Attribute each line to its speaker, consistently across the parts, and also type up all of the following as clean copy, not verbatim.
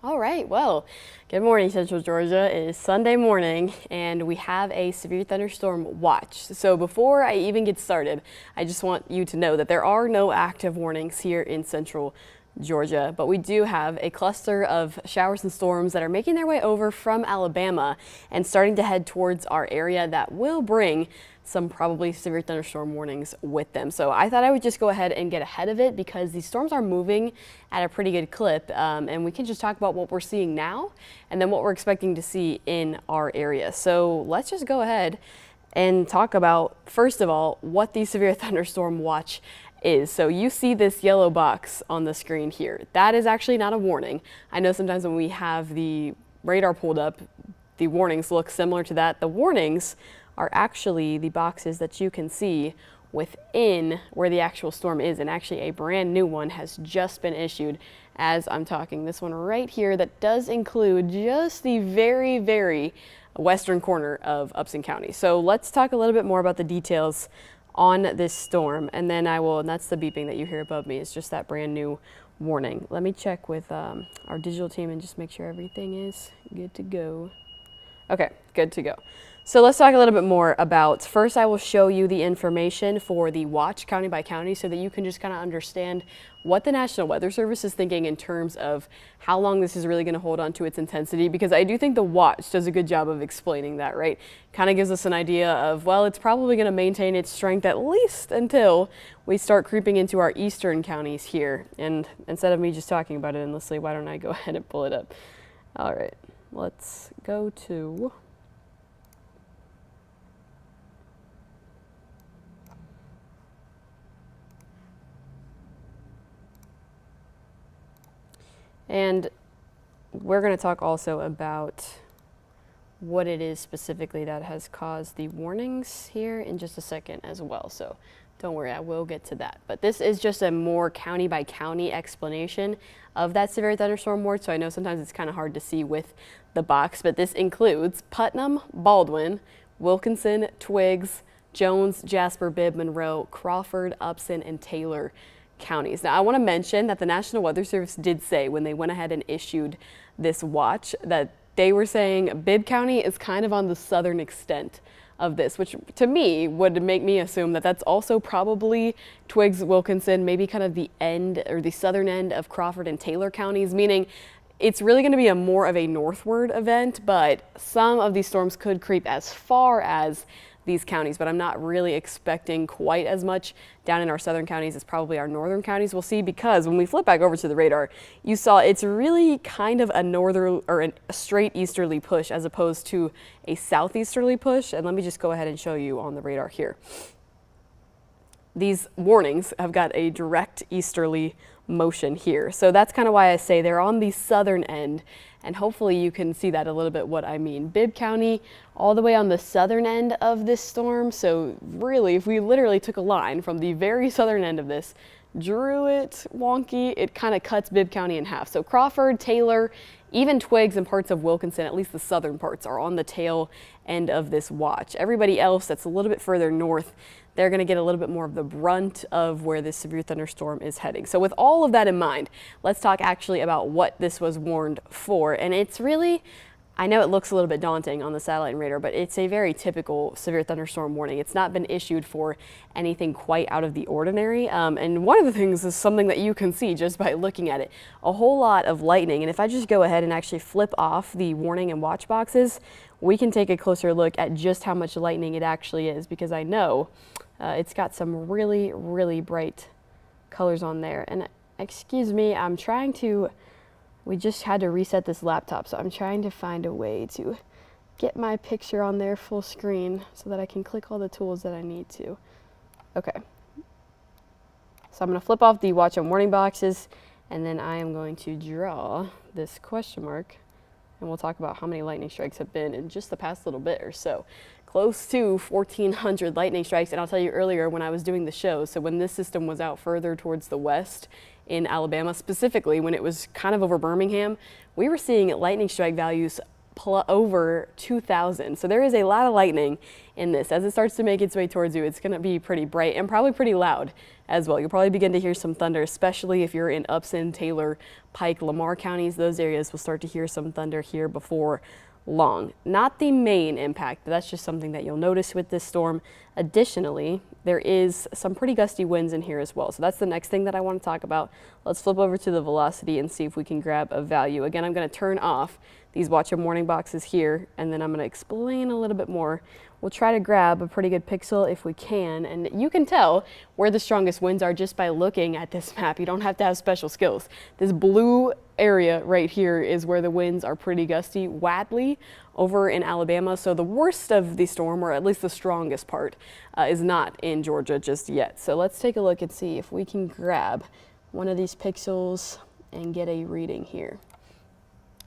Speaker 1: All right, well, good morning, Central Georgia. It is Sunday morning, and we have a severe thunderstorm watch. So before I even get started, I just want you to know that there are no active warnings here in Central Georgia, but we do have a cluster of showers and storms that are making their way over from Alabama and starting to head towards our area that will bring some probably severe thunderstorm warnings with them. So I thought I would just go ahead and get ahead of it because these storms are moving at a pretty good clip, and we can just talk about what we're seeing now and then what we're expecting to see in our area. So let's just go ahead and talk about, first of all, what the severe thunderstorm watch is. So you see this yellow box on the screen here. That is actually not a warning. I know sometimes when we have the radar pulled up, the warnings look similar to that. The warnings are actually the boxes that you can see within where the actual storm is, and actually a brand new one has just been issued as I'm talking. This one right here that does include just the very, very western corner of Upson County. So let's talk a little bit more about the details on this storm, and then and that's the beeping that you hear above me, is just that brand new warning. Let me check with our digital team and just make sure everything is good to go. Okay, good to go. So let's talk a little bit more about, first I will show you the information for the watch county by county so that you can just kind of understand what the National Weather Service is thinking in terms of how long this is really going to hold on to its intensity, because I do think the watch does a good job of explaining that, right? Kind of gives us an idea of, well, it's probably going to maintain its strength at least until we start creeping into our eastern counties here. And instead of me just talking about it endlessly, why don't I go ahead and pull it up? All right, let's go to... And we're going to talk also about what it is specifically that has caused the warnings here in just a second as well. So don't worry, I will get to that. But this is just a more county by county explanation of that severe thunderstorm watch. So I know sometimes it's kind of hard to see with the box, but this includes Putnam, Baldwin, Wilkinson, Twiggs, Jones, Jasper, Bibb, Monroe, Crawford, Upson, and Taylor counties. Now I want to mention that the National Weather Service did say when they went ahead and issued this watch that they were saying Bibb County is kind of on the southern extent of this, which to me would make me assume that that's also probably Twiggs, Wilkinson, maybe kind of the end or the southern end of Crawford and Taylor counties, meaning it's really going to be a more of a northward event, but some of these storms could creep as far as these counties, but I'm not really expecting quite as much down in our southern counties as probably our northern counties will see, because when we flip back over to the radar, you saw it's really kind of a northern or a straight easterly push as opposed to a southeasterly push. And let me just go ahead and show you on the radar here. These warnings have got a direct easterly motion here. So that's kind of why I say they're on the southern end, and hopefully you can see that a little bit what I mean. Bibb County all the way on the southern end of this storm. So really, if we literally took a line from the very southern end of this, drew it wonky, it kind of cuts Bibb County in half. So Crawford, Taylor, even Twiggs and parts of Wilkinson, at least the southern parts, are on the tail end of this watch. Everybody else that's a little bit further north, they're going to get a little bit more of the brunt of where this severe thunderstorm is heading. So with all of that in mind, let's talk actually about what this was warned for. And it's really, I know it looks a little bit daunting on the satellite and radar, but it's a very typical severe thunderstorm warning. It's not been issued for anything quite out of the ordinary. And one of the things is something that you can see just by looking at it, a whole lot of lightning. And if I just go ahead and actually flip off the warning and watch boxes, we can take a closer look at just how much lightning it actually is, because I know it's got some really, really bright colors on there. And excuse me, we just had to reset this laptop, so I'm trying to find a way to get my picture on there full screen so that I can click all the tools that I need to. Okay. So I'm going to flip off the watch and warning boxes, and then I am going to draw this question mark, and we'll talk about how many lightning strikes have been in just the past little bit or so. Close to 1,400 lightning strikes, and I'll tell you earlier when I was doing the show, so when this system was out further towards the west in Alabama, specifically when it was kind of over Birmingham, we were seeing lightning strike values over 2,000. So there is a lot of lightning in this. As it starts to make its way towards you, it's going to be pretty bright and probably pretty loud as well. You'll probably begin to hear some thunder, especially if you're in Upson, Taylor, Pike, Lamar counties. Those areas will start to hear some thunder here before long. Not the main impact, but that's just something that you'll notice with this storm. Additionally, there is some pretty gusty winds in here as well. So that's the next thing that I want to talk about. Let's flip over to the velocity and see if we can grab a value. Again, I'm going to turn off these watch and warning boxes here, and then I'm going to explain a little bit more. We'll try to grab a pretty good pixel if we can, and you can tell where the strongest winds are just by looking at this map. You don't have to have special skills. This blue area right here is where the winds are pretty gusty. Wadley over in Alabama, so the worst of the storm, or at least the strongest part, is not in Georgia just yet. So let's take a look and see if we can grab one of these pixels and get a reading here.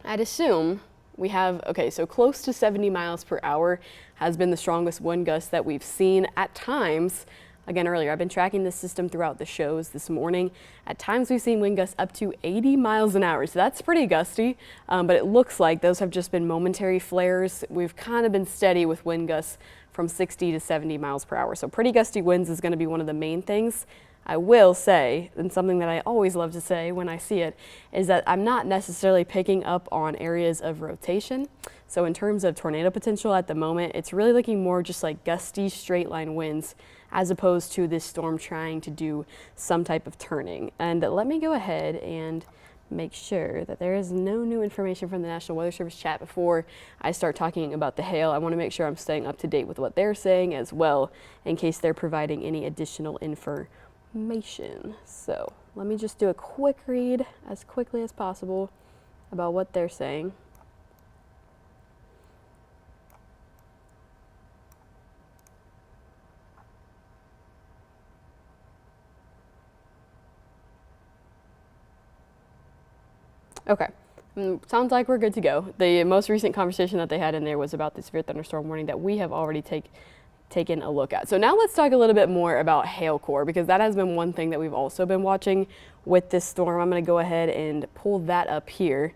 Speaker 1: I'd assume we have, okay, so close to 70 miles per hour has been the strongest wind gust that we've seen at times. Again, earlier, I've been tracking this system throughout the shows this morning. At times, we've seen wind gusts up to 80 miles an hour, so that's pretty gusty, but it looks like those have just been momentary flares. We've kind of been steady with wind gusts from 60 to 70 miles per hour, so pretty gusty winds is going to be one of the main things. I will say, and something that I always love to say when I see it, is that I'm not necessarily picking up on areas of rotation. So in terms of tornado potential at the moment, it's really looking more just like gusty straight line winds as opposed to this storm trying to do some type of turning. And let me go ahead and make sure that there is no new information from the National Weather Service chat before I start talking about the hail. I want to make sure I'm staying up to date with what they're saying as well, in case they're providing any additional information. So let me just do a quick read as quickly as possible about what they're saying. Okay, sounds like we're good to go. The most recent conversation that they had in there was about the severe thunderstorm warning that we have already taken a look at. So now let's talk a little bit more about hail core, because that has been one thing that we've also been watching with this storm. I'm going to go ahead and pull that up here,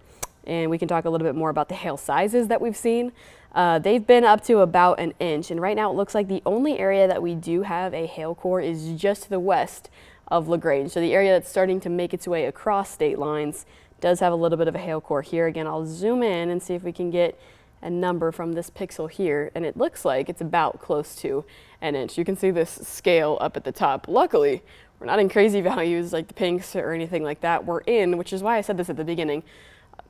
Speaker 1: and we can talk a little bit more about the hail sizes that we've seen. They've been up to about an inch, and right now it looks like the only area that we do have a hail core is just to the west of LaGrange. So the area that's starting to make its way across state lines does have a little bit of a hail core here. Again, I'll zoom in and see if we can get a number from this pixel here, and it looks like it's about close to an inch. You can see this scale up at the top. Luckily, we're not in crazy values like the pinks or anything like that. We're in, which is why I said this at the beginning,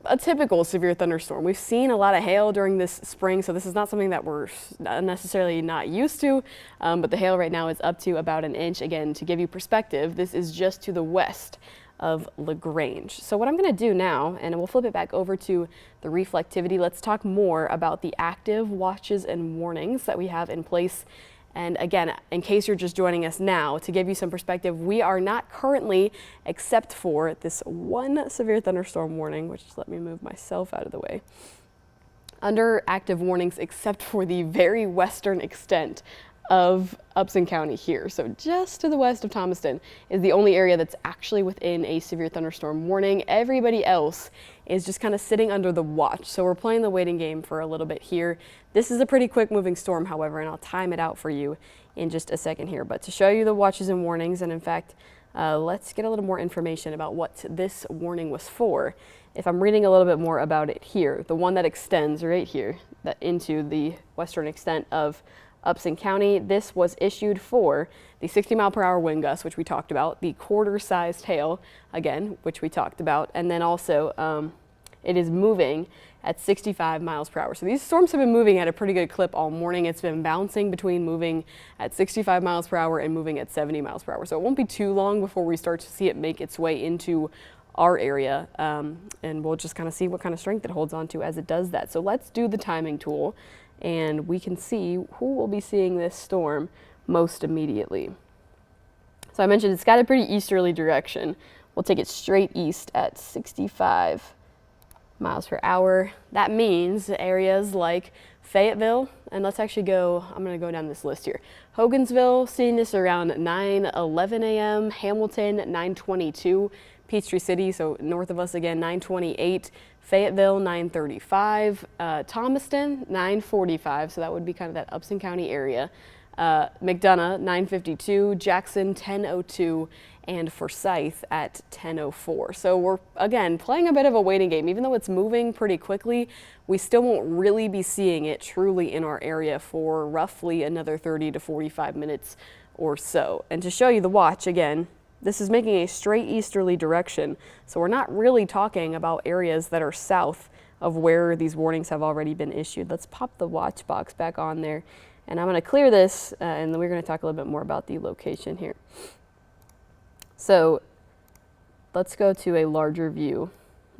Speaker 1: a typical severe thunderstorm. We've seen a lot of hail during this spring, so this is not something that we're necessarily not used to, but the hail right now is up to about an inch. Again, to give you perspective, this is just to the west of LaGrange. So what I'm going to do now, and we'll flip it back over to the reflectivity, let's talk more about the active watches and warnings that we have in place. And again, in case you're just joining us now, to give you some perspective, we are not currently, except for this one severe thunderstorm warning, which let me move myself out of the way, under active warnings except for the very western extent of Upson County here. So just to the west of Thomaston is the only area that's actually within a severe thunderstorm warning. Everybody else is just kind of sitting under the watch. So we're playing the waiting game for a little bit here. This is a pretty quick moving storm, however, and I'll time it out for you in just a second here. But to show you the watches and warnings, and in fact, let's get a little more information about what this warning was for. If I'm reading a little bit more about it here, the one that extends right here that into the western extent of Upson County, this was issued for the 60-mile-per-hour wind gusts, which we talked about, the quarter-sized hail, again, which we talked about, and then also it is moving at 65 miles per hour. So these storms have been moving at a pretty good clip all morning. It's been bouncing between moving at 65 miles per hour and moving at 70 miles per hour. So it won't be too long before we start to see it make its way into our area, and we'll just kind of see what kind of strength it holds on to as it does that. So let's do the timing tool, and we can see who will be seeing this storm most immediately. So I mentioned it's got a pretty easterly direction. We'll take it straight east at 65 miles per hour. That means areas like Fayetteville, and let's actually go, I'm going to go down this list here. Hogansville, seeing this around 9:11 a.m., Hamilton, 9:22 Peachtree City, so north of us again, 928. Fayetteville, 935. Thomaston, 945, so that would be kind of that Upson County area. McDonough, 952. Jackson, 1002. And Forsyth at 10:04. So we're, again, playing a bit of a waiting game. Even though it's moving pretty quickly, we still won't really be seeing it truly in our area for roughly another 30 to 45 minutes or so. And to show you the watch, again, this is making a straight easterly direction. So we're not really talking about areas that are south of where these warnings have already been issued. Let's pop the watch box back on there. And I'm going to clear this, and then we're going to talk a little bit more about the location here. So let's go to a larger view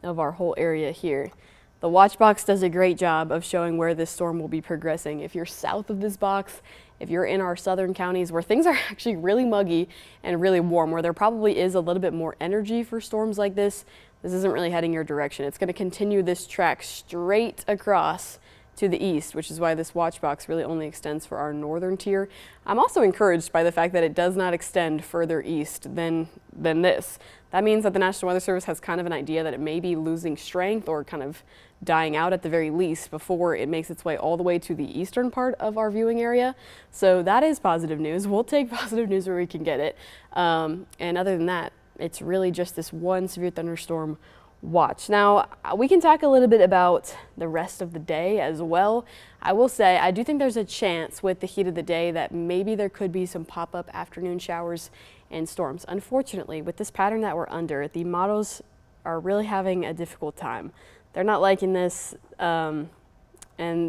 Speaker 1: of our whole area here. The watch box does a great job of showing where this storm will be progressing. If you're south of this box, if you're in our southern counties where things are actually really muggy and really warm, where there probably is a little bit more energy for storms like this isn't really heading your direction. It's going to continue this track straight across to the east, which is why this watch box really only extends for our northern tier. I'm also encouraged by the fact that it does not extend further east than this. That means that the National Weather Service has kind of an idea that it may be losing strength or kind of dying out at the very least before it makes its way all the way to the eastern part of our viewing area. So that is positive news. We'll take positive news where we can get it. And other than that, it's really just this one severe thunderstorm watch. Now, we can talk a little bit about the rest of the day as well. I will say, I do think there's a chance with the heat of the day that maybe there could be some pop-up afternoon showers and storms. Unfortunately, with this pattern that we're under, the models are really having a difficult time. They're not liking this, and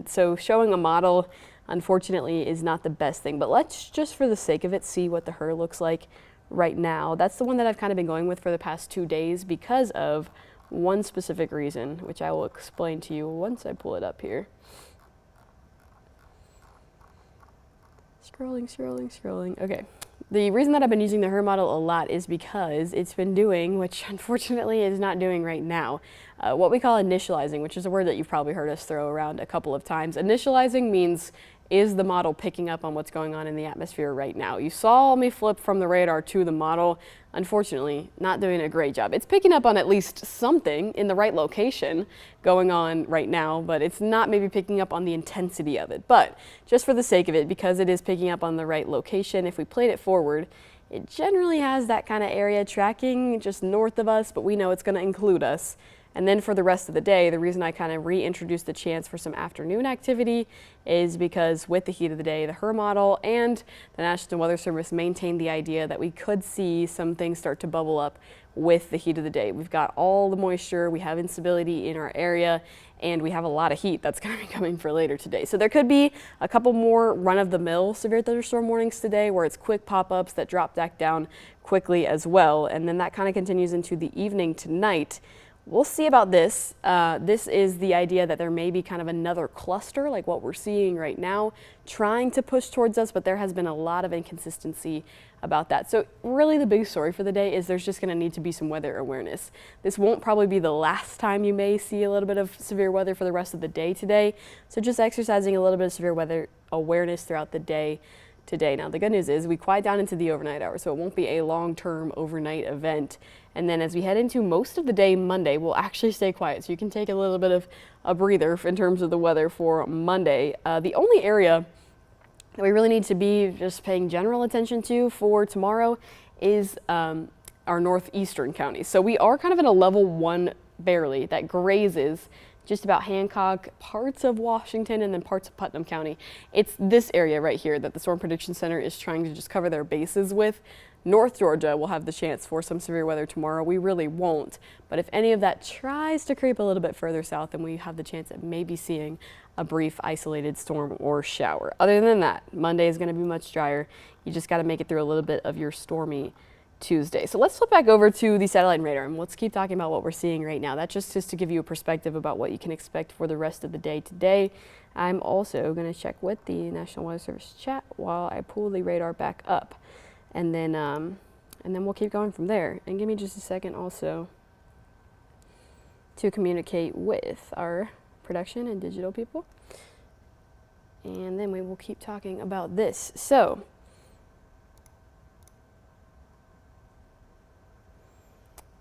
Speaker 1: so showing a model, unfortunately, is not the best thing. But let's just, for the sake of it, see what the HRRR looks like right now. That's the one that I've kind of been going with for the past 2 days because of one specific reason, which I will explain to you once I pull it up here. Scrolling. Okay. The reason that I've been using the HRRR model a lot is because it's been doing, which unfortunately is not doing right now, what we call initializing, which is a word that you've probably heard us throw around a couple of times. Initializing means, is the model picking up on what's going on in the atmosphere right now? You saw me flip from the radar to the model. Unfortunately, not doing a great job. It's picking up on at least something in the right location going on right now, but it's not maybe picking up on the intensity of it. But just for the sake of it, because it is picking up on the right location, if we played it forward, it generally has that kind of area tracking just north of us, but we know it's going to include us. And then for the rest of the day, the reason I kind of reintroduced the chance for some afternoon activity is because with the heat of the day, the HRRR model and the National Weather Service maintained the idea that we could see some things start to bubble up with the heat of the day. We've got all the moisture, we have instability in our area, and we have a lot of heat that's going to be coming for later today. So there could be a couple more run-of-the-mill severe thunderstorm warnings today where it's quick pop-ups that drop back down quickly as well. And then that kind of continues into the evening tonight. We'll see about this. This is the idea that there may be kind of another cluster like what we're seeing right now trying to push towards us, but there has been a lot of inconsistency about that. So really the big story for the day is there's just going to need to be some weather awareness. This won't probably be the last time you may see a little bit of severe weather for the rest of the day today. So just exercising a little bit of severe weather awareness throughout the day today. Now the good news is we quiet down into the overnight hours, so it won't be a long-term overnight event. And then as we head into most of the day Monday, we'll actually stay quiet. So you can take a little bit of a breather in terms of the weather for Monday. The only area that we really need to be just paying general attention to for tomorrow is our northeastern counties. So we are kind of in a level 1 barely that grazes just about Hancock, parts of Washington, and then parts of Putnam County. It's this area right here that the Storm Prediction Center is trying to just cover their bases with. North Georgia will have the chance for some severe weather tomorrow. We really won't. But if any of that tries to creep a little bit further south, then we have the chance at maybe seeing a brief isolated storm or shower. Other than that, Monday is going to be much drier. You just got to make it through a little bit of your stormy Tuesday. So let's flip back over to the satellite and radar and let's keep talking about what we're seeing right now. That's just to give you a perspective about what you can expect for the rest of the day today. I'm also going to check with the National Weather Service chat while I pull the radar back up, and then we'll keep going from there. And give me just a second also to communicate with our production and digital people, and then we will keep talking about this. So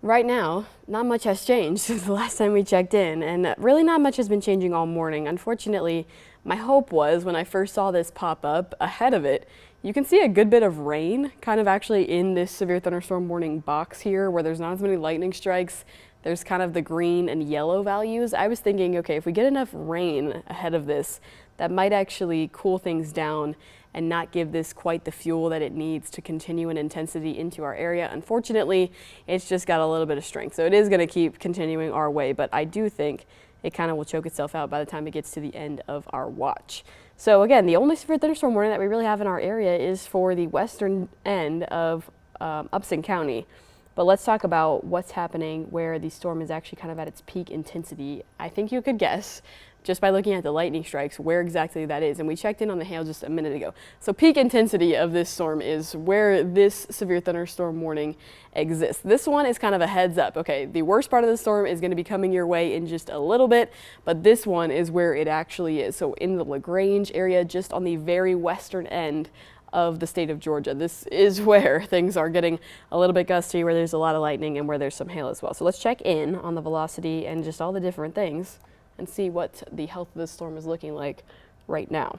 Speaker 1: Right now, not much has changed since the last time we checked in, and really not much has been changing all morning. Unfortunately, my hope was when I first saw this pop up ahead of it, you can see a good bit of rain kind of actually in this severe thunderstorm warning box here where there's not as many lightning strikes. There's kind of the green and yellow values. I was thinking, okay, if we get enough rain ahead of this, that might actually cool things down and not give this quite the fuel that it needs to continue in intensity into our area. Unfortunately, it's just got a little bit of strength. So it is going to keep continuing our way, but I do think it kind of will choke itself out by the time it gets to the end of our watch. So again, the only severe thunderstorm warning that we really have in our area is for the western end of Upson County. But let's talk about what's happening where the storm is actually kind of at its peak intensity. I think you could guess just by looking at the lightning strikes where exactly that is. And we checked in on the hail just a minute ago. So peak intensity of this storm is where this severe thunderstorm warning exists. This one is kind of a heads up. Okay, the worst part of the storm is going to be coming your way in just a little bit, but this one is where it actually is. So in the LaGrange area, just on the very western end of the state of Georgia. This is where things are getting a little bit gusty, where there's a lot of lightning and where there's some hail as well. So let's check in on the velocity and just all the different things and see what the health of this storm is looking like right now.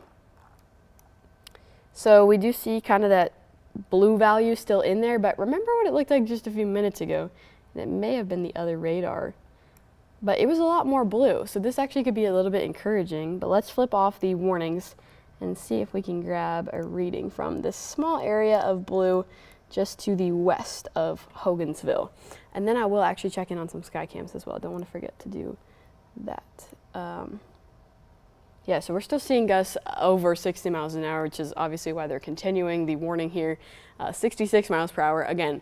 Speaker 1: So we do see kind of that blue value still in there, but remember what it looked like just a few minutes ago. And it may have been the other radar, but it was a lot more blue. So this actually could be a little bit encouraging, but let's flip off the warnings and see if we can grab a reading from this small area of blue just to the west of Hogansville. And then I will actually check in on some sky cams as well. Don't want to forget to do that. Yeah, so we're still seeing gusts over 60 miles an hour, which is obviously why they're continuing the warning here. 66 miles per hour. Again,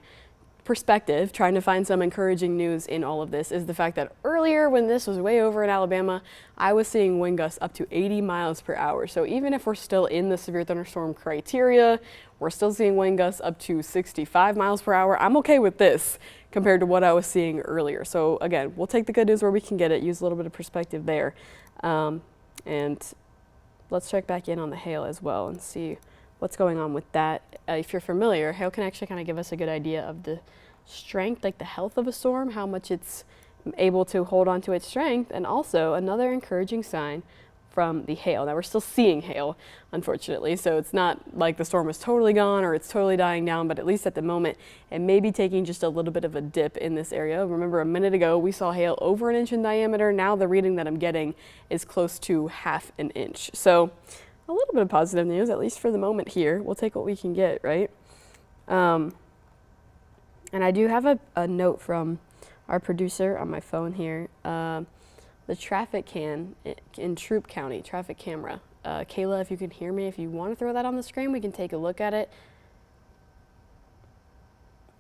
Speaker 1: perspective, trying to find some encouraging news in all of this is the fact that earlier when this was way over in Alabama, I was seeing wind gusts up to 80 miles per hour. So even if we're still in the severe thunderstorm criteria, we're still seeing wind gusts up to 65 miles per hour. I'm okay with this compared to what I was seeing earlier. So again, we'll take the good news where we can get it, use a little bit of perspective there. And let's check back in on the hail as well and see what's going on with that. If you're familiar, hail can actually kind of give us a good idea of the strength, like the health of a storm, how much it's able to hold on to its strength, and also another encouraging sign from the hail. Now we're still seeing hail, unfortunately, so it's not like the storm is totally gone or it's totally dying down, but at least at the moment it may be taking just a little bit of a dip in this area. Remember a minute ago we saw hail over an inch in diameter. Now the reading that I'm getting is close to half an inch. So a little bit of positive news, at least for the moment here. We'll take what we can get, right? And I do have a note from our producer on my phone here. The traffic cam in Troup County, traffic camera. Kayla, if you can hear me, if you want to throw that on the screen, we can take a look at it.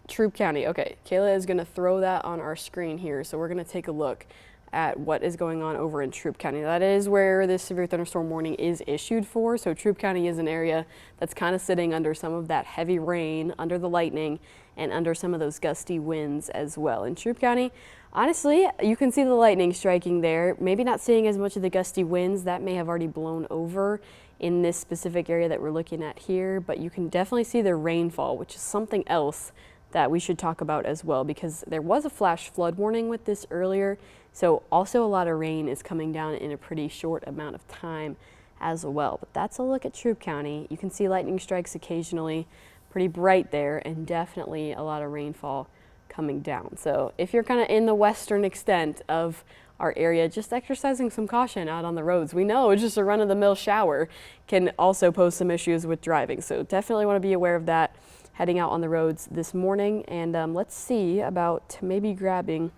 Speaker 1: Troup County, okay. Kayla is going to throw that on our screen here, so we're going to take a look at what is going on over in Troup County. That is where this severe thunderstorm warning is issued for. So Troup County is an area that's kind of sitting under some of that heavy rain, under the lightning, and under some of those gusty winds as well. In Troup County, honestly, you can see the lightning striking there. Maybe not seeing as much of the gusty winds. That may have already blown over in this specific area that we're looking at here, but you can definitely see the rainfall, which is something else that we should talk about as well, because there was a flash flood warning with this earlier. So also a lot of rain is coming down in a pretty short amount of time as well. But that's a look at Troup County. You can see lightning strikes occasionally, pretty bright there, and definitely a lot of rainfall coming down. So if you're kind of in the western extent of our area, just exercising some caution out on the roads. We know just a run-of-the-mill shower can also pose some issues with driving. So definitely want to be aware of that heading out on the roads this morning. And let's see about maybe grabbing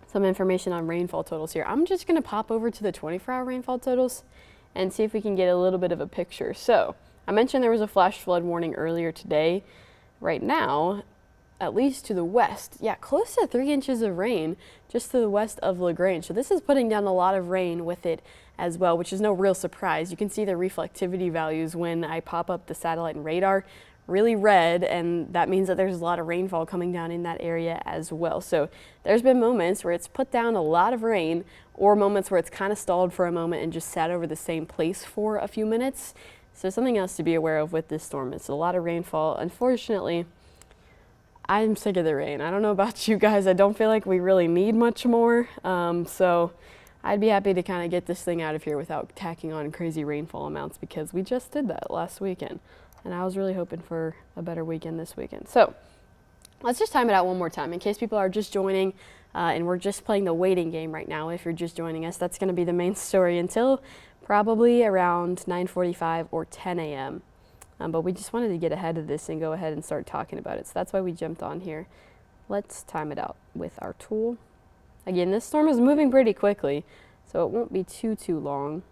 Speaker 1: some information on rainfall totals here. I'm just going to pop over to the 24-hour rainfall totals and see if we can get a little bit of a picture. So I mentioned there was a flash flood warning earlier today. Right now, at least to the west, yeah, close to 3 inches of rain just to the west of LaGrange. So this is putting down a lot of rain with it as well, which is no real surprise. You can see the reflectivity values when I pop up the satellite and radar, really red, and that means that there's a lot of rainfall coming down in that area as well. So there's been moments where it's put down a lot of rain, or moments where it's kind of stalled for a moment and just sat over the same place for a few minutes. So something else to be aware of with this storm. It's a lot of rainfall. Unfortunately, I'm sick of the rain. I don't know about you guys. I don't feel like we really need much more. So I'd be happy to kind of get this thing out of here without tacking on crazy rainfall amounts, because we just did that last weekend. And I was really hoping for a better weekend this weekend. So let's just time it out one more time in case people are just joining, and we're just playing the waiting game right now. If you're just joining us, that's going to be the main story until probably around 9:45 or 10 a.m. But we just wanted to get ahead of this and go ahead and start talking about it. So that's why we jumped on here. Let's time it out with our tool. Again, this storm is moving pretty quickly, so it won't be too long.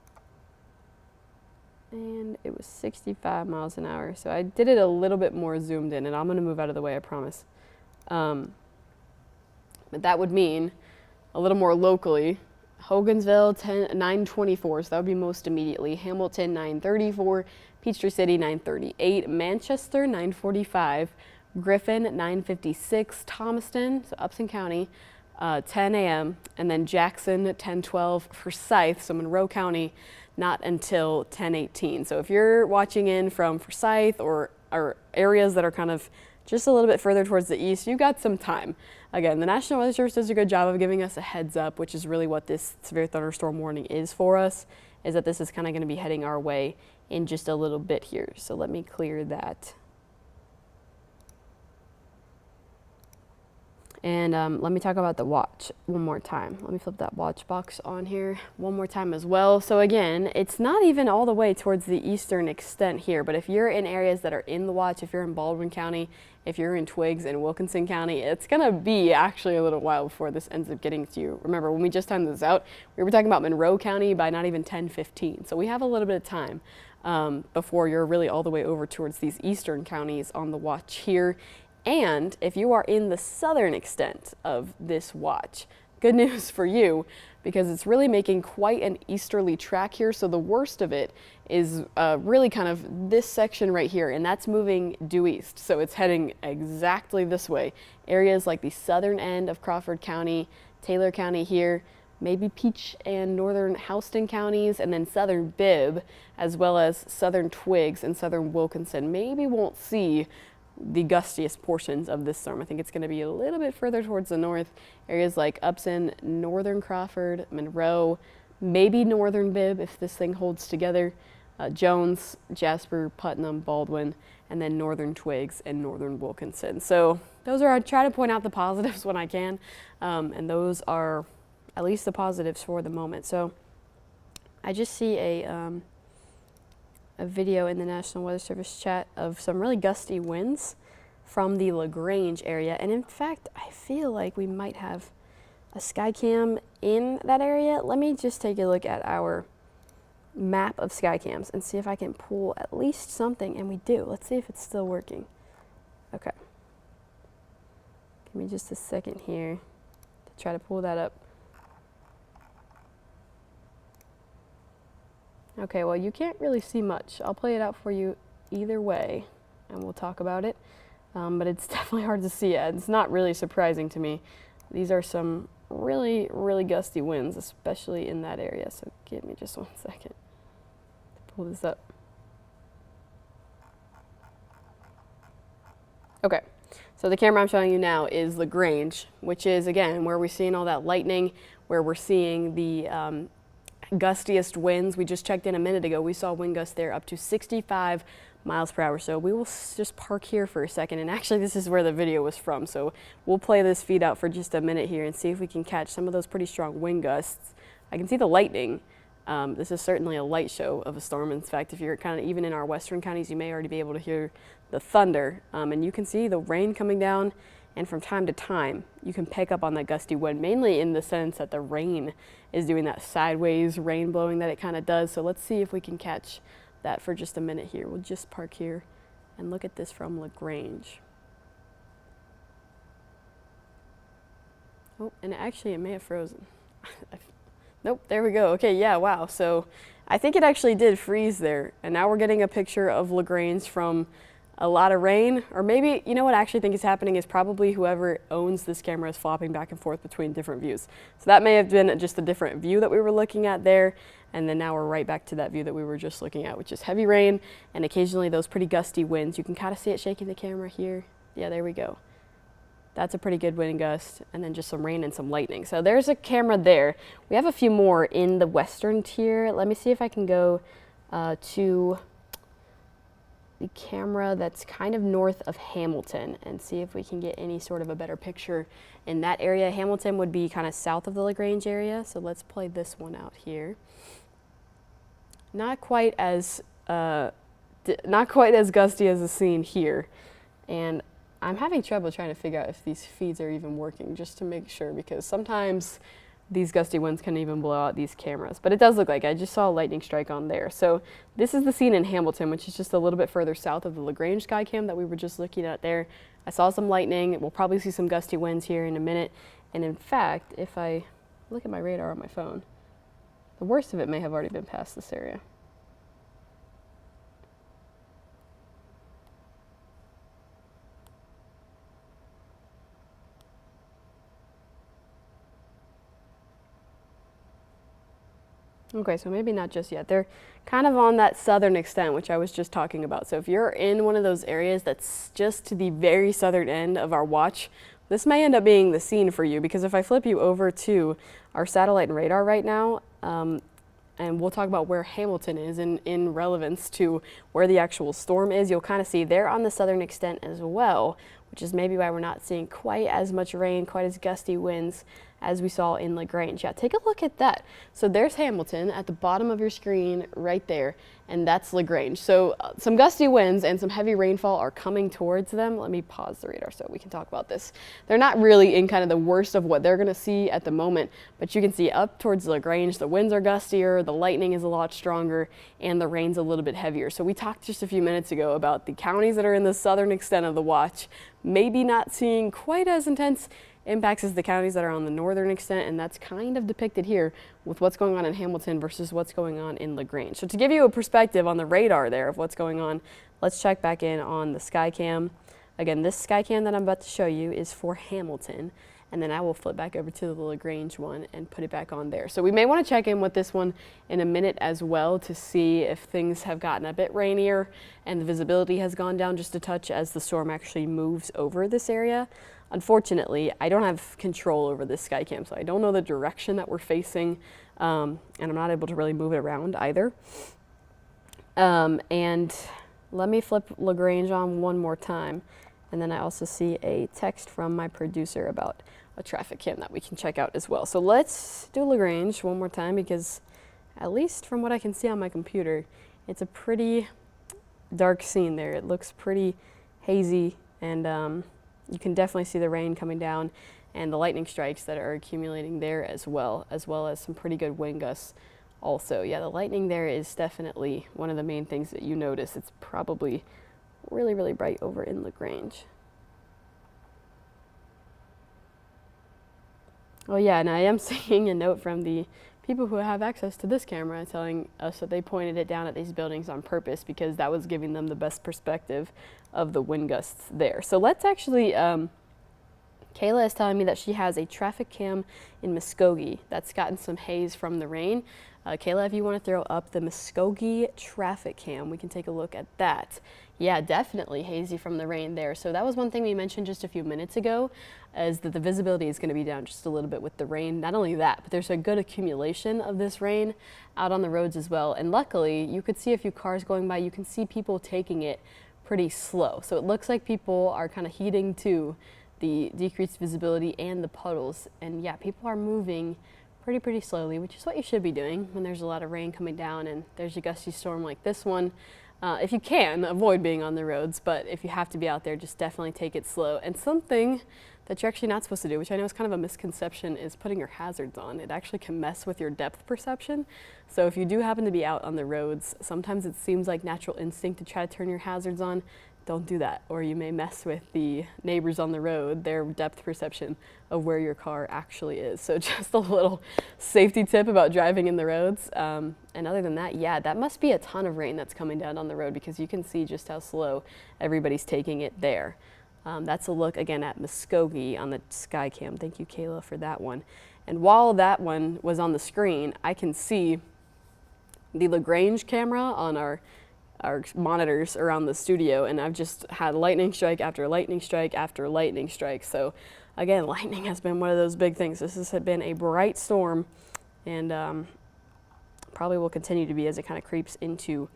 Speaker 1: And it was 65 miles an hour. So I did it a little bit more zoomed in, and I'm going to move out of the way, I promise. But that would mean a little more locally. Hogansville, 9:24, so that would be most immediately. Hamilton, 9:34. Peachtree City, 9:38. Manchester, 9:45. Griffin, 9:56. Thomaston, so Upson County, 10 a.m. And then Jackson, 10:12. Forsyth, so Monroe County, not until 10:18. So if you're watching in from Forsyth or areas that are kind of just a little bit further towards the east, you've got some time. Again, the National Weather Service does a good job of giving us a heads up, which is really what this severe thunderstorm warning is for us, is that this is kind of going to be heading our way in just a little bit here. So let me clear that. And let me talk about the watch one more time. Let me flip that watch box on here one more time as well. So again, it's not even all the way towards the eastern extent here, but if you're in areas that are in the watch, if you're in Baldwin County, if you're in Twiggs and Wilkinson County, it's gonna be actually a little while before this ends up getting to you. Remember, when we just timed this out, we were talking about Monroe County by not even 10:15. So we have a little bit of time before you're really all the way over towards these eastern counties on the watch here. And if you are in the southern extent of this watch, good news for you, because it's really making quite an easterly track here. So the worst of it is really kind of this section right here, and that's moving due east. So it's heading exactly this way. Areas like the southern end of Crawford County, Taylor County here, maybe Peach and northern Houston counties, and then southern Bibb, as well as southern Twiggs and southern Wilkinson, maybe won't see the gustiest portions of this storm. I think it's going to be a little bit further towards the north. Areas like Upson, northern Crawford, Monroe, maybe northern Bibb if this thing holds together, Jones, Jasper, Putnam, Baldwin, and then northern Twiggs and northern Wilkinson. So those are, I try to point out the positives when I can, and those are at least the positives for the moment. So I just see a video in the National Weather Service chat of some really gusty winds from the LaGrange area. And in fact, I feel like we might have a sky cam in that area. Let me just take a look at our map of sky cams and see if I can pull at least something. And we do. Let's see if it's still working. Okay. Give me just a second here to try to pull that up. Okay, well, you can't really see much. I'll play it out for you either way, and we'll talk about it. But it's definitely hard to see it. It's not really surprising to me. These are some really, really gusty winds, especially in that area. So give me just 1 second to pull this up. Okay, so the camera I'm showing you now is LaGrange, which is, again, where we're seeing all that lightning, where we're seeing the gustiest winds. We just checked in a minute ago. We saw wind gusts there up to 65 miles per hour. So we will just park here for a second. And actually, this is where the video was from. So we'll play this feed out for just a minute here and see if we can catch some of those pretty strong wind gusts. I can see the lightning. This is certainly a light show of a storm. In fact, if you're kind of even in our western counties, you may already be able to hear the thunder. And you can see the rain coming down. And from time to time, you can pick up on that gusty wind, mainly in the sense that the rain is doing that sideways rain blowing that it kind of does. So let's see if we can catch that for just a minute here. We'll just park here and look at this from LaGrange. Oh, and actually it may have frozen. Nope, there we go. Okay, yeah, wow. So I think it actually did freeze there. And now we're getting a picture of LaGrange from a lot of rain, or maybe, you know what I actually think is happening is probably whoever owns this camera is flopping back and forth between different views. So that may have been just a different view that we were looking at there, and then now we're right back to that view that we were just looking at, which is heavy rain and occasionally those pretty gusty winds. You can kind of see it shaking the camera here. Yeah, there we go. That's a pretty good wind gust, and then just some rain and some lightning. So there's a camera there. We have a few more in the western tier. Let me see if I can go to the camera that's kind of north of Hamilton and see if we can get any sort of a better picture in that area. Hamilton would be kind of south of the LaGrange area, so let's play this one out here. Not quite as gusty as the scene here, and I'm having trouble trying to figure out if these feeds are even working, just to make sure, because sometimes these gusty winds can even blow out these cameras. But it does look like I just saw a lightning strike on there. So this is the scene in Hamilton, which is just a little bit further south of the LaGrange sky cam that we were just looking at there. I saw some lightning. We'll probably see some gusty winds here in a minute. And in fact, if I look at my radar on my phone, the worst of it may have already been past this area. Okay, so maybe not just yet. They're kind of on that southern extent, which I was just talking about. So if you're in one of those areas that's just to the very southern end of our watch, this may end up being the scene for you, because if I flip you over to our satellite and radar right now, and we'll talk about where Hamilton is in relevance to where the actual storm is, you'll kind of see they're on the southern extent as well, which is maybe why we're not seeing quite as much rain, quite as gusty winds as we saw in LaGrange. Yeah, take a look at that. So there's Hamilton at the bottom of your screen right there, and that's LaGrange. So some gusty winds and some heavy rainfall are coming towards them. Let me pause the radar so we can talk about this. They're not really in kind of the worst of what they're gonna see at the moment, but you can see up towards LaGrange, the winds are gustier, the lightning is a lot stronger, and the rain's a little bit heavier. So we talked just a few minutes ago about the counties that are in the southern extent of the watch, maybe not seeing quite as intense impacts as the counties that are on the northern extent, and that's kind of depicted here with what's going on in Hamilton versus what's going on in LaGrange. So to give you a perspective on the radar there of what's going on, let's check back in on the Skycam. Again, this Skycam that I'm about to show you is for Hamilton, and then I will flip back over to the LaGrange one and put it back on there. So we may want to check in with this one in a minute as well to see if things have gotten a bit rainier and the visibility has gone down just a touch as the storm actually moves over this area. Unfortunately, I don't have control over this Skycam, so I don't know the direction that we're facing, and I'm not able to really move it around either. And let me flip LaGrange on one more time, and then I also see a text from my producer about a traffic cam that we can check out as well. So let's do LaGrange one more time, because at least from what I can see on my computer, it's a pretty dark scene there. It looks pretty hazy, and you can definitely see the rain coming down and the lightning strikes that are accumulating there as well as some pretty good wind gusts also. Yeah, the lightning there is definitely one of the main things that you notice. It's probably really, really bright over in LaGrange. Oh yeah, and I am seeing a note from the people who have access to this camera telling us that they pointed it down at these buildings on purpose because that was giving them the best perspective of the wind gusts there. So let's actually, Kayla is telling me that she has a traffic cam in Muskogee that's gotten some haze from the rain. Kayla, if you want to throw up the Muskogee traffic cam, we can take a look at that. Yeah, definitely hazy from the rain there. So that was one thing we mentioned just a few minutes ago, is that the visibility is going to be down just a little bit with the rain. Not only that, but there's a good accumulation of this rain out on the roads as well. And luckily, you could see a few cars going by. You can see people taking it pretty slow. So it looks like people are kind of heeding to the decreased visibility and the puddles. And yeah, people are moving pretty slowly, which is what you should be doing when there's a lot of rain coming down and there's a gusty storm like this one. If you can, avoid being on the roads, but if you have to be out there, just definitely take it slow. And something that you're actually not supposed to do, which I know is kind of a misconception, is putting your hazards on. It actually can mess with your depth perception. So if you do happen to be out on the roads, sometimes it seems like natural instinct to try to turn your hazards on. Don't do that, or you may mess with the neighbors on the road, their depth perception of where your car actually is. So just a little safety tip about driving in the roads. And other than that, yeah, that must be a ton of rain that's coming down on the road, because you can see just how slow everybody's taking it there. That's a look again at Muskogee on the Skycam. Thank you, Kayla, for that one. And while that one was on the screen, I can see the LaGrange camera on our our monitors around the studio, and I've just had lightning strike after lightning strike after lightning strike. So again, lightning has been one of those big things. This has been a bright storm, and probably will continue to be as it kind of creeps into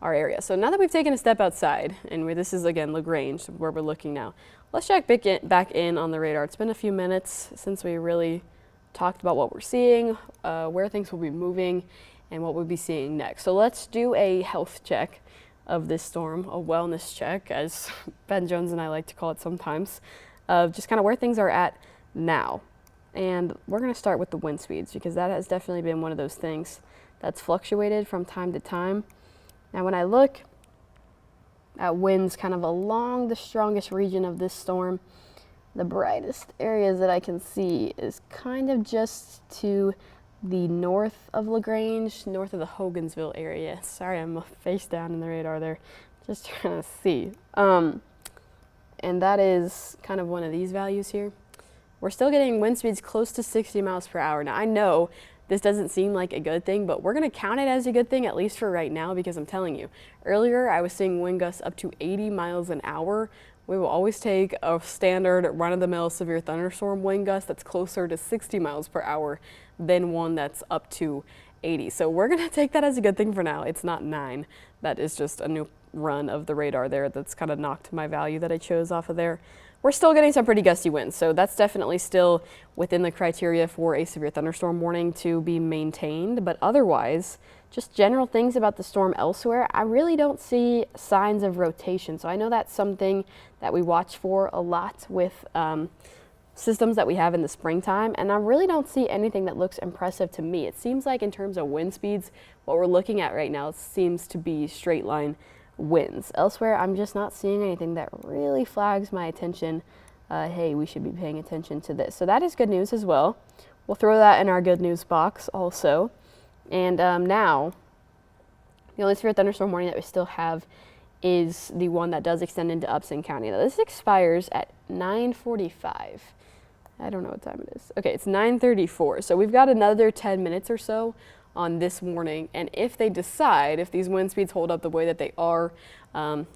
Speaker 1: our area. So now that we've taken a step outside, and this is again Lagrange where we're looking now, let's check back in on the radar. It's been a few minutes since we really talked about what we're seeing, where things will be moving, and what we'll be seeing next. So let's do a health check of this storm, a wellness check, as Ben Jones and I like to call it sometimes, of just kind of where things are at now. And we're going to start with the wind speeds, because that has definitely been one of those things that's fluctuated from time to time. Now when I look at winds kind of along the strongest region of this storm, the brightest areas that I can see is kind of just to the north of Lagrange, north of the Hogansville area. Sorry, I'm face down in the radar there, just trying to see. And that is kind of one of these values here. We're still getting wind speeds close to 60 miles per hour. Now I know this doesn't seem like a good thing, but we're going to count it as a good thing, at least for right now, because I'm telling you, earlier I was seeing wind gusts up to 80 miles an hour. We will always take a standard run-of-the-mill severe thunderstorm wind gust that's closer to 60 miles per hour than one that's up to 80. So we're going to take that as a good thing for now. It's not 9. That is just a new run of the radar there that's kind of knocked my value that I chose off of there. We're still getting some pretty gusty winds, so that's definitely still within the criteria for a severe thunderstorm warning to be maintained. But otherwise, just general things about the storm elsewhere, I really don't see signs of rotation. So I know that's something that we watch for a lot with systems that we have in the springtime, and I really don't see anything that looks impressive to me. It seems like in terms of wind speeds, what we're looking at right now seems to be straight line winds. Elsewhere, I'm just not seeing anything that really flags my attention. Hey, we should be paying attention to this. So that is good news as well. We'll throw that in our good news box also. And now, the only severe thunderstorm warning that we still have is the one that does extend into Upson County. Now, this expires at 9:45. I don't know what time it is. Okay, it's 9:34. So we've got another 10 minutes or so on this warning, and if they decide, if these wind speeds hold up the way that they are,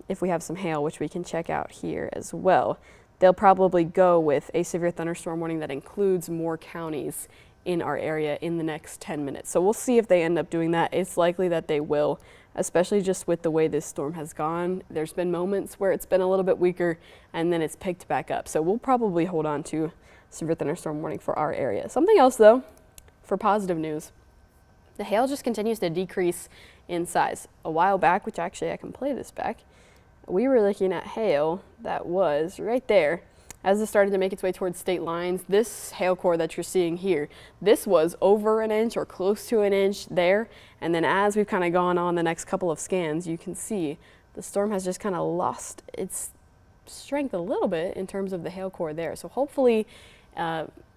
Speaker 1: if we have some hail, which we can check out here as well, they'll probably go with a severe thunderstorm warning that includes more counties in our area in the next 10 minutes. So we'll see if they end up doing that. It's likely that they will, especially just with the way this storm has gone. There's been moments where it's been a little bit weaker and then it's picked back up. So we'll probably hold on to severe thunderstorm warning for our area. Something else though, for positive news, the hail just continues to decrease in size. A while back, which actually I can play this back, we were looking at hail that was right there. As it started to make its way towards state lines, this hail core that you're seeing here, this was over an inch or close to an inch there. And then as we've kind of gone on the next couple of scans, you can see the storm has just kind of lost its strength a little bit in terms of the hail core there. So hopefully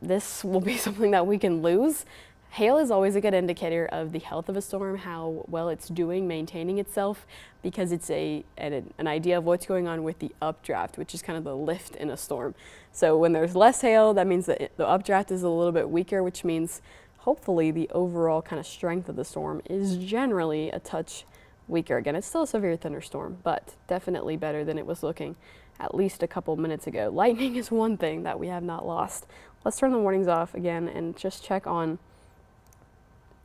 Speaker 1: this will be something that we can lose. Hail is always a good indicator of the health of a storm, how well it's doing, maintaining itself, because it's an idea of what's going on with the updraft, which is kind of the lift in a storm. So when there's less hail, that means that the updraft is a little bit weaker, which means hopefully the overall kind of strength of the storm is generally a touch weaker. Again, it's still a severe thunderstorm, but definitely better than it was looking at least a couple minutes ago. Lightning is one thing that we have not lost. Let's turn the warnings off again and just check on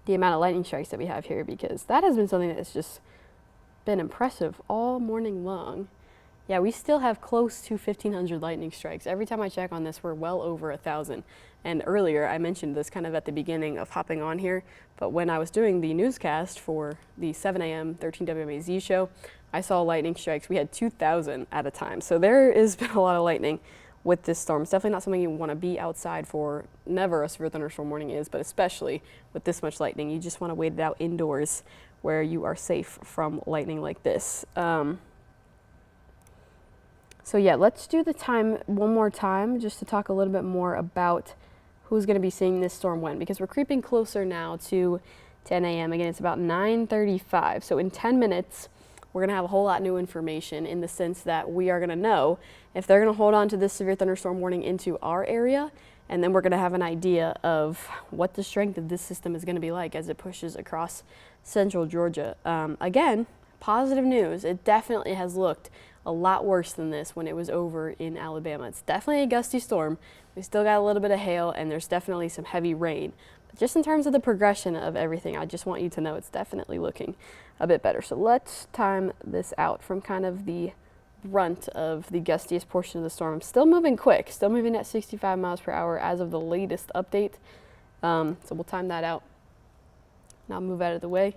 Speaker 1: the amount of lightning strikes that we have here, because that has been something that has just been impressive all morning long. Yeah, we still have close to 1,500 lightning strikes. Every time I check on this, we're well over 1,000. And earlier, I mentioned this kind of at the beginning of hopping on here, but when I was doing the newscast for the 7 a.m. 13 WMAZ show, I saw lightning strikes. We had 2,000 at a time. So there has been a lot of lightning with this storm. It's definitely not something you want to be outside for. Never a severe thunderstorm warning is, but especially with this much lightning, you just want to wait it out indoors where you are safe from lightning like this. So yeah, let's do the time one more time just to talk a little bit more about who's going to be seeing this storm when, because we're creeping closer now to 10 a.m. Again, it's about 9:35. So in 10 minutes, we're going to have a whole lot new information in the sense that we are going to know if they're going to hold on to this severe thunderstorm warning into our area, and then we're going to have an idea of what the strength of this system is going to be like as it pushes across central Georgia. Again, positive news. It definitely has looked a lot worse than this when it was over in Alabama. It's definitely a gusty storm. We still got a little bit of hail, and there's definitely some heavy rain. But just in terms of the progression of everything, I just want you to know it's definitely looking a bit better. So let's time this out from kind of the brunt of the gustiest portion of the storm. Still moving quick, still moving at 65 miles per hour as of the latest update. So we'll time that out. Now move out of the way.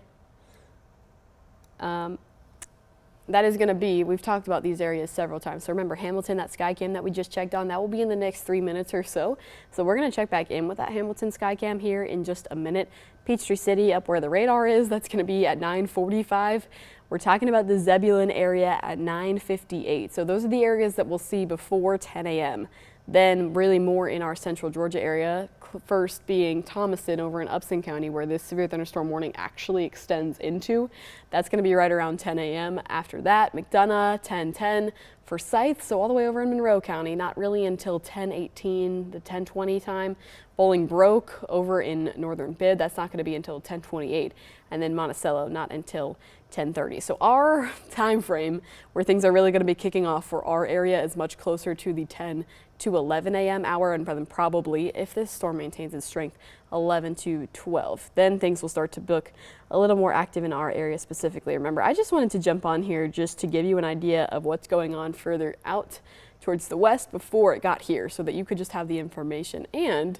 Speaker 1: That is going to be, we've talked about these areas several times. So remember Hamilton, that sky cam that we just checked on, that will be in the next 3 minutes or so. So we're going to check back in with that Hamilton sky cam here in just a minute. Peachtree City, up where the radar is, that's going to be at 9:45. We're talking about the Zebulon area at 9:58. So those are the areas that we'll see before 10 a.m. Then really more in our central Georgia area, first being Thomaston over in Upson County, where this severe thunderstorm warning actually extends into. That's going to be right around 10 a.m. After that, McDonough, 10:10. Forsyth, so all the way over in Monroe County, not really until 10:18 to 10:20 time. Bolingbroke over in northern Bibb, that's not going to be until 10:28. And then Monticello, not until 10:30. So our time frame where things are really going to be kicking off for our area is much closer to the 10 to 11 a.m. hour, and then probably, if this storm maintains its strength, 11 to 12. Then things will start to book a little more active in our area specifically. Remember, I just wanted to jump on here just to give you an idea of what's going on further out towards the west before it got here, so that you could just have the information. And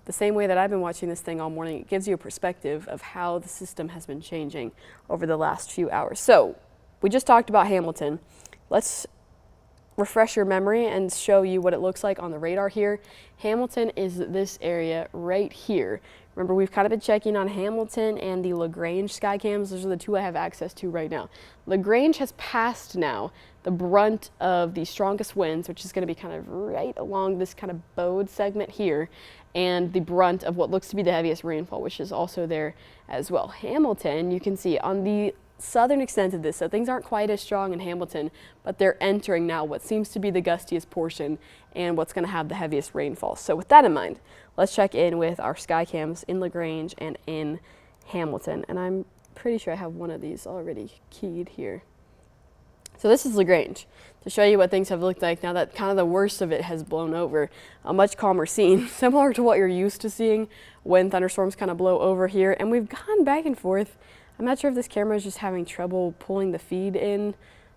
Speaker 1: the same way that I've been watching this thing all morning, it gives you a perspective of how the system has been changing over the last few hours. So we just talked about Hamilton. Let's refresh your memory and show you what it looks like on the radar here. Hamilton is this area right here. Remember, we've kind of been checking on Hamilton and the LaGrange sky cams. Those are the two I have access to right now. LaGrange has passed now the brunt of the strongest winds, which is going to be kind of right along this kind of bowed segment here, and the brunt of what looks to be the heaviest rainfall, which is also there as well. Hamilton, you can see on the southern extent of this, so things aren't quite as strong in Hamilton, but they're entering now what seems to be the gustiest portion and what's going to have the heaviest rainfall. So with that in mind, let's check in with our sky cams in LaGrange and in Hamilton. And I'm pretty sure I have one of these already keyed here. So this is LaGrange, to show you what things have looked like now that kind of the worst of it has blown over. A much calmer scene, similar to what you're used to seeing when thunderstorms kind of blow over here. And we've gone back and forth. I'm not sure if this camera is just having trouble pulling the feed in,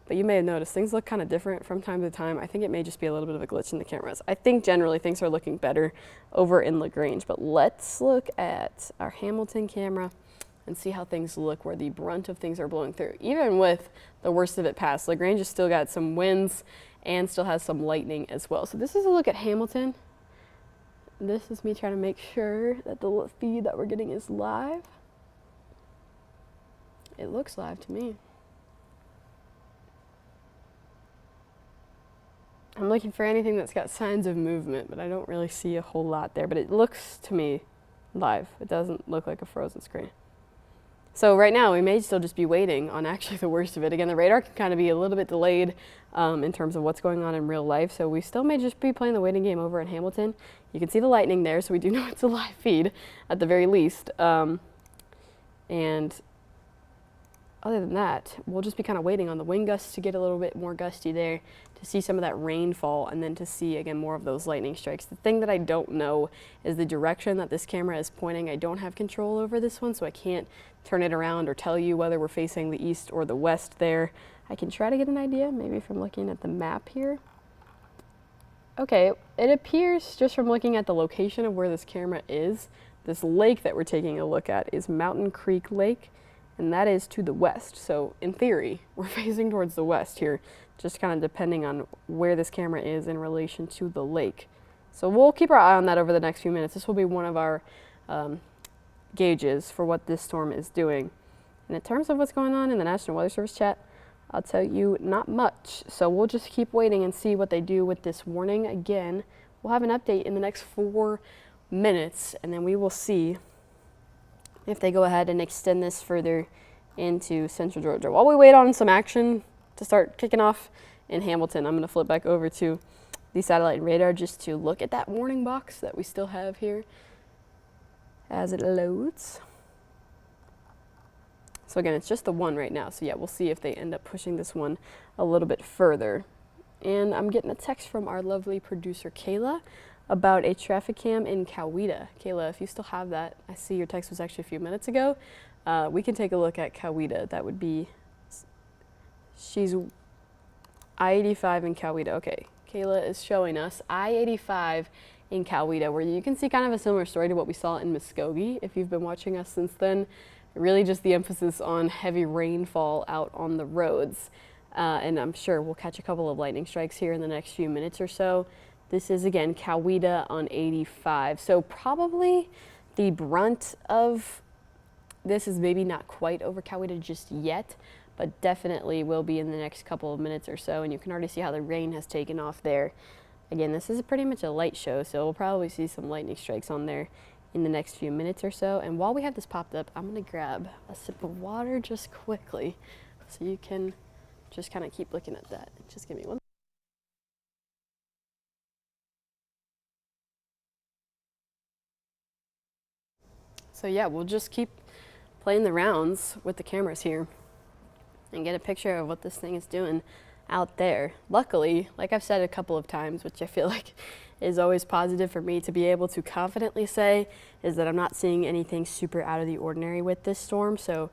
Speaker 1: but you may have noticed things look kind of different from time to time. I think it may just be a little bit of a glitch in the cameras. I think generally things are looking better over in LaGrange, but let's look at our Hamilton camera and see how things look where the brunt of things are blowing through. Even with the worst of it past, LaGrange has still got some winds and still has some lightning as well. So this is a look at Hamilton. This is me trying to make sure that the feed that we're getting is live. It looks live to me. I'm looking for anything that's got signs of movement, but I don't really see a whole lot there. But it looks to me live. It doesn't look like a frozen screen. So right now we may still just be waiting on actually the worst of it. Again, the radar can kind of be a little bit delayed in terms of what's going on in real life. So we still may just be playing the waiting game over in Hamilton. You can see the lightning there, so we do know it's a live feed at the very least. And other than that, we'll just be kind of waiting on the wind gusts to get a little bit more gusty there, to see some of that rainfall, and then to see, again, more of those lightning strikes. The thing that I don't know is the direction that this camera is pointing. I don't have control over this one, so I can't turn it around or tell you whether we're facing the east or the west there. I can try to get an idea, maybe from looking at the map here. Okay, it appears just from looking at the location of where this camera is, this lake that we're taking a look at is Mountain Creek Lake, and that is to the west. So in theory, we're facing towards the west here, just kind of depending on where this camera is in relation to the lake. So we'll keep our eye on that over the next few minutes. This will be one of our gauges for what this storm is doing. And in terms of what's going on in the National Weather Service chat, I'll tell you not much. So we'll just keep waiting and see what they do with this warning. Again, we'll have an update in the next 4 minutes, and then we will see if they go ahead and extend this further into central Georgia. While we wait on some action to start kicking off in Hamilton, I'm going to flip back over to the satellite and radar just to look at that warning box that we still have here as it loads. So again, it's just the one right now. So yeah, we'll see if they end up pushing this one a little bit further. And I'm getting a text from our lovely producer, Kayla, about a traffic cam in Coweta. Kayla, if you still have that, I see your text was actually a few minutes ago. We can take a look at Coweta. That would be, she's I-85 in Coweta. Okay, Kayla is showing us I-85 in Coweta, where you can see kind of a similar story to what we saw in Muskogee if you've been watching us since then. Really just the emphasis on heavy rainfall out on the roads. And I'm sure we'll catch a couple of lightning strikes here in the next few minutes or so. This is, again, Coweta on 85. So probably the brunt of this is maybe not quite over Coweta just yet, but definitely will be in the next couple of minutes or so. And you can already see how the rain has taken off there. Again, this is pretty much a light show, so we'll probably see some lightning strikes on there in the next few minutes or so. And while we have this popped up, I'm going to grab a sip of water just quickly so you can just kind of keep looking at that. Just give me one. So yeah, we'll just keep playing the rounds with the cameras here and get a picture of what this thing is doing out there. Luckily, like I've said a couple of times, which I feel like is always positive for me to be able to confidently say, is that I'm not seeing anything super out of the ordinary with this storm. So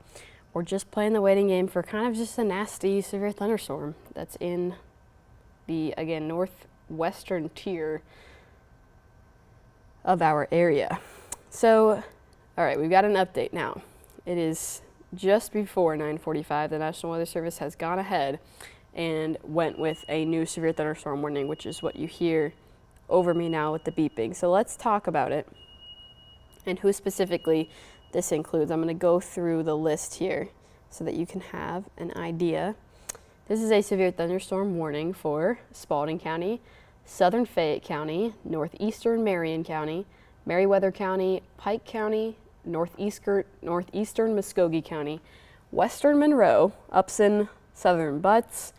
Speaker 1: we're just playing the waiting game for kind of just a nasty severe thunderstorm that's in the, again, northwestern tier of our area. So, all right, we've got an update now. It is just before 9:45. The National Weather Service has gone ahead and went with a new severe thunderstorm warning, which is what you hear over me now with the beeping. So let's talk about it and who specifically this includes. I'm going to go through the list here so that you can have an idea. This is a severe thunderstorm warning for Spalding County, Southern Fayette County, Northeastern Marion County, Meriwether County, Pike County, Northeastern Muskogee County, Western Monroe, Upson, Southern Butts,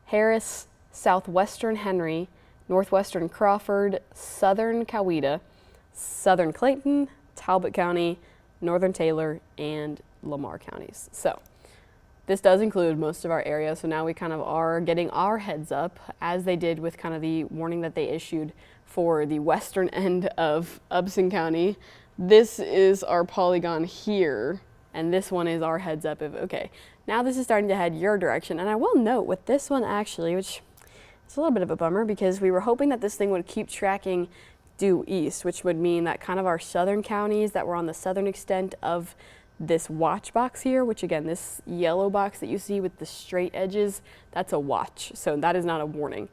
Speaker 1: Harris, Southwestern Henry, Northwestern Crawford, Southern Coweta, Southern Clayton, Talbot County, Northern Taylor, and Lamar counties. So this does include most of our area. So now we kind of are getting our heads up, as they did with kind of the warning that they issued for the western end of Upson County. This is our polygon here, and this one is our heads up of, okay, now this is starting to head your direction. And I will note with this one actually, which is a little bit of a bummer because we were hoping that this thing would keep tracking due east, which would mean that kind of our southern counties that were on the southern extent of this watch box here, which again, this yellow box that you see with the straight edges, that's a watch. So that is not a warning.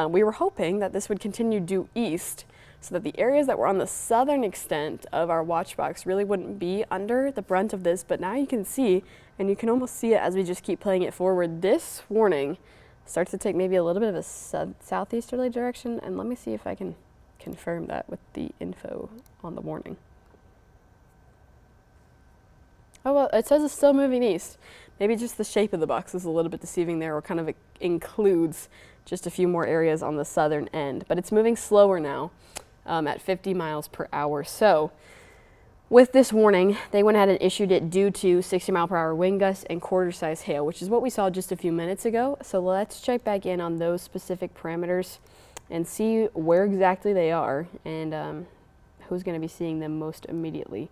Speaker 1: We were hoping that this would continue due east so that the areas that were on the southern extent of our watch box really wouldn't be under the brunt of this. But now you can see, and you can almost see it as we just keep playing it forward, this warning starts to take maybe a little bit of a southeasterly direction. And let me see if I can confirm that with the info on the warning. Oh, well, it says it's still moving east. Maybe just the shape of the box is a little bit deceiving there, or kind of includes just a few more areas on the southern end. But it's moving slower now at 50 miles per hour. So with this warning, they went ahead and issued it due to 60-mile-per-hour wind gusts and quarter-size hail, which is what we saw just a few minutes ago. So let's check back in on those specific parameters and see where exactly they are and who's going to be seeing them most immediately.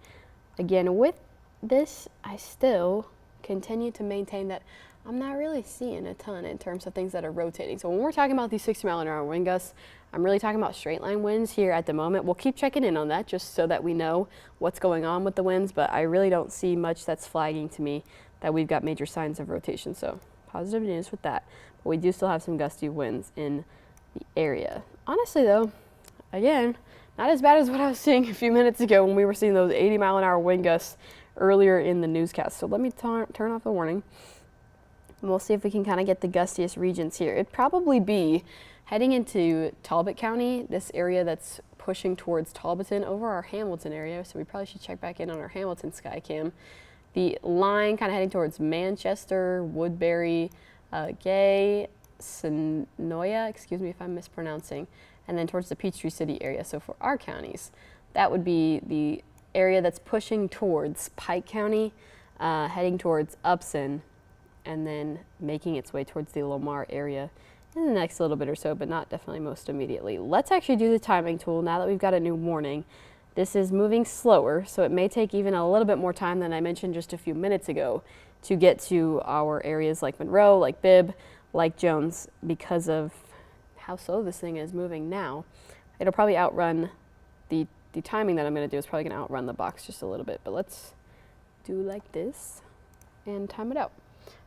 Speaker 1: Again, with this, I still continue to maintain that I'm not really seeing a ton in terms of things that are rotating. So when we're talking about these 60-mile-an-hour wind gusts, I'm really talking about straight line winds here at the moment. We'll keep checking in on that just so that we know what's going on with the winds, but I really don't see much that's flagging to me that we've got major signs of rotation. So positive news with that. But we do still have some gusty winds in the area. Honestly though, again, not as bad as what I was seeing a few minutes ago when we were seeing those 80-mile-an-hour wind gusts earlier in the newscast. So let me turn off the warning, and we'll see if we can kind of get the gustiest regions here. It'd probably be heading into Talbot County, this area that's pushing towards Talbotton over our Hamilton area. So we probably should check back in on our Hamilton Skycam. The line kind of heading towards Manchester, Woodbury, Gay, Sonoya, excuse me if I'm mispronouncing, and then towards the Peachtree City area. So for our counties, that would be the area that's pushing towards Pike County, heading towards Upson, and then making its way towards the Lamar area in the next little bit or so, but not definitely most immediately. Let's actually do the timing tool now that we've got a new warning. This is moving slower, so it may take even a little bit more time than I mentioned just a few minutes ago to get to our areas like Monroe, like Bibb, like Jones, because of how slow this thing is moving now. It'll probably outrun the timing that I'm going to do is probably going to outrun the box just a little bit, but let's do like this and time it out.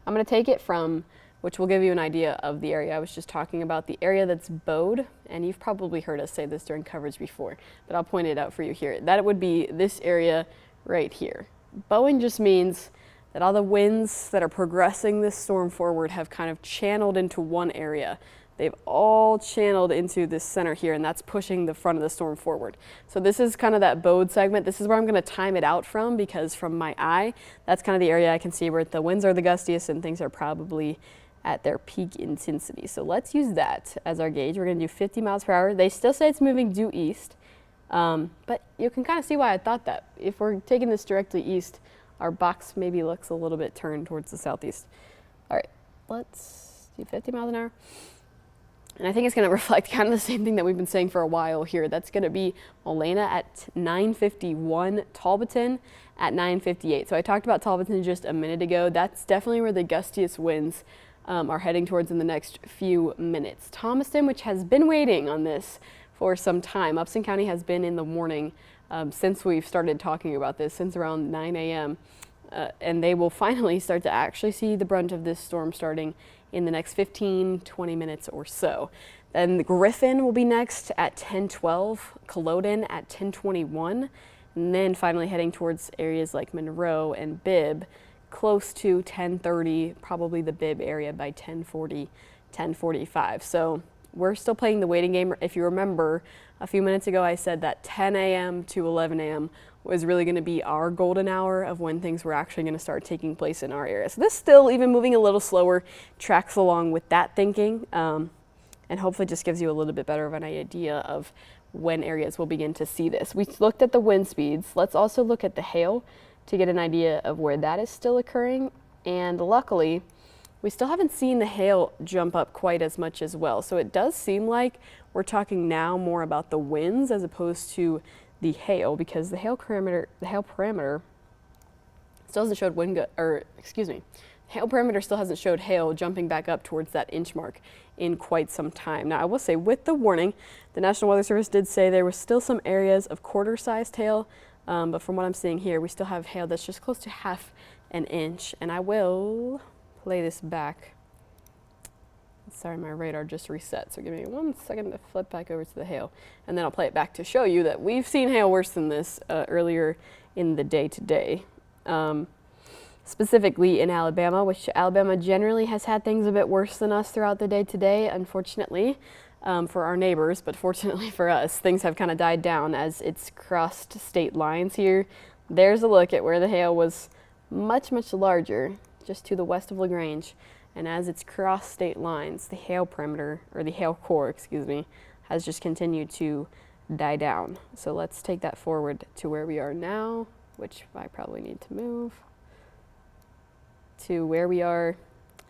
Speaker 1: I'm going to take it from, which will give you an idea of the area I was just talking about, the area that's bowed, and you've probably heard us say this during coverage before, but I'll point it out for you here. That would be this area right here. Bowing just means that all the winds that are progressing this storm forward have kind of channeled into one area. They've all channeled into this center here, and that's pushing the front of the storm forward. So this is kind of that bowed segment. This is where I'm going to time it out from, because from my eye, that's kind of the area I can see where the winds are the gustiest and things are probably at their peak intensity. So let's use that as our gauge. We're going to do 50 miles per hour. They still say it's moving due east, but you can kind of see why I thought that. If we're taking this directly east, our box maybe looks a little bit turned towards the southeast. All right, let's do 50 miles an hour. And I think it's going to reflect kind of the same thing that we've been saying for a while here. That's going to be Molena at 9:51, Talbotton at 9:58. So I talked about Talbotton just a minute ago. That's definitely where the gustiest winds are heading towards in the next few minutes. Thomaston, which has been waiting on this for some time. Upson County has been in the warning since we've started talking about this, since around 9 a.m. And they will finally start to actually see the brunt of this storm starting in the next 15-20 minutes or so. Then the Griffin will be next at 10:12, Culloden at 10:21, and then finally heading towards areas like Monroe and Bibb close to 10:30, probably the Bibb area by 10:40, 10:45. So we're still playing the waiting game. If you remember, a few minutes ago I said that 10 a.m. to 11 a.m. was really going to be our golden hour of when things were actually going to start taking place in our area. So this still, even moving a little slower, tracks along with that thinking, and hopefully just gives you a little bit better of an idea of when areas will begin to see this. We looked at the wind speeds. Let's also look at the hail to get an idea of where that is still occurring. And luckily, we still haven't seen the hail jump up quite as much as well. So it does seem like we're talking now more about the winds as opposed to the hail, because the hail parameter still hasn't showed hail parameter still hasn't showed hail jumping back up towards that inch mark in quite some time. Now I will say, with the warning, the National Weather Service did say there was still some areas of quarter-sized hail, but from what I'm seeing here, we still have hail that's just close to half an inch. And I will play this back. Sorry, my radar just reset, so give me 1 second to flip back over to the hail, and then I'll play it back to show you that we've seen hail worse than this earlier in the day today. Specifically in Alabama, which Alabama generally has had things a bit worse than us throughout the day today, unfortunately, for our neighbors, but fortunately for us, things have kind of died down as it's crossed state lines here. There's a look at where the hail was much, much larger, just to the west of LaGrange. And as it's crossed state lines, the hail parameter, or the hail core, excuse me, has just continued to die down. So let's take that forward to where we are now, which I probably need to move to where we are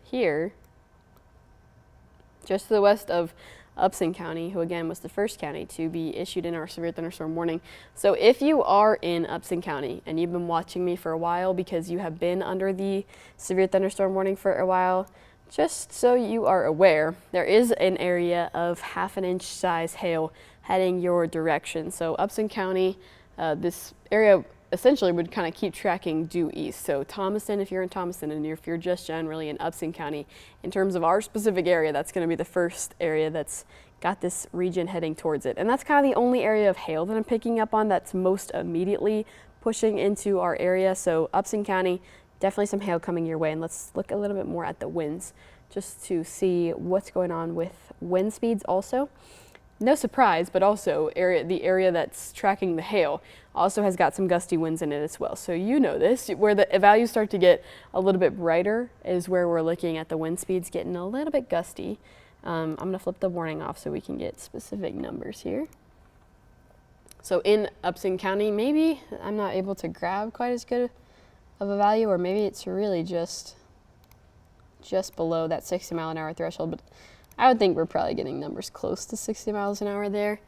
Speaker 1: here, just to the west of Upson County, who again was the first county to be issued in our severe thunderstorm warning. So if you are in Upson County and you've been watching me for a while because you have been under the severe thunderstorm warning for a while, just so you are aware, there is an area of half an inch size hail heading your direction. So Upson County, this area essentially would kind of keep tracking due east. So Thomaston, if you're in Thomaston, and if you're just generally in Upson County, in terms of our specific area, that's going to be the first area that's got this region heading towards it. And that's kind of the only area of hail that I'm picking up on that's most immediately pushing into our area. So Upson County, definitely some hail coming your way. And let's look a little bit more at the winds just to see what's going on with wind speeds also. No surprise, but also the area that's tracking the hail also has got some gusty winds in it as well. So you know this, where the values start to get a little bit brighter is where we're looking at the wind speeds getting a little bit gusty. I'm going to flip the warning off so we can get specific numbers here. So in Upson County, maybe I'm not able to grab quite as good of a value, or maybe it's really just below that 60 mile an hour threshold, but I would think we're probably getting numbers close to 60 miles an hour there.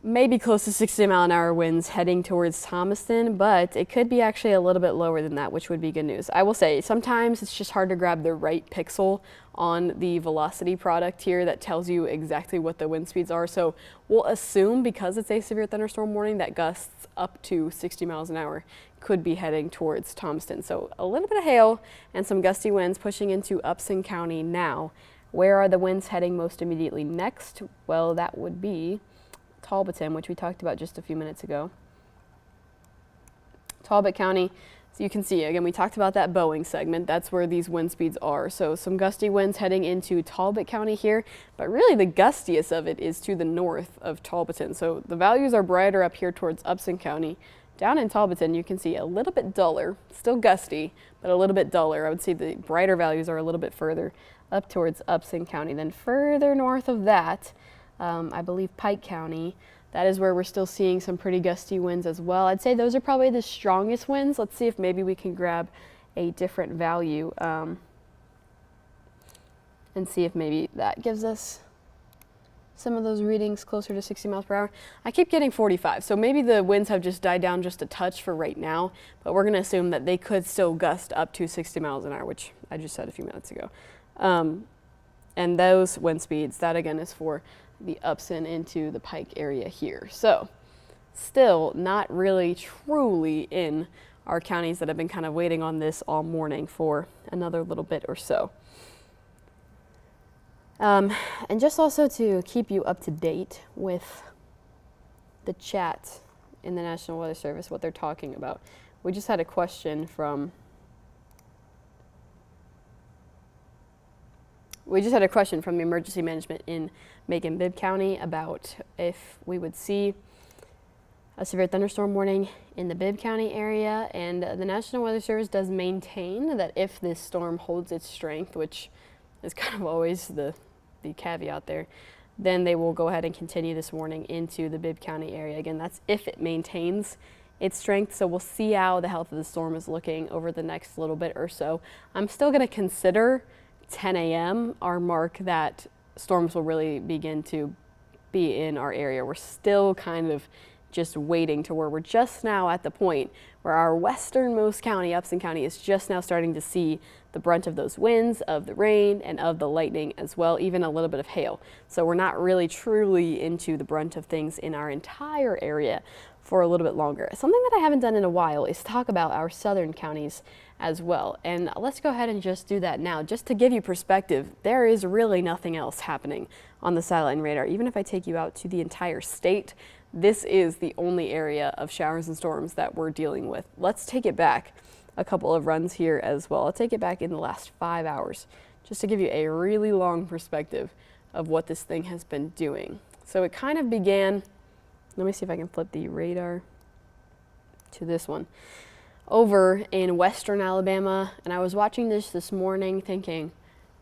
Speaker 1: Maybe close to 60 mile an hour winds heading towards Thomaston, but it could be actually a little bit lower than that, which would be good news. I will say sometimes it's just hard to grab the right pixel on the velocity product here that tells you exactly what the wind speeds are. So we'll assume, because it's a severe thunderstorm warning, that gusts up to 60 miles an hour could be heading towards Thomaston. So a little bit of hail and some gusty winds pushing into Upson County now. Where are the winds heading most immediately next? Well, that would be Talbotton, which we talked about just a few minutes ago. Talbot County, so you can see, again, we talked about that Boeing segment. That's where these wind speeds are. So some gusty winds heading into Talbot County here, but really the gustiest of it is to the north of Talbotton. So the values are brighter up here towards Upson County. Down in Talbotton, you can see a little bit duller, still gusty, but a little bit duller. I would say the brighter values are a little bit further up towards Upson County. Then further north of that, I believe Pike County, that is where we're still seeing some pretty gusty winds as well. I'd say those are probably the strongest winds. Let's see if maybe we can grab a different value and see if maybe that gives us some of those readings closer to 60 miles per hour. I keep getting 45, so maybe the winds have just died down just a touch for right now, but we're going to assume that they could still gust up to 60 miles an hour, which I just said a few minutes ago. And those wind speeds, that again is for the Upson into the Pike area here. So still not really truly in our counties that have been kind of waiting on this all morning for another little bit or so. And just also to keep you up to date with the chat in the National Weather Service, what they're talking about. We just had a question from the emergency management in Macon-Bibb County about if we would see a severe thunderstorm warning in the Bibb County area. And the National Weather Service does maintain that if this storm holds its strength, which is kind of always the caveat there, then they will go ahead and continue this warning into the Bibb County area. Again, that's if it maintains its strength. So we'll see how the health of the storm is looking over the next little bit or so. I'm still going to consider 10 a.m. our mark that storms will really begin to be in our area. We're still kind of just waiting to where we're just now at the point where our westernmost county, Upson County, is just now starting to see the brunt of those winds, of the rain, and of the lightning as well, even a little bit of hail. So we're not really truly into the brunt of things in our entire area for a little bit longer. Something that I haven't done in a while is talk about our southern counties as well. And let's go ahead and just do that now. Just to give you perspective, there is really nothing else happening on the satellite radar. Even if I take you out to the entire state, this is the only area of showers and storms that we're dealing with. Let's take it back a couple of runs here as well. I'll take it back in the last 5 hours, just to give you a really long perspective of what this thing has been doing. So it kind of began, let me see if I can flip the radar to this one, over in western Alabama, and I was watching this morning thinking,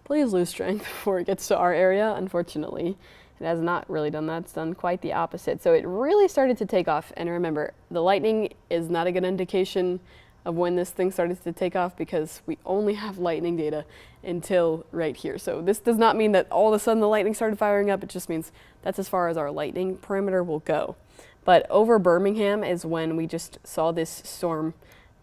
Speaker 1: please lose strength before it gets to our area. Unfortunately, it has not really done that. It's done quite the opposite. So it really started to take off, and remember, the lightning is not a good indication of when this thing started to take off because we only have lightning data until right here. So this does not mean that all of a sudden the lightning started firing up. It just means that's as far as our lightning parameter will go. But over Birmingham is when we just saw this storm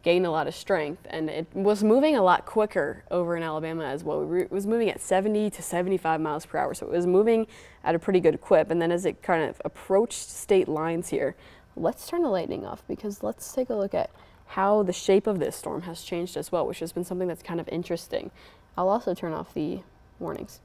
Speaker 1: gain a lot of strength, and it was moving a lot quicker over in Alabama as well. It was moving at 70 to 75 miles per hour, so it was moving at a pretty good clip. And then as it kind of approached state lines here, let's turn the lightning off because let's take a look at how the shape of this storm has changed as well, which has been something that's kind of interesting. I'll also turn off the warnings.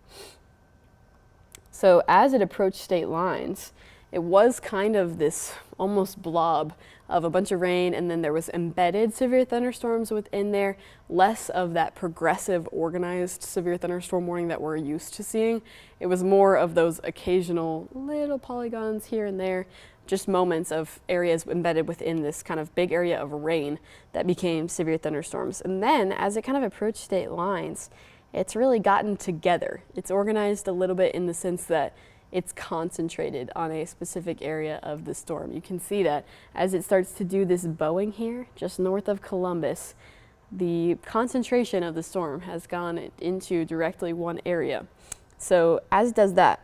Speaker 1: So as it approached state lines, it was kind of this almost blob of a bunch of rain, and then there was embedded severe thunderstorms within there, less of that progressive organized severe thunderstorm warning that we're used to seeing. It was more of those occasional little polygons here and there, just moments of areas embedded within this kind of big area of rain that became severe thunderstorms. And then as it kind of approached state lines, it's really gotten together. It's organized a little bit in the sense that it's concentrated on a specific area of the storm. You can see that as it starts to do this bowing here, just north of Columbus, the concentration of the storm has gone into directly one area. So as it does that,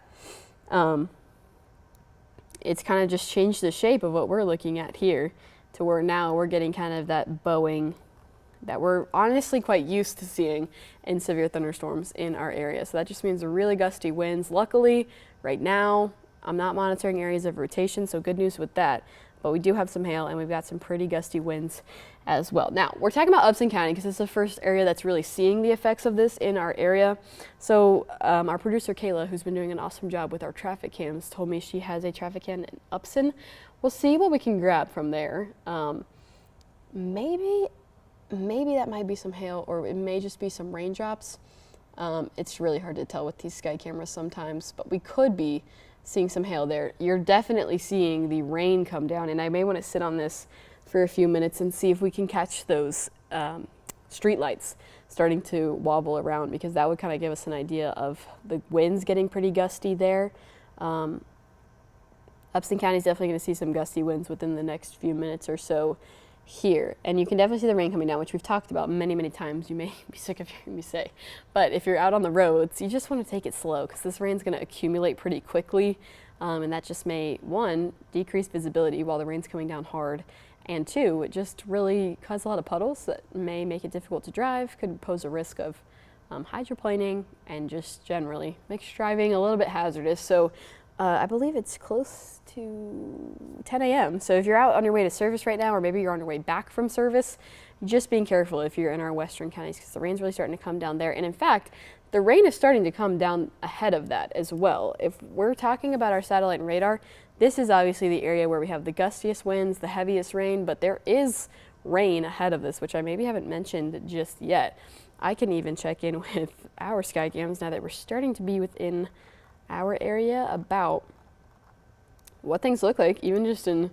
Speaker 1: it's kind of just changed the shape of what we're looking at here to where now we're getting kind of that bowing that we're honestly quite used to seeing in severe thunderstorms in our area. So that just means really gusty winds. Luckily, right now, I'm not monitoring areas of rotation, so good news with that. But we do have some hail and we've got some pretty gusty winds as well. Now, we're talking about Upson County because it's the first area that's really seeing the effects of this in our area. So our producer, Kayla, who's been doing an awesome job with our traffic cams, told me she has a traffic cam in Upson. We'll see what we can grab from there. Maybe that might be some hail, or it may just be some raindrops. It's really hard to tell with these sky cameras sometimes, but we could be seeing some hail there. You're definitely seeing the rain come down, and I may want to sit on this for a few minutes and see if we can catch those street lights starting to wobble around, because that would kind of give us an idea of the winds getting pretty gusty there. Upson County is definitely going to see some gusty winds within the next few minutes or so here, and you can definitely see the rain coming down, which we've talked about many times. You may be sick of hearing me say, but if you're out on the roads, you just want to take it slow because this rain's going to accumulate pretty quickly, and that just may, one, decrease visibility while the rain's coming down hard, and two, it just really cause a lot of puddles that may make it difficult to drive, could pose a risk of hydroplaning, and just generally makes driving a little bit hazardous. So I believe it's close to 10 a.m. So if you're out on your way to service right now, or maybe you're on your way back from service, just being careful if you're in our western counties, because the rain's really starting to come down there. And in fact, the rain is starting to come down ahead of that as well. If we're talking about our satellite and radar, this is obviously the area where we have the gustiest winds, the heaviest rain, but there is rain ahead of this, which I maybe haven't mentioned just yet. I can even check in with our sky cams now that we're starting to be within our area about what things look like, even just in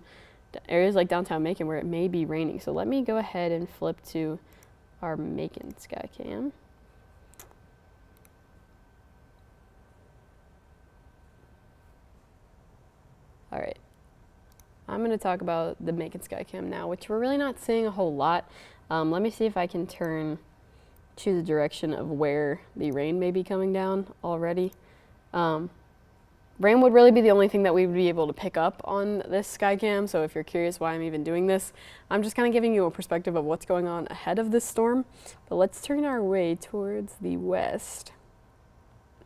Speaker 1: areas like downtown Macon where it may be raining. So let me go ahead and flip to our Macon sky cam. All right, I'm going to talk about the Macon sky cam now, which we're really not seeing a whole lot. Let me see if I can turn to the direction of where the rain may be coming down already. Rain would really be the only thing that we would be able to pick up on this sky cam. So if you're curious why I'm even doing this, I'm just kind of giving you a perspective of what's going on ahead of this storm. But let's turn our way towards the west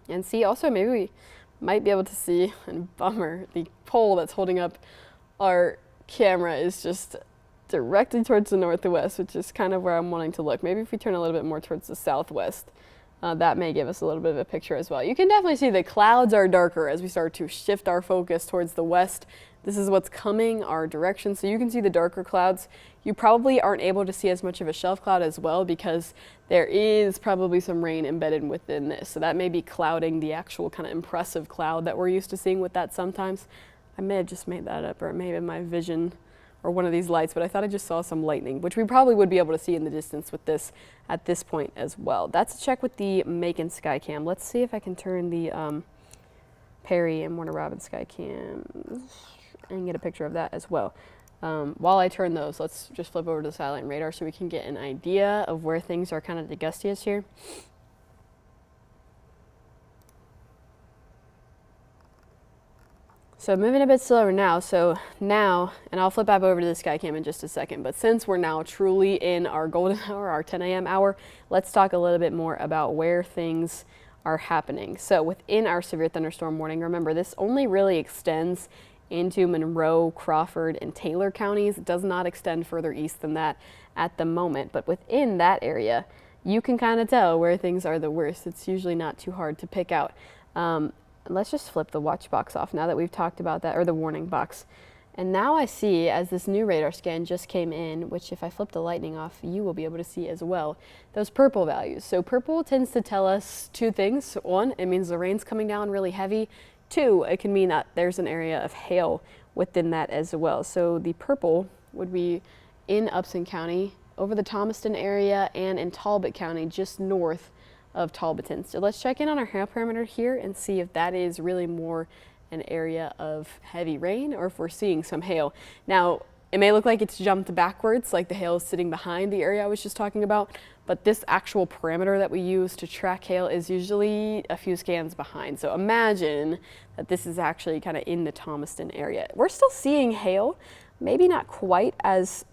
Speaker 1: and see. Also, maybe we might be able to see, and bummer, the pole that's holding up our camera is just directly towards the northwest, which is kind of where I'm wanting to look. Maybe if we turn a little bit more towards the southwest, that may give us a little bit of a picture as well. You can definitely see the clouds are darker as we start to shift our focus towards the west. This is what's coming our direction, so you can see the darker clouds. You probably aren't able to see as much of a shelf cloud as well because there is probably some rain embedded within this. So that may be clouding the actual kind of impressive cloud that we're used to seeing with that sometimes. I may have just made that up, or it may have been my vision or one of these lights, but I thought I just saw some lightning, which we probably would be able to see in the distance with this at this point as well. That's a check with the Macon sky cam. Let's see if I can turn the Perry and Warner Robins sky cams and get a picture of that as well. While I turn those, let's just flip over to the satellite and radar so we can get an idea of where things are kind of the gustiest here. So moving a bit slower now, and I'll flip back over to the sky cam in just a second, but since we're now truly in our golden hour, our 10 a.m. hour, let's talk a little bit more about where things are happening. So within our severe thunderstorm warning, remember this only really extends into Monroe, Crawford, and Taylor counties. It does not extend further east than that at the moment, but within that area, you can kind of tell where things are the worst. It's usually not too hard to pick out. Let's just flip the watch box off now that we've talked about that, or the warning box. And now I see, as this new radar scan just came in, which if I flip the lightning off, you will be able to see as well, those purple values. So purple tends to tell us two things. One, it means the rain's coming down really heavy. Two, it can mean that there's an area of hail within that as well. So the purple would be in Upson County, over the Thomaston area, and in Talbot County, just north of Talbotton. So let's check in on our hail parameter here and see if that is really more an area of heavy rain or if we're seeing some hail. Now, it may look like it's jumped backwards, like the hail is sitting behind the area I was just talking about, but this actual parameter that we use to track hail is usually a few scans behind. So imagine that this is actually kind of in the Thomaston area. We're still seeing hail, maybe not quite as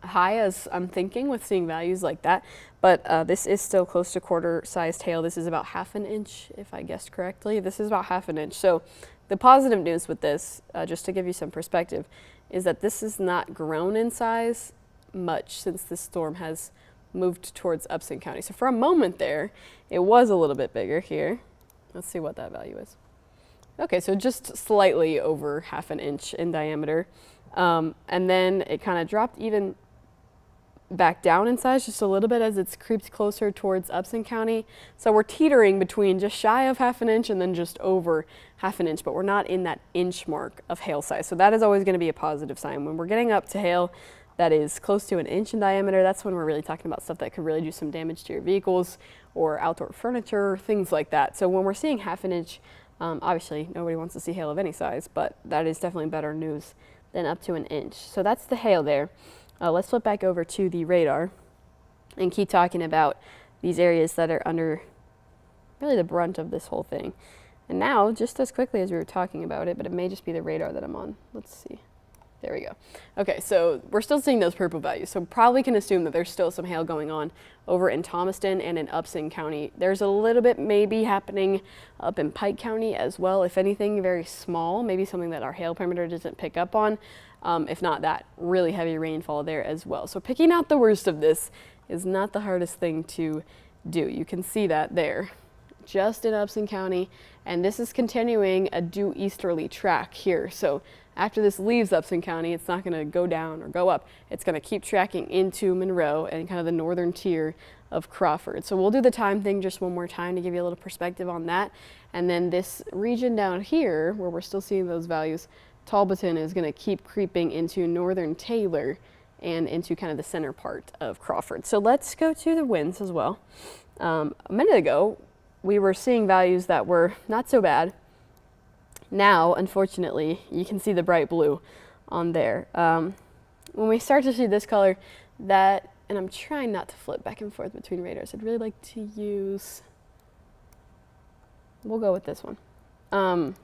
Speaker 1: high as I'm thinking with seeing values like that, but this is still close to quarter-sized hail. This is about 1/2 inch, if I guessed correctly. This is about 1/2 inch. So the positive news with this, just to give you some perspective, is that this has not grown in size much since this storm has moved towards Upson County. So for a moment there, it was a little bit bigger here. Let's see what that value is. Okay, so just slightly over 1/2 inch in diameter. And then it kind of dropped even back down in size just a little bit as it's creeped closer towards Upson County. So we're teetering between just shy of 1/2 inch and then just over 1/2 inch, but we're not in that inch mark of hail size. So that is always going to be a positive sign. When we're getting up to hail that is close to 1 inch in diameter, that's when we're really talking about stuff that could really do some damage to your vehicles or outdoor furniture, things like that. So when we're seeing 1/2 inch, obviously nobody wants to see hail of any size, but that is definitely better news than up to 1 inch. So that's the hail there. Let's flip back over to the radar and keep talking about these areas that are under really the brunt of this whole thing. And now, just as quickly as we were talking about it, but it may just be the radar that I'm on. Let's see. There we go. Okay, so we're still seeing those purple values. So probably can assume that there's still some hail going on over in Thomaston and in Upson County. There's a little bit maybe happening up in Pike County as well. If anything, very small, maybe something that our hail parameter doesn't pick up on. If not that, really heavy rainfall there as well. So picking out the worst of this is not the hardest thing to do. You can see that there, just in Upson County, and this is continuing a due easterly track here. So after this leaves Upson County, it's not going to go down or go up. It's going to keep tracking into Monroe and kind of the northern tier of Crawford. So we'll do the time thing just one more time to give you a little perspective on that. And then this region down here, where we're still seeing those values, Talbotton is going to keep creeping into northern Taylor and into kind of the center part of Crawford. So let's go to the winds as well. A minute ago, we were seeing values that were not so bad. Now, unfortunately, you can see the bright blue on there. When we start to see this color, that, and I'm trying not to flip back and forth between radars. I'd really like to use, we'll go with this one.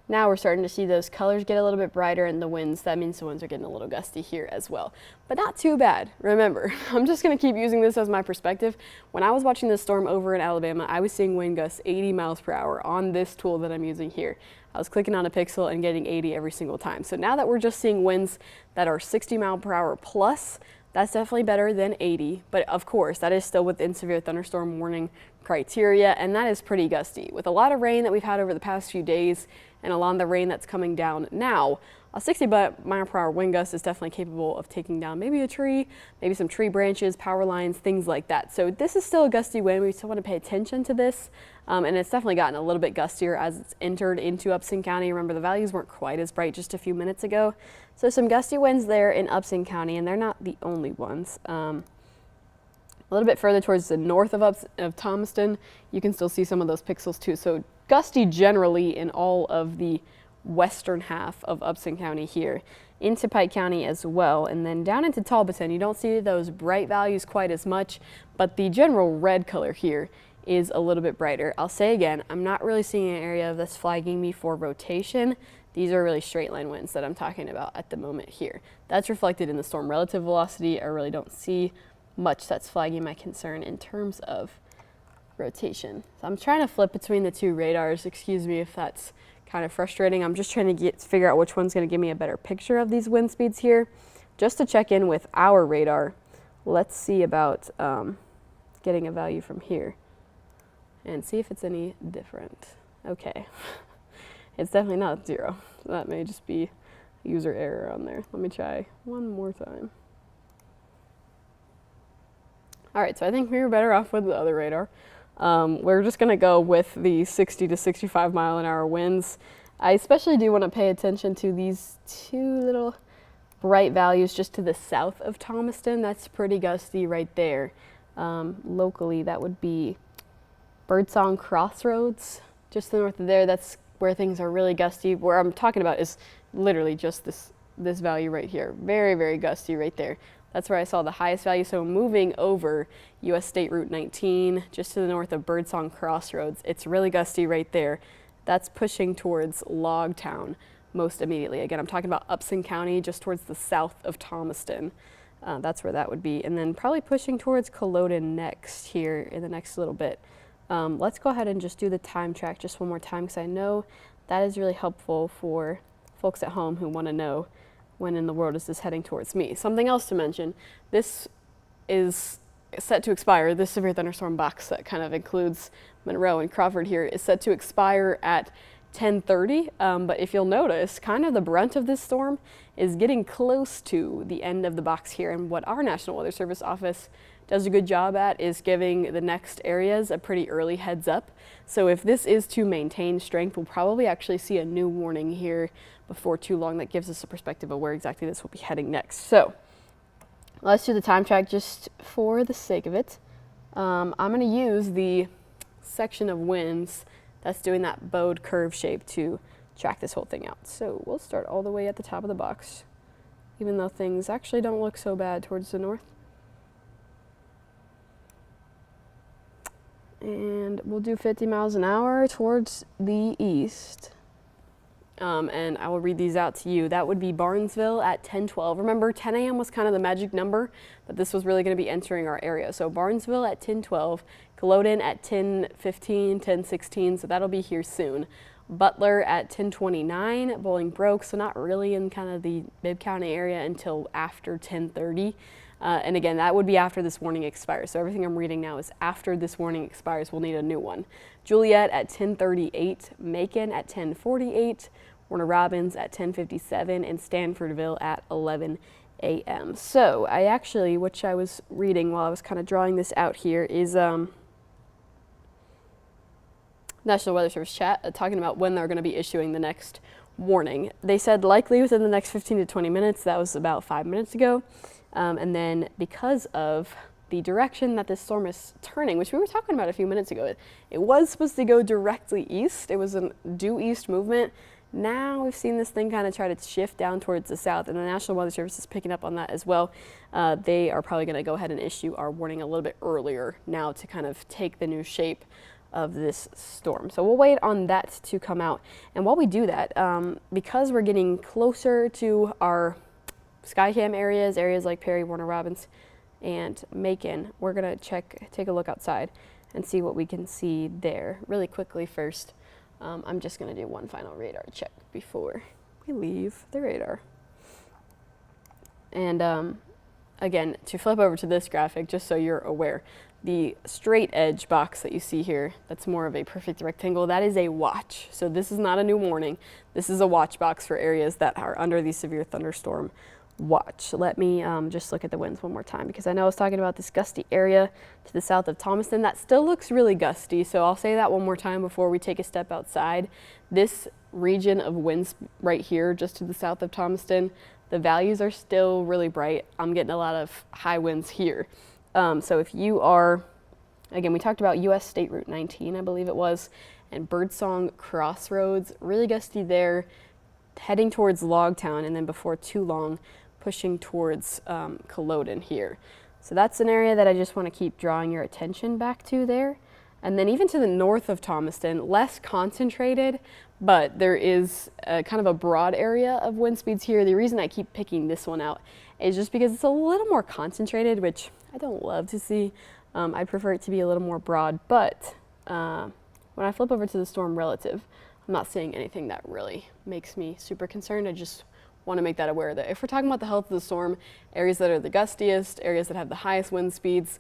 Speaker 1: Now we're starting to see those colors get a little bit brighter and the winds, that means the winds are getting a little gusty here as well. But not too bad. Remember, I'm just going to keep using this as my perspective. When I was watching this storm over in Alabama, I was seeing wind gusts 80 miles per hour on this tool that I'm using here. I was clicking on a pixel and getting 80 every single time. So now that we're just seeing winds that are 60 mile per hour plus, that's definitely better than 80, but of course that is still within severe thunderstorm warning criteria, and that is pretty gusty. With a lot of rain that we've had over the past few days and a lot of the rain that's coming down now, a 60 mile per hour wind gust is definitely capable of taking down maybe a tree, maybe some tree branches, power lines, things like that. So this is still a gusty wind. We still want to pay attention to this, and it's definitely gotten a little bit gustier as it's entered into Upson County. Remember, the values weren't quite as bright just a few minutes ago. So some gusty winds there in Upson County, and they're not the only ones. A little bit further towards the north of Thomaston, you can still see some of those pixels too. So gusty generally in all of the western half of Upson County here, into Pike County as well, and then down into Talbotton. You don't see those bright values quite as much, but the general red color here is a little bit brighter. I'll say again, I'm not really seeing an area that's flagging me for rotation. These are really straight line winds that I'm talking about at the moment here. That's reflected in the storm relative velocity. I really don't see much that's flagging my concern in terms of rotation. So I'm trying to flip between the two radars. Excuse me if that's kind of frustrating. I'm just trying to figure out which one's going to give me a better picture of these wind speeds here. Just to check in with our radar, let's see about getting a value from here and see if it's any different. Okay, it's definitely not 0. So that may just be user error on there. Let me try one more time. All right, so I think we were better off with the other radar. We're just going to go with the 60 to 65 mile an hour winds. I especially do want to pay attention to these two little bright values just to the south of Thomaston. That's pretty gusty right there. Locally, that would be Birdsong Crossroads, just to the north of there. That's where things are really gusty. Where I'm talking about is literally just this value right here. Very, very gusty right there. That's where I saw the highest value. So moving over US State Route 19, just to the north of Birdsong Crossroads, it's really gusty right there. That's pushing towards Logtown most immediately. Again, I'm talking about Upson County, just towards the south of Thomaston. That's where that would be. And then probably pushing towards Culloden next here in the next little bit. Let's go ahead and just do the time track just one more time, because I know that is really helpful for folks at home who want to know when in the world is this heading towards me. Something else to mention, this is set to expire. This severe thunderstorm box that kind of includes Monroe and Crawford here is set to expire at 10:30, but if you'll notice, kind of the brunt of this storm is getting close to the end of the box here, and what our National Weather Service office does a good job at is giving the next areas a pretty early heads up. So if this is to maintain strength, we'll probably actually see a new warning here before too long that gives us a perspective of where exactly this will be heading next. So let's do the time track just for the sake of it. I'm going to use the section of winds that's doing that bowed curve shape to track this whole thing out. So we'll start all the way at the top of the box, even though things actually don't look so bad towards the north. And we'll do 50 miles an hour towards the east. And I will read these out to you. That would be Barnesville at 10:12. Remember, 10 a.m. was kind of the magic number, but this was really going to be entering our area. So Barnesville at 10:12, Culloden at 10:15, 10:16, so that'll be here soon. Butler at 10:29, Bolingbroke, so not really in kind of the Bibb County area until after 10:30. And again, that would be after this warning expires. So everything I'm reading now is after this warning expires, we'll need a new one. Juliet at 10:38, Macon at 10:48, Warner Robins at 10:57, and Stanfordville at 11 a.m. So I actually, which I was reading while I was kind of drawing this out here, is National Weather Service chat talking about when they're going to be issuing the next warning. They said likely within the next 15 to 20 minutes. That was about 5 minutes ago. And then because of the direction that this storm is turning, which we were talking about a few minutes ago, it was supposed to go directly east. It was a due east movement. Now we've seen this thing kind of try to shift down towards the south, and the National Weather Service is picking up on that as well. They are probably going to go ahead and issue our warning a little bit earlier now to kind of take the new shape of this storm. So we'll wait on that to come out. And while we do that, because we're getting closer to our Skycam areas like Perry, Warner Robins, and Macon, we're gonna take a look outside and see what we can see there. Really quickly first, I'm just gonna do one final radar check before we leave the radar. And again, to flip over to this graphic, just so you're aware, the straight edge box that you see here, that's more of a perfect rectangle, that is a watch. So this is not a new warning. This is a watch box for areas that are under the severe thunderstorm watch. Let me just look at the winds one more time, because I know I was talking about this gusty area to the south of Thomaston. That still looks really gusty, so I'll say that one more time before we take a step outside. This region of winds right here, just to the south of Thomaston, the values are still really bright. I'm getting a lot of high winds here. So if you are, again, we talked about US State Route 19, I believe it was, and Birdsong Crossroads, really gusty there, heading towards Logtown, and then before too long, pushing towards Culloden here. So that's an area that I just want to keep drawing your attention back to there. And then even to the north of Thomaston, less concentrated, but there is kind of a broad area of wind speeds here. The reason I keep picking this one out is just because it's a little more concentrated, which I don't love to see. I prefer it to be a little more broad, but when I flip over to the storm relative, I'm not seeing anything that really makes me super concerned. I just want to make that aware that if we're talking about the health of the storm, areas that are the gustiest, areas that have the highest wind speeds,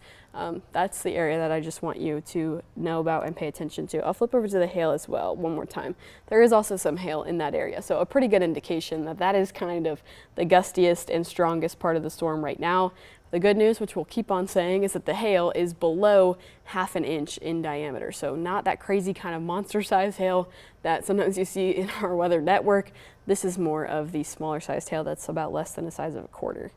Speaker 1: that's the area that I just want you to know about and pay attention to. I'll flip over to the hail as well one more time. There is also some hail in that area, so a pretty good indication that that is kind of the gustiest and strongest part of the storm right now. The good news, which we'll keep on saying, is that the hail is below ½ an inch in diameter. So not that crazy kind of monster size hail that sometimes you see in our weather network. This is more of the smaller sized hail that's about less than the size of a quarter.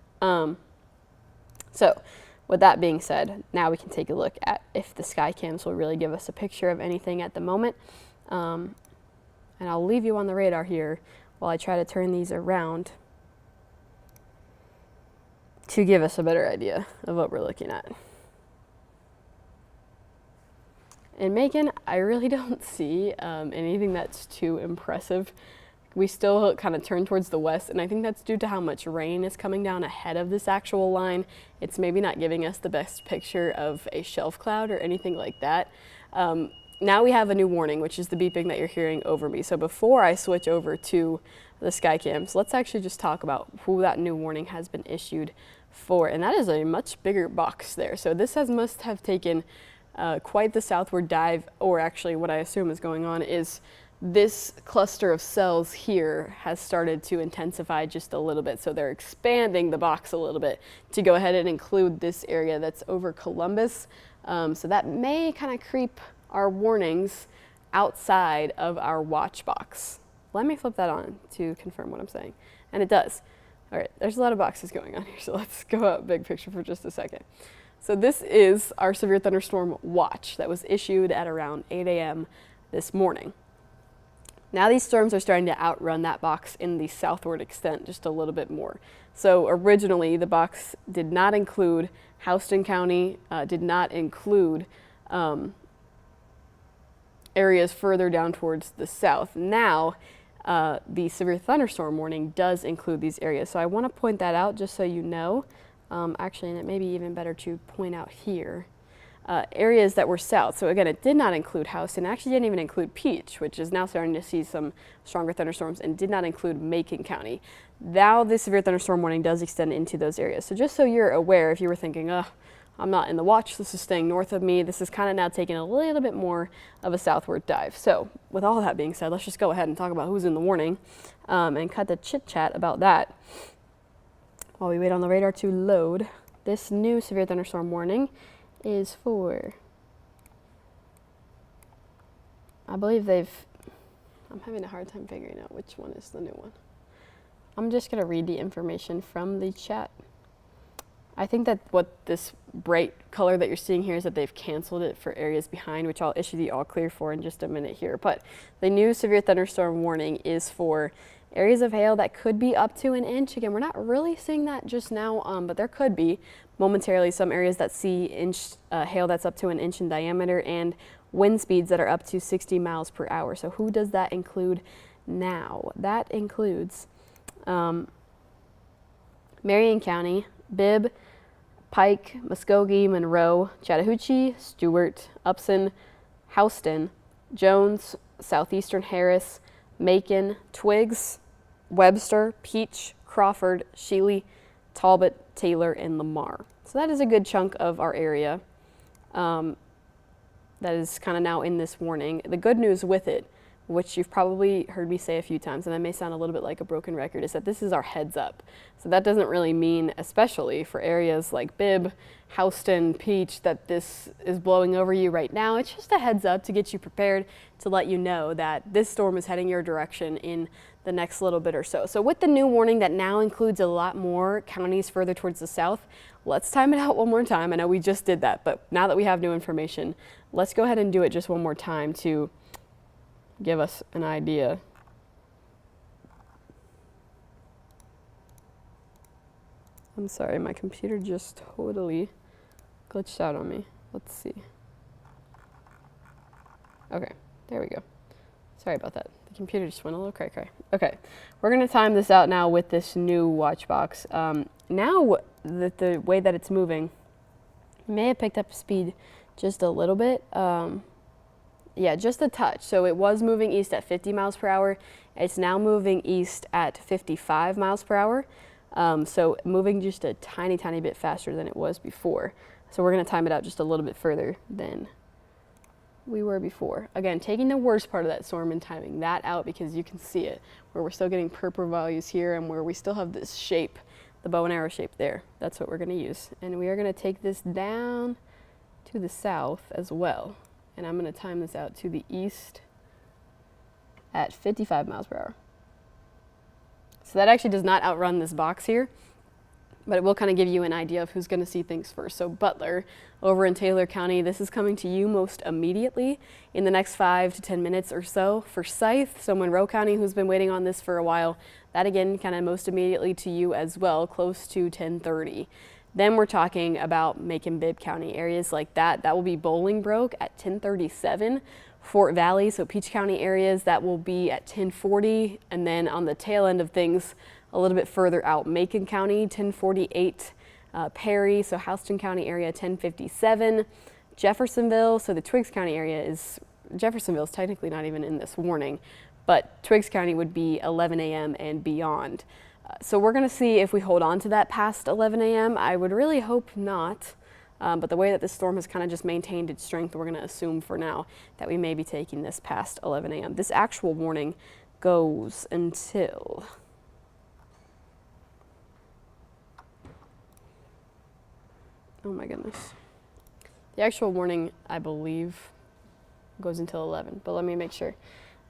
Speaker 1: So with that being said, now we can take a look at if the sky cams will really give us a picture of anything at the moment. And I'll leave you on the radar here while I try to turn these around to give us a better idea of what we're looking at. In Macon, I really don't see anything that's too impressive. We still kind of turn towards the west, and I think that's due to how much rain is coming down ahead of this actual line. It's maybe not giving us the best picture of a shelf cloud or anything like that. Now we have a new warning, which is the beeping that you're hearing over me. So before I switch over to the sky cams, let's actually just talk about who that new warning has been issued for, and that is a much bigger box there. So this must have taken quite the southward dive, or actually what I assume is going on is this cluster of cells here has started to intensify just a little bit. So they're expanding the box a little bit to go ahead and include this area that's over Columbus. So that may kind of creep our warnings outside of our watch box. Let me flip that on to confirm what I'm saying. And it does. All right, there's a lot of boxes going on here, so let's go out big picture for just a second. So this is our severe thunderstorm watch that was issued at around 8 a.m. this morning. Now these storms are starting to outrun that box in the southward extent just a little bit more. So originally the box did not include Houston County, did not include areas further down towards the south. Now the severe thunderstorm warning does include these areas. So I want to point that out just so you know. Actually, and it may be even better to point out here. Areas that were south. So again, it did not include Houston, actually didn't even include Peach, which is now starting to see some stronger thunderstorms, and did not include Macon County. Now the severe thunderstorm warning does extend into those areas. So just so you're aware, if you were thinking, I'm not in the watch, this is staying north of me, this is kind of now taking a little bit more of a southward dive. So with all that being said, let's just go ahead and talk about who's in the warning and cut the chit chat about that while we wait on the radar to load. This new severe thunderstorm warning is for, I believe I'm having a hard time figuring out which one is the new one. I'm just going to read the information from the chat. I think that what this bright color that you're seeing here is that they've canceled it for areas behind, which I'll issue the all clear for in just a minute here. But the new severe thunderstorm warning is for areas of hail that could be up to an inch. Again, we're not really seeing that just now, but there could be momentarily some areas that see hail that's up to an inch in diameter, and wind speeds that are up to 60 miles per hour. So who does that include now? That includes Marion County, Bibb, Pike, Muskogee, Monroe, Chattahoochee, Stewart, Upson, Houston, Jones, Southeastern Harris, Macon, Twiggs, Webster, Peach, Crawford, Shealy, Talbot, Taylor, and Lamar. So that is a good chunk of our area that is kind of now in this warning. The good news with it, which you've probably heard me say a few times, and that may sound a little bit like a broken record, is that this is our heads up. So that doesn't really mean, especially for areas like Bibb, Houston, Peach, that this is blowing over you right now. It's just a heads up to get you prepared, to let you know that this storm is heading your direction in the next little bit or so. So with the new warning that now includes a lot more counties further towards the south, let's time it out one more time. I know we just did that, but now that we have new information, let's go ahead and do it just one more time to give us an idea. I'm sorry, my computer just totally glitched out on me. Let's see. Okay, there we go. Sorry about that. The computer just went a little cray-cray. Okay, we're going to time this out now with this new watch box. Now that the way that it's moving, it may have picked up speed just a little bit. Yeah, just a touch. So it was moving east at 50 miles per hour. It's now moving east at 55 miles per hour. So moving just a tiny, tiny bit faster than it was before. So we're going to time it out just a little bit further than we were before. Again, taking the worst part of that storm and timing that out, because you can see it, where we're still getting purple values here and where we still have this shape, the bow and arrow shape there. That's what we're going to use. And we are going to take this down to the south as well. And I'm going to time this out to the east at 55 miles per hour. So that actually does not outrun this box here. but it will kind of give you an idea of who's going to see things first. So Butler over in Taylor County, this is coming to you most immediately in the next 5 to 10 minutes or so. Forsyth, so Monroe County, who's been waiting on this for a while, that again kind of most immediately to you as well, close to 10:30. Then we're talking about Macon-Bibb County, areas like that. That will be Bolingbroke at 10:37. Fort Valley, so Peach County areas, that will be at 10:40. And then on the tail end of things, a little bit further out, Macon County, 10:48. Perry, so Houston County area, 10:57. Jeffersonville, so the Twiggs County area Jeffersonville is technically not even in this warning, but Twiggs County would be 11 a.m. and beyond. So we're going to see if we hold on to that past 11 a.m. I would really hope not, but the way that this storm has kind of just maintained its strength, we're going to assume for now that we may be taking this past 11 a.m. This actual warning goes until oh my goodness. The actual warning, I believe, goes until 11, but let me make sure.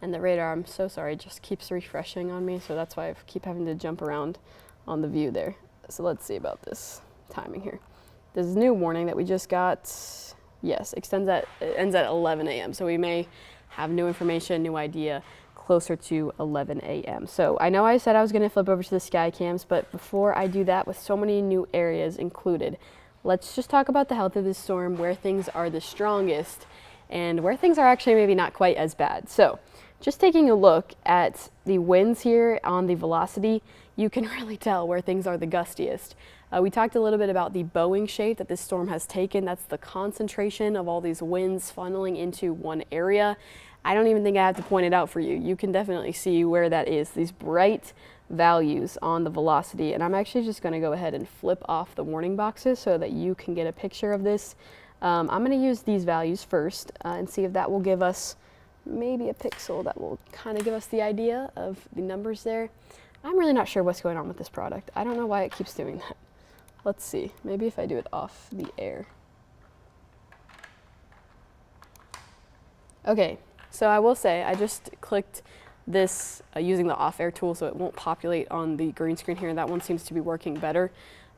Speaker 1: And the radar, I'm so sorry, just keeps refreshing on me, so that's why I keep having to jump around on the view there. So let's see about this timing here. This new warning that we just got, yes, ends at 11 a.m. So we may have new information, new idea closer to 11 a.m. So I know I said I was going to flip over to the sky cams, but before I do that, with so many new areas included, let's just talk about the health of this storm, where things are the strongest and where things are actually maybe not quite as bad. So just taking a look at the winds here on the velocity, you can really tell where things are the gustiest. We talked a little bit about the bowing shape that this storm has taken. That's the concentration of all these winds funneling into one area. I don't even think I have to point it out for you. You can definitely see where that is, these bright values on the velocity. And I'm actually just going to go ahead and flip off the warning boxes so that you can get a picture of this. I'm going to use these values first and see if that will give us maybe a pixel that will kind of give us the idea of the numbers there. I'm really not sure what's going on with this product. I don't know why it keeps doing that. Let's see, maybe if I do it off the air. Okay, so I will say I just clicked this using the off-air tool, so it won't populate on the green screen here. That one seems to be working better.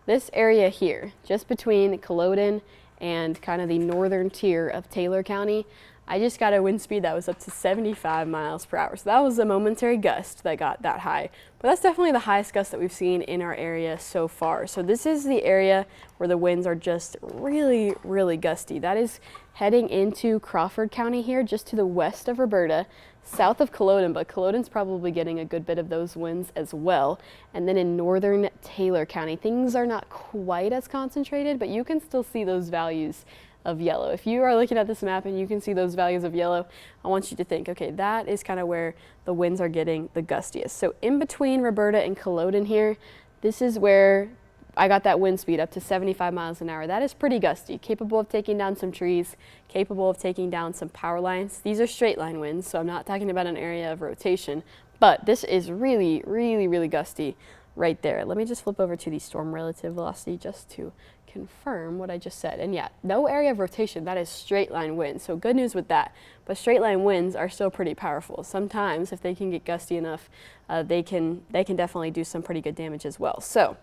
Speaker 1: This area here, just between Culloden and kind of the northern tier of Taylor County, I just got a wind speed that was up to 75 miles per hour. So that was a momentary gust that got that high. But that's definitely the highest gust that we've seen in our area so far. So this is the area where the winds are just really, really gusty. That is heading into Crawford County here, just to the west of Roberta, south of Culloden, but Culloden's probably getting a good bit of those winds as well. And then in northern Taylor County, things are not quite as concentrated, but you can still see those values of yellow. If you are looking at this map and you can see those values of yellow, I want you to think, okay, that is kind of where the winds are getting the gustiest. So in between Roberta and Culloden here, this is where I got that wind speed up to 75 miles an hour. That is pretty gusty, capable of taking down some trees, capable of taking down some power lines. These are straight line winds, so I'm not talking about an area of rotation, but this is really, really, really gusty right there. Let me just flip over to the storm relative velocity just to confirm what I just said. And yeah, no area of rotation, that is straight line winds. So good news with that. But straight line winds are still pretty powerful. Sometimes if they can get gusty enough, they can definitely do some pretty good damage as well. So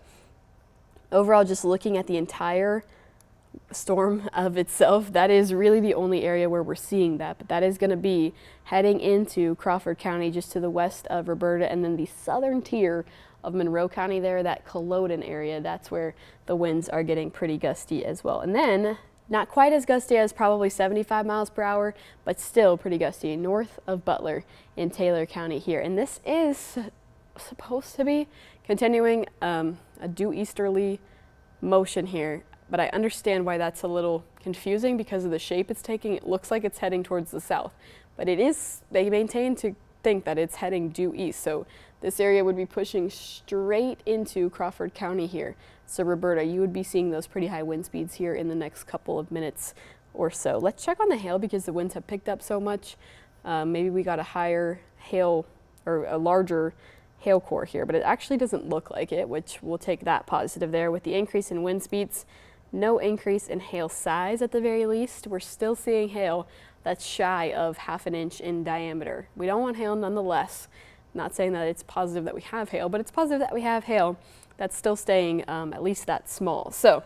Speaker 1: overall, just looking at the entire storm of itself, that is really the only area where we're seeing that, but that is going to be heading into Crawford County, just to the west of Roberta, and then the southern tier of Monroe County there, that Culloden area, that's where the winds are getting pretty gusty as well. And then not quite as gusty as probably 75 miles per hour, but still pretty gusty north of Butler in Taylor County here. And this is supposed to be continuing a due easterly motion here, but I understand why that's a little confusing because of the shape it's taking. It looks like it's heading towards the south, but it is, they maintain to think that it's heading due east. So this area would be pushing straight into Crawford County here. So Roberta, you would be seeing those pretty high wind speeds here in the next couple of minutes or so. Let's check on the hail because the winds have picked up so much. Maybe we got a higher hail or a larger hail core here, but it actually doesn't look like it, which we'll take that positive there. With the increase in wind speeds, no increase in hail size at the very least. We're still seeing hail that's shy of ½ an inch in diameter. We don't want hail nonetheless. Not saying that it's positive that we have hail, but it's positive that we have hail that's still staying at least that small. So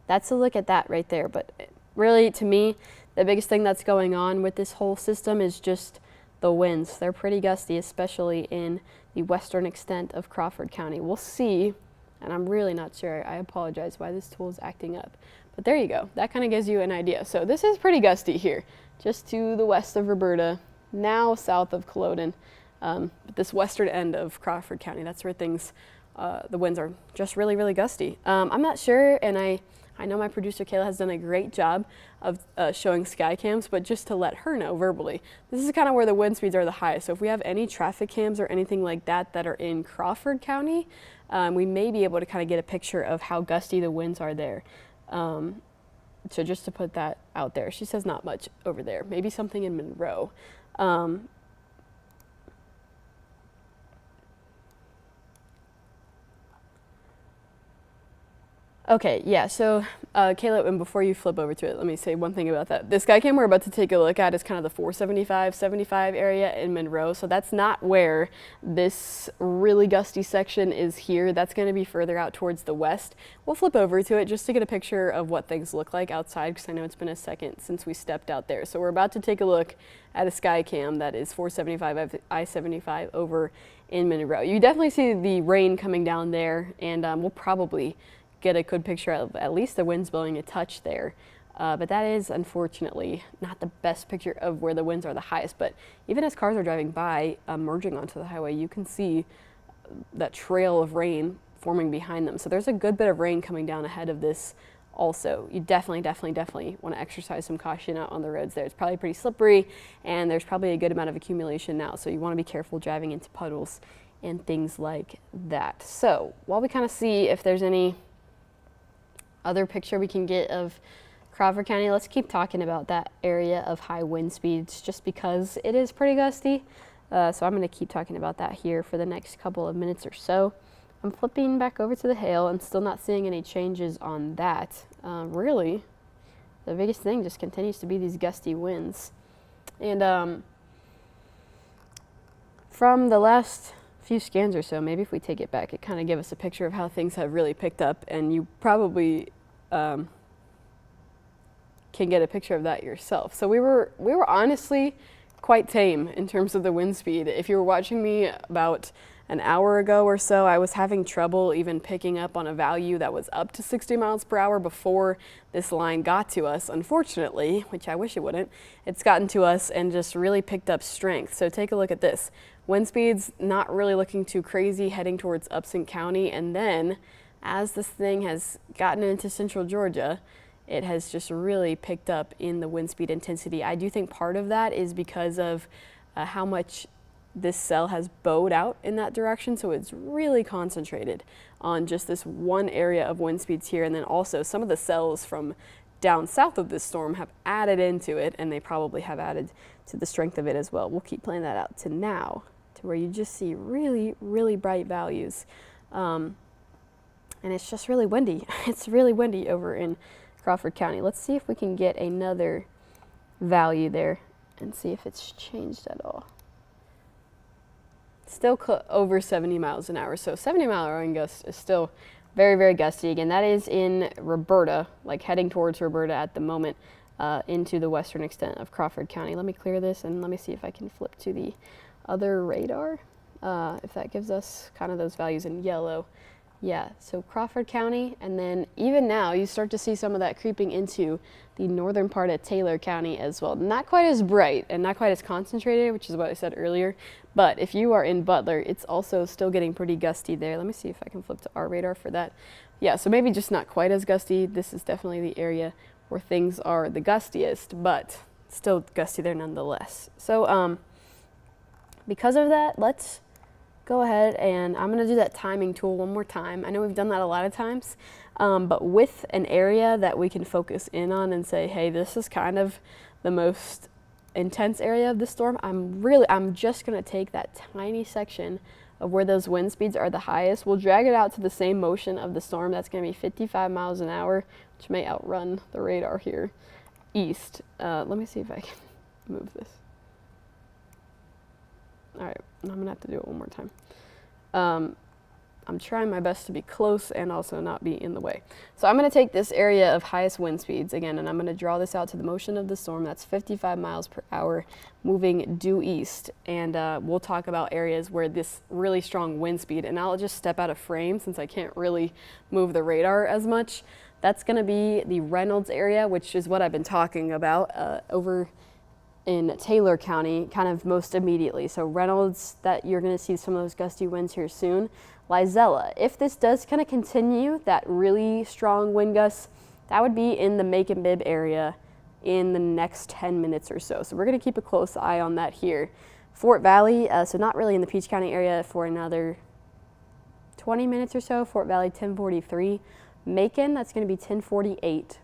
Speaker 1: that's a look at that right there. But really, to me, the biggest thing that's going on with this whole system is just the winds. They're pretty gusty, especially in the western extent of Crawford County. We'll see, and I'm really not sure. I apologize why this tool is acting up. But there you go. That kind of gives you an idea. So this is pretty gusty here, just to the west of Roberta, now south of Culloden. But this western end of Crawford County, that's where things, the winds are just really, really gusty. I'm not sure, and I know my producer Kayla has done a great job of showing sky cams, but just to let her know verbally, this is kind of where the wind speeds are the highest. So if we have any traffic cams or anything like that that are in Crawford County, we may be able to kind of get a picture of how gusty the winds are there. So just to put that out there, she says not much over there, maybe something in Monroe. Okay, yeah, so Kayla, and before you flip over to it, let me say one thing about that. The Skycam we're about to take a look at is kind of the 475, 75 area in Monroe, so that's not where this really gusty section is here. That's going to be further out towards the west. We'll flip over to it just to get a picture of what things look like outside, because I know it's been a second since we stepped out there. So we're about to take a look at a Skycam that is 475 I-75 over in Monroe. You definitely see the rain coming down there, and we'll probably get a good picture of at least the winds blowing a touch there. But that is unfortunately not the best picture of where the winds are the highest. But even as cars are driving by, merging onto the highway, you can see that trail of rain forming behind them. So there's a good bit of rain coming down ahead of this also. You definitely want to exercise some caution out on the roads there. It's probably pretty slippery, and there's probably a good amount of accumulation now. So you want to be careful driving into puddles and things like that. So while we kind of see if there's any other picture we can get of Crawford County, let's keep talking about that area of high wind speeds just because it is pretty gusty. So I'm going to keep talking about that here for the next couple of minutes or so. I'm flipping back over to the hail and still not seeing any changes on that. Really, the biggest thing just continues to be these gusty winds. And from the last few scans or so, maybe if we take it back, it kind of gives us a picture of how things have really picked up, and you probably can get a picture of that yourself. So we were honestly quite tame in terms of the wind speed. If you were watching me about an hour ago or so, I was having trouble even picking up on a value that was up to 60 miles per hour before this line got to us. Unfortunately, which I wish it wouldn't, it's gotten to us and just really picked up strength. So take a look at this. Wind speeds not really looking too crazy, heading towards Upson County, and then as this thing has gotten into central Georgia, it has just really picked up in the wind speed intensity. I do think part of that is because of how much this cell has bowed out in that direction, so it's really concentrated on just this one area of wind speeds here, and then also some of the cells from down south of this storm have added into it, and they probably have added to the strength of it as well. We'll keep playing that out to now, to where you just see really, really bright values. And it's just really windy. It's really windy over in Crawford County. Let's see if we can get another value there and see if it's changed at all. Still over 70 miles an hour. So 70-mile-an-hour wind gust is still very, very gusty. Again, that is in Roberta, like heading towards Roberta at the moment, into the western extent of Crawford County. Let me clear this and let me see if I can flip to the other radar, if that gives us kind of those values in yellow. Yeah, so Crawford County, and then even now you start to see some of that creeping into the northern part of Taylor County as well. Not quite as bright and not quite as concentrated, which is what I said earlier, but if you are in Butler, it's also still getting pretty gusty there. Let me see if I can flip to our radar for that. Yeah, so maybe just not quite as gusty. This is definitely the area where things are the gustiest, but still gusty there nonetheless. So because of that, let's go ahead and I'm going to do that timing tool one more time. I know we've done that a lot of times, but with an area that we can focus in on and say, hey, this is kind of the most intense area of the storm. I'm just going to take that tiny section of where those wind speeds are the highest. We'll drag it out to the same motion of the storm. That's going to be 55 miles an hour, which may outrun the radar here east. Let me see if I can move this. All right, I'm gonna have to do it one more time. I'm trying my best to be close and also not be in the way. So I'm going to take this area of highest wind speeds again, and I'm going to draw this out to the motion of the storm. That's 55 miles per hour moving due east. And we'll talk about areas where this really strong wind speed, and I'll just step out of frame since I can't really move the radar as much. That's going to be the Reynolds area, which is what I've been talking about over in Taylor County, kind of most immediately. So Reynolds, that you're going to see some of those gusty winds here soon. Lizella, if this does kind of continue, that really strong wind gusts, that would be in the Macon-Bibb area in the next 10 minutes or so. So we're going to keep a close eye on that here. Fort Valley, so not really in the Peach County area for another 20 minutes or so. Fort Valley, 10:43. Macon, that's going to be 10:48.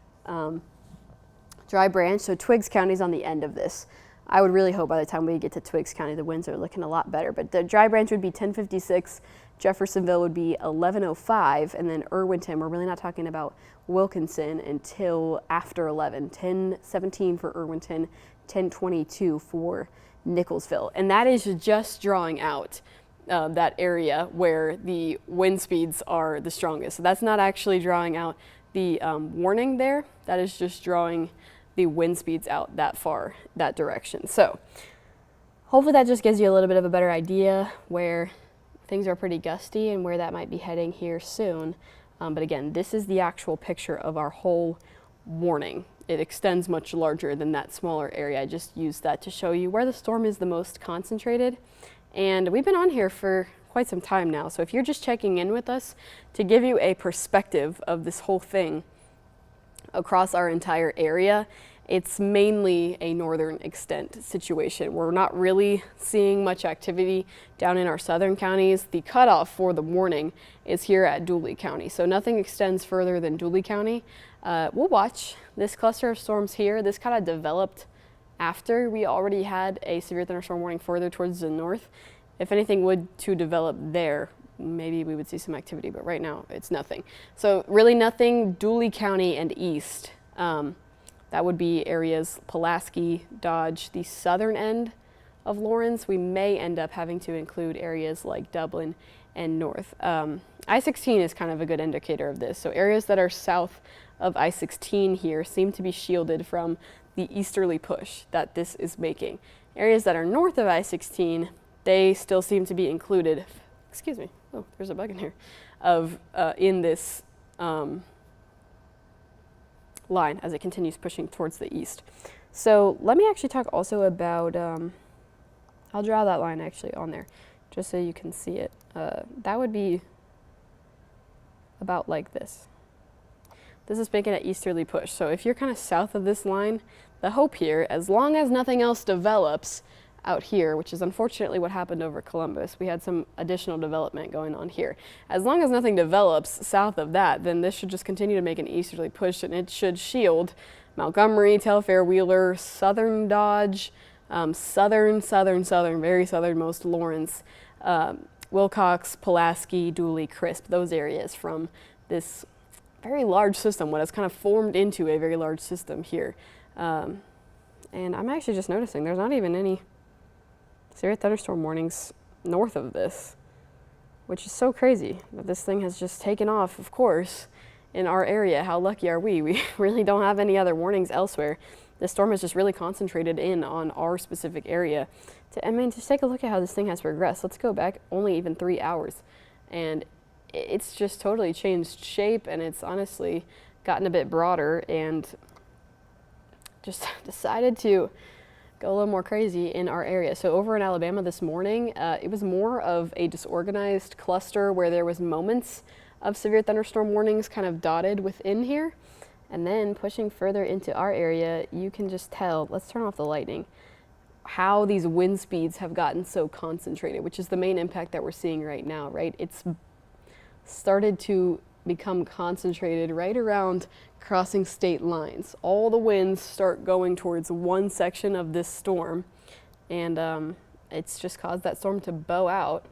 Speaker 1: Dry Branch, so Twiggs County is on the end of this. I would really hope by the time we get to Twiggs County, the winds are looking a lot better. But the Dry Branch would be 10:56. Jeffersonville would be 11:05, and then Irwinton, we're really not talking about Wilkinson until after 11. 10:17 for Irwinton, 10:22 for Nicholsville. And that is just drawing out that area where the wind speeds are the strongest. So that's not actually drawing out the warning there. That is just drawing the wind speeds out that far, that direction. So hopefully that just gives you a little bit of a better idea where things are pretty gusty and where that might be heading here soon. But again, this is the actual picture of our whole warning. It extends much larger than that smaller area. I just used that to show you where the storm is the most concentrated. And we've been on here for quite some time now. So if you're just checking in with us to give you a perspective of this whole thing across our entire area, it's mainly a northern extent situation. We're not really seeing much activity down in our southern counties. The cutoff for the warning is here at Dooley County, so nothing extends further than Dooley County. We'll watch this cluster of storms here. This kind of developed after we already had a severe thunderstorm warning further towards the north. If anything would to develop there, maybe we would see some activity, but right now it's nothing. So really nothing Dooley County and east. That would be areas Pulaski, Dodge, the southern end of Lawrence. We may end up having to include areas like Dublin and north. I-16 is kind of a good indicator of this. So areas that are south of I-16 here seem to be shielded from the easterly push that this is making. Areas that are north of I-16, they still seem to be included. Excuse me. Oh, there's a bug in here. In this line as it continues pushing towards the east. So let me actually talk also about, I'll draw that line actually on there just so you can see it. That would be about like this. This is making an easterly push. So if you're kind of south of this line, the hope here, as long as nothing else develops out here, which is unfortunately what happened over Columbus. We had some additional development going on here. As long as nothing develops south of that, then this should just continue to make an easterly push, and it should shield Montgomery, Telfair, Wheeler, southern Dodge, southern, very southernmost Lawrence, Wilcox, Pulaski, Dooley, Crisp, those areas from this very large system, what has kind of formed into a very large system here. And I'm actually just noticing there's not even any severe thunderstorm warnings north of this, which is so crazy that this thing has just taken off, of course, in our area. How lucky are we? We really don't have any other warnings elsewhere. This storm is just really concentrated in on our specific area. I mean, just take a look at how this thing has progressed. Let's go back only even 3 hours, and it's just totally changed shape, and it's honestly gotten a bit broader and just decided to go a little more crazy in our area. So over in Alabama this morning, it was more of a disorganized cluster where there was moments of severe thunderstorm warnings kind of dotted within here. And then pushing further into our area, you can just tell, let's turn off the lightning, how these wind speeds have gotten so concentrated, which is the main impact that we're seeing right now, right? It's started to become concentrated right around crossing state lines. All the winds start going towards one section of this storm, and it's just caused that storm to bow out,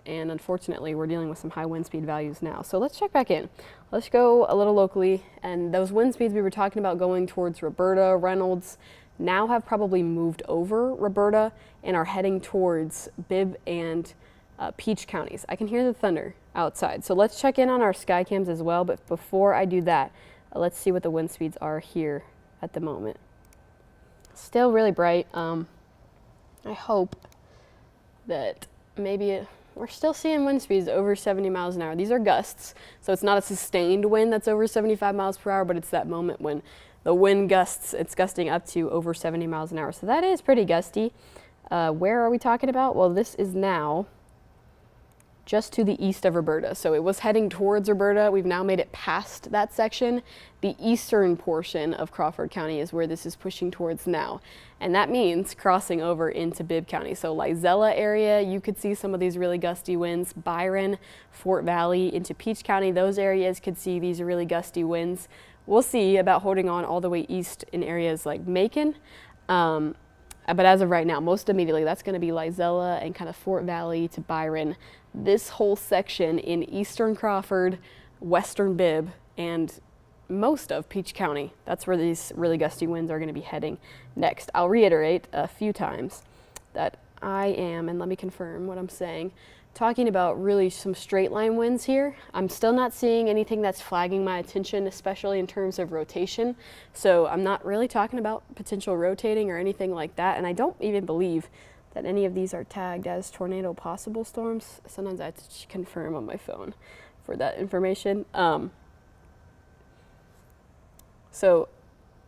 Speaker 1: and unfortunately we're dealing with some high wind speed values now. So let's check back in. Let's go a little locally, and those wind speeds we were talking about going towards Roberta, Reynolds, now have probably moved over Roberta and are heading towards Bibb and Peach counties. I can hear the thunder outside. So let's check in on our sky cams as well, but before I do that, let's see what the wind speeds are here at the moment. Still really bright. I hope that maybe we're still seeing wind speeds over 70 miles an hour. These are gusts, so it's not a sustained wind that's over 75 miles per hour, but it's that moment when the wind gusts, it's gusting up to over 70 miles an hour. So that is pretty gusty. Where are we talking about? Well, this is now just to the east of Roberta. So it was heading towards Roberta. We've now made it past that section. The eastern portion of Crawford County is where this is pushing towards now. And that means crossing over into Bibb County. So Lizella area, you could see some of these really gusty winds. Byron, Fort Valley, into Peach County, those areas could see these really gusty winds. We'll see about holding on all the way east in areas like Macon. But as of right now, most immediately, that's going to be Lizella and kind of Fort Valley to Byron. This whole section in eastern Crawford, western Bibb, and most of Peach County. That's where these really gusty winds are going to be heading next. I'll reiterate a few times that I am, and let me confirm what I'm saying, talking about really some straight line winds here. I'm still not seeing anything that's flagging my attention, especially in terms of rotation. So I'm not really talking about potential rotating or anything like that. And I don't even believe that any of these are tagged as tornado possible storms. Sometimes I have to confirm on my phone for that information. So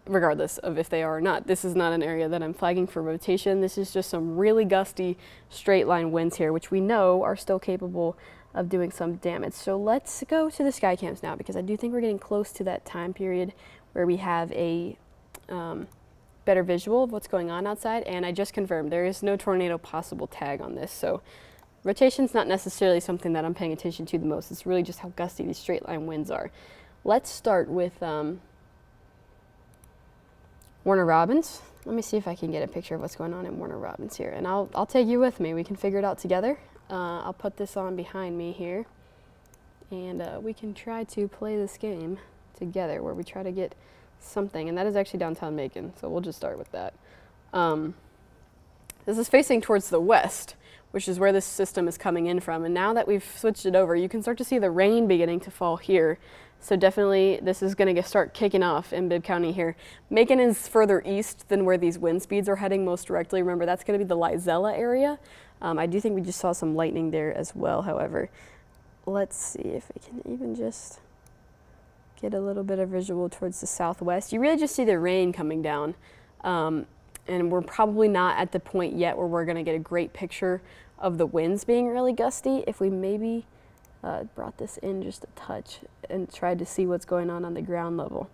Speaker 1: regardless of if they are or not, this is not an area that I'm flagging for rotation. This is just some really gusty straight line winds here, which we know are still capable of doing some damage. So let's go to the sky cams now, because I do think we're getting close to that time period where we have a better visual of what's going on outside. And I just confirmed there is no tornado possible tag on this. So rotation's not necessarily something that I'm paying attention to the most. It's really just how gusty these straight line winds are. Let's start with Warner Robins. Let me see if I can get a picture of what's going on in Warner Robins here, and I'll take you with me. We can figure it out together. I'll put this on behind me here, and we can try to play this game together where we try to get something, and that is actually downtown Macon, so we'll just start with that. This is facing towards the west, which is where this system is coming in from, and now that we've switched it over, you can start to see the rain beginning to fall here. So definitely this is going to start kicking off in Bibb County here. Macon is further east than where these wind speeds are heading most directly. Remember, that's going to be the Lizella area. I do think we just saw some lightning there as well, however. Let's see if we can even just get a little bit of visual towards the southwest. You really just see the rain coming down. And we're probably not at the point yet where we're going to get a great picture of the winds being really gusty. If we maybe brought this in just a touch and tried to see what's going on the ground level,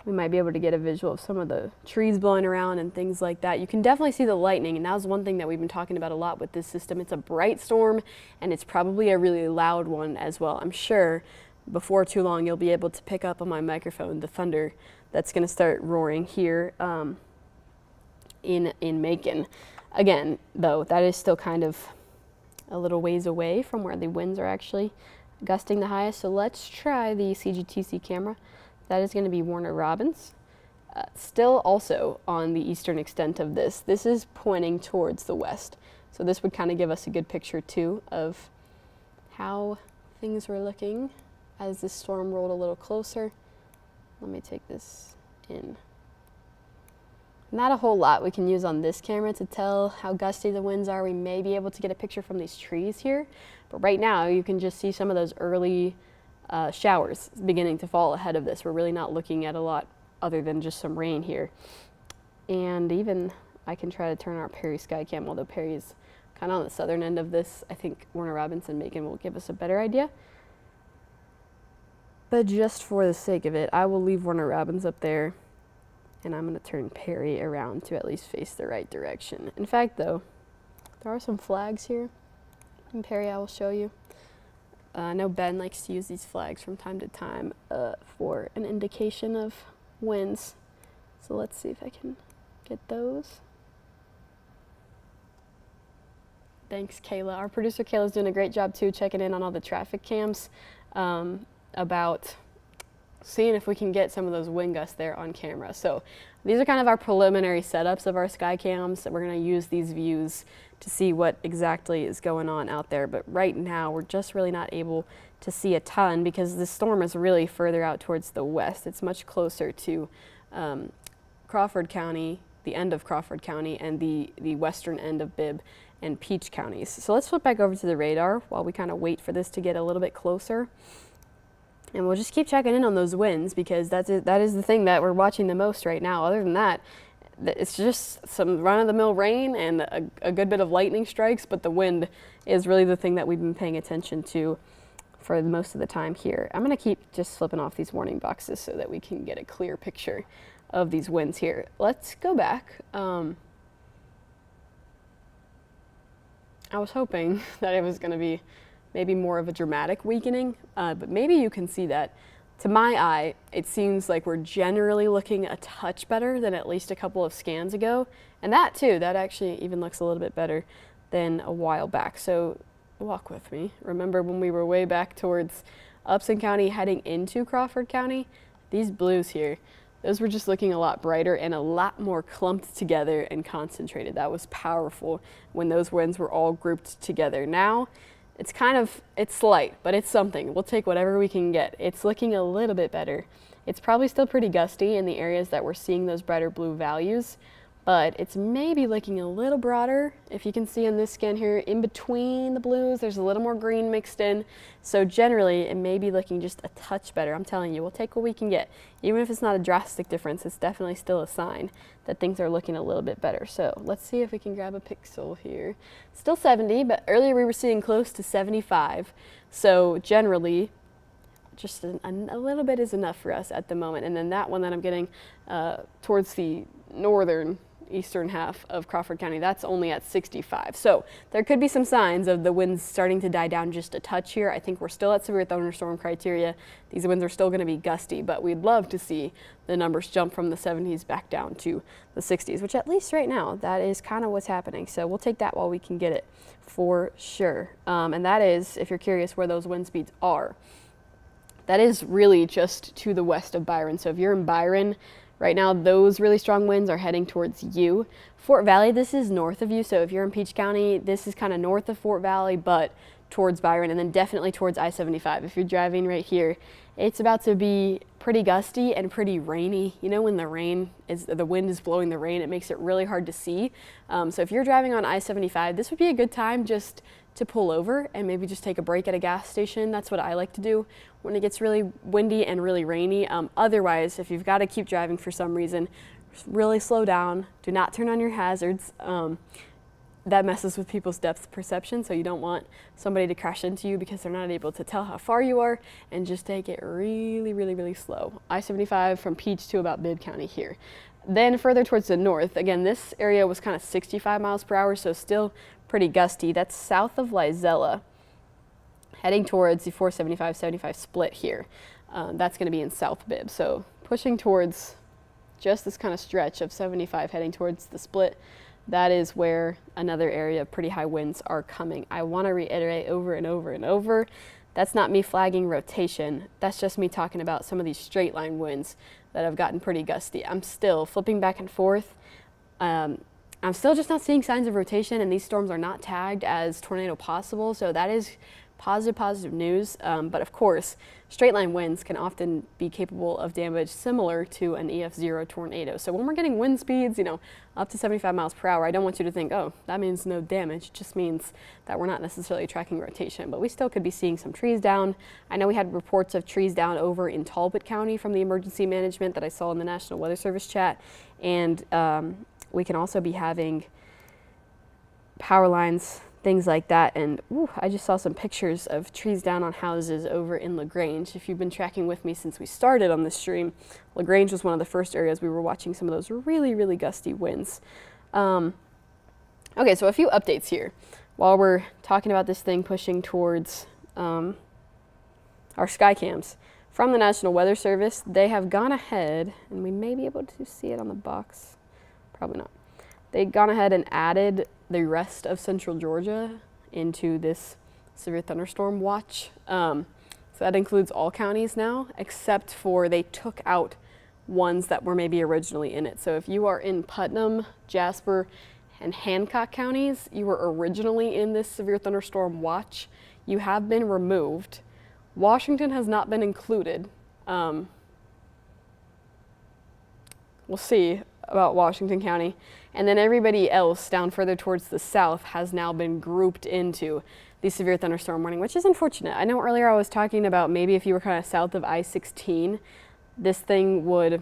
Speaker 1: we might be able to get a visual of some of the trees blowing around and things like that. You can definitely see the lightning, and that was one thing that we've been talking about a lot with this system. It's a bright storm, and it's probably a really loud one as well. I'm sure before too long you'll be able to pick up on my microphone the thunder that's going to start roaring here in Macon. Again, though, that is still kind of a little ways away from where the winds are actually gusting the highest. So let's try the CGTC camera. That is going to be Warner Robins. Still also on the eastern extent of this. This is pointing towards the west. So this would kind of give us a good picture too of how things were looking as this storm rolled a little closer. Let me take this in. Not a whole lot we can use on this camera to tell how gusty the winds are. We may be able to get a picture from these trees here, but right now you can just see some of those early showers beginning to fall ahead of this. We're really not looking at a lot other than just some rain here. And even I can try to turn our Perry sky cam, although Perry is kind of on the southern end of this. I think Warner Robins and Macon will give us a better idea. But just for the sake of it, I will leave Warner Robins up there, and I'm going to turn Perry around to at least face the right direction. In fact, though, there are some flags here in Perry I will show you. I know Ben likes to use these flags from time to time for an indication of winds. So let's see if I can get those. Thanks, Kayla. Our producer Kayla's doing a great job too, checking in on all the traffic cams about seeing if we can get some of those wind gusts there on camera. So these are kind of our preliminary setups of our sky cams. We're going to use these views to see what exactly is going on out there. But right now we're just really not able to see a ton because the storm is really further out towards the west. It's much closer to Crawford County, the end of Crawford County, and the western end of Bibb and Peach counties. So let's flip back over to the radar while we kind of wait for this to get a little bit closer. And we'll just keep checking in on those winds because that is the thing that we're watching the most right now. Other than that, it's just some run-of-the-mill rain and a good bit of lightning strikes, but the wind is really the thing that we've been paying attention to for the most of the time here. I'm going to keep just flipping off these warning boxes so that we can get a clear picture of these winds here. Let's go back. I was hoping that it was going to be maybe more of a dramatic weakening, but maybe you can see that. To my eye, it seems like we're generally looking a touch better than at least a couple of scans ago. And that too, that actually even looks a little bit better than a while back. So walk with me. Remember when we were way back towards Upson County heading into Crawford County? These blues here, those were just looking a lot brighter and a lot more clumped together and concentrated. That was powerful when those winds were all grouped together. Now, it's slight, but it's something. We'll take whatever we can get. It's looking a little bit better. It's probably still pretty gusty in the areas that we're seeing those brighter blue values, but it's maybe looking a little broader. If you can see on this scan here, in between the blues, there's a little more green mixed in. So generally, it may be looking just a touch better. I'm telling you, we'll take what we can get. Even if it's not a drastic difference, it's definitely still a sign that things are looking a little bit better. So let's see if we can grab a pixel here. Still 70, but earlier we were seeing close to 75. So generally, just a little bit is enough for us at the moment. And then that one that I'm getting towards the northern eastern half of Crawford County, that's only at 65. So there could be some signs of the winds starting to die down just a touch here. I think we're still at severe thunderstorm criteria. These winds are still going to be gusty, but we'd love to see the numbers jump from the 70s back down to the 60s, which at least right now, that is kind of what's happening. So we'll take that while we can get it for sure. And that is, if you're curious where those wind speeds are, that is really just to the west of Byron. So if you're in Byron, right now, those really strong winds are heading towards you. Fort Valley, this is north of you. So if you're in Peach County, this is kind of north of Fort Valley, but towards Byron, and then definitely towards I-75. If you're driving right here, it's about to be pretty gusty and pretty rainy. You know, when the wind is blowing the rain, it makes it really hard to see. So if you're driving on I-75, this would be a good time just to pull over and maybe just take a break at a gas station. That's what I like to do when it gets really windy and really rainy. Otherwise, if you've got to keep driving for some reason, just really slow down. Do not turn on your hazards. That messes with people's depth perception, so you don't want somebody to crash into you because they're not able to tell how far you are, and just take it really, really, really slow. I-75 from Peach to about Bibb County here. Then further towards the north, again, this area was kind of 65 miles per hour, so still pretty gusty. That's south of Lizella, heading towards the 475-75 split here. That's going to be in South Bibb, so pushing towards just this kind of stretch of 75 heading towards the split. That is where another area of pretty high winds are coming. I want to reiterate over and over and over, that's not me flagging rotation. That's just me talking about some of these straight line winds that have gotten pretty gusty. I'm still flipping back and forth. I'm still just not seeing signs of rotation, and these storms are not tagged as tornado possible, so that is positive news. But of course, straight line winds can often be capable of damage similar to an EF0 tornado. So when we're getting wind speeds, up to 75 miles per hour, I don't want you to think, oh, that means no damage. It just means that we're not necessarily tracking rotation, but we still could be seeing some trees down. I know we had reports of trees down over in Talbot County from the emergency management that I saw in the National Weather Service chat. And we can also be having power lines, things like that. And I just saw some pictures of trees down on houses over in LaGrange. If you've been tracking with me since we started on this stream, LaGrange was one of the first areas we were watching some of those really, really gusty winds. Okay, so a few updates here. While we're talking about this thing pushing towards our sky cams, from the National Weather Service, they have gone ahead, and we may be able to see it on the box. Probably not. They've gone ahead and added the rest of central Georgia into this severe thunderstorm watch. So So that includes all counties now, except for they took out ones that were maybe originally in it. So if you are in Putnam, Jasper, and Hancock counties, you were originally in this severe thunderstorm watch. You have been removed. Washington has not been included. We'll see about Washington County. And then everybody else down further towards the south has now been grouped into the severe thunderstorm warning, which is unfortunate. I know earlier I was talking about maybe if you were kind of south of I-16, this thing would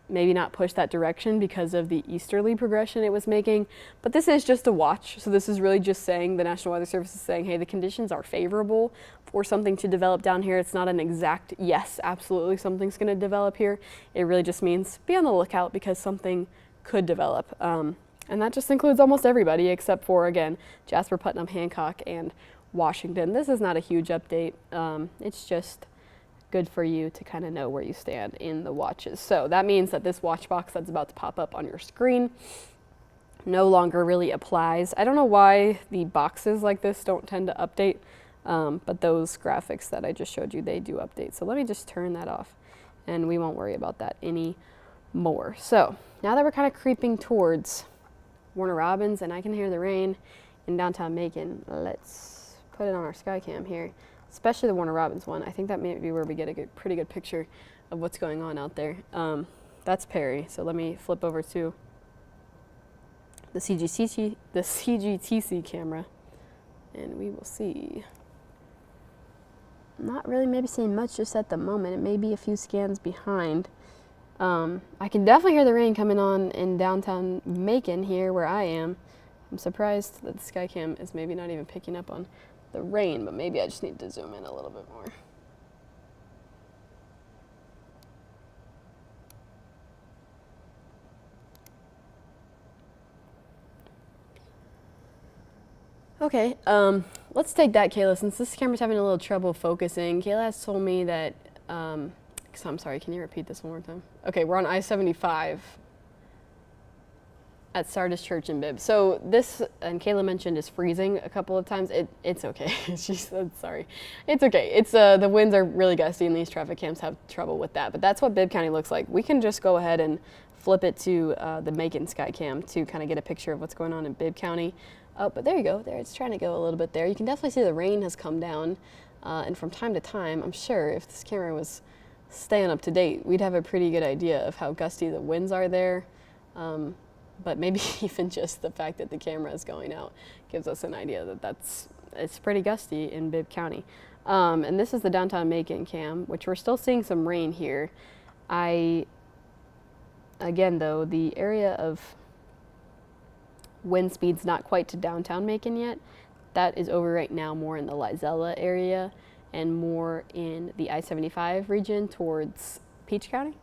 Speaker 1: maybe not push that direction because of the easterly progression it was making. But this is just a watch. So this is really just saying, the National Weather Service is saying, hey, the conditions are favorable for something to develop down here. It's not an exact, yes, absolutely something's going to develop here. It really just means be on the lookout because something could develop. And that just includes almost everybody except for, again, Jasper, Putnam, Hancock, and Washington. This is not a huge update. It's just good for you to kind of know where you stand in the watches. So that means that this watch box that's about to pop up on your screen no longer really applies. I don't know why the boxes like this don't tend to update, but those graphics that I just showed you, they do update. So let me just turn that off and we won't worry about that anymore. So now that we're kind of creeping towards Warner Robins and I can hear the rain in downtown Macon, let's put it on our Skycam here. Especially the Warner Robins one. I think that may be where we get a pretty good picture of what's going on out there. That's Perry. So let me flip over to the CGTC camera, and we will see. Not really maybe seeing much just at the moment. It may be a few scans behind. I can definitely hear the rain coming on in downtown Macon here where I am. I'm surprised that the Skycam is maybe not even picking up on the rain, but maybe I just need to zoom in a little bit more. Okay, let's take that, Kayla, since this camera's having a little trouble focusing. Kayla has told me that, I'm sorry, can you repeat this one more time? Okay, we're on I-75 at Sardis Church in Bibb. So this, and Kayla mentioned, is freezing a couple of times. It's okay. She said sorry. It's okay. It's the winds are really gusty and these traffic cams have trouble with that. But that's what Bibb County looks like. We can just go ahead and flip it to the Macon Skycam to kind of get a picture of what's going on in Bibb County. Oh, but there you go. There, it's trying to go a little bit there. You can definitely see the rain has come down. And from time to time, I'm sure if this camera was staying up to date, we'd have a pretty good idea of how gusty the winds are there. But maybe even just the fact that the camera is going out gives us an idea that it's pretty gusty in Bibb County. And this is the downtown Macon cam, which we're still seeing some rain here. Again though, the area of wind speed's not quite to downtown Macon yet. That is over right now more in the Lizella area and more in the I-75 region towards Peach County.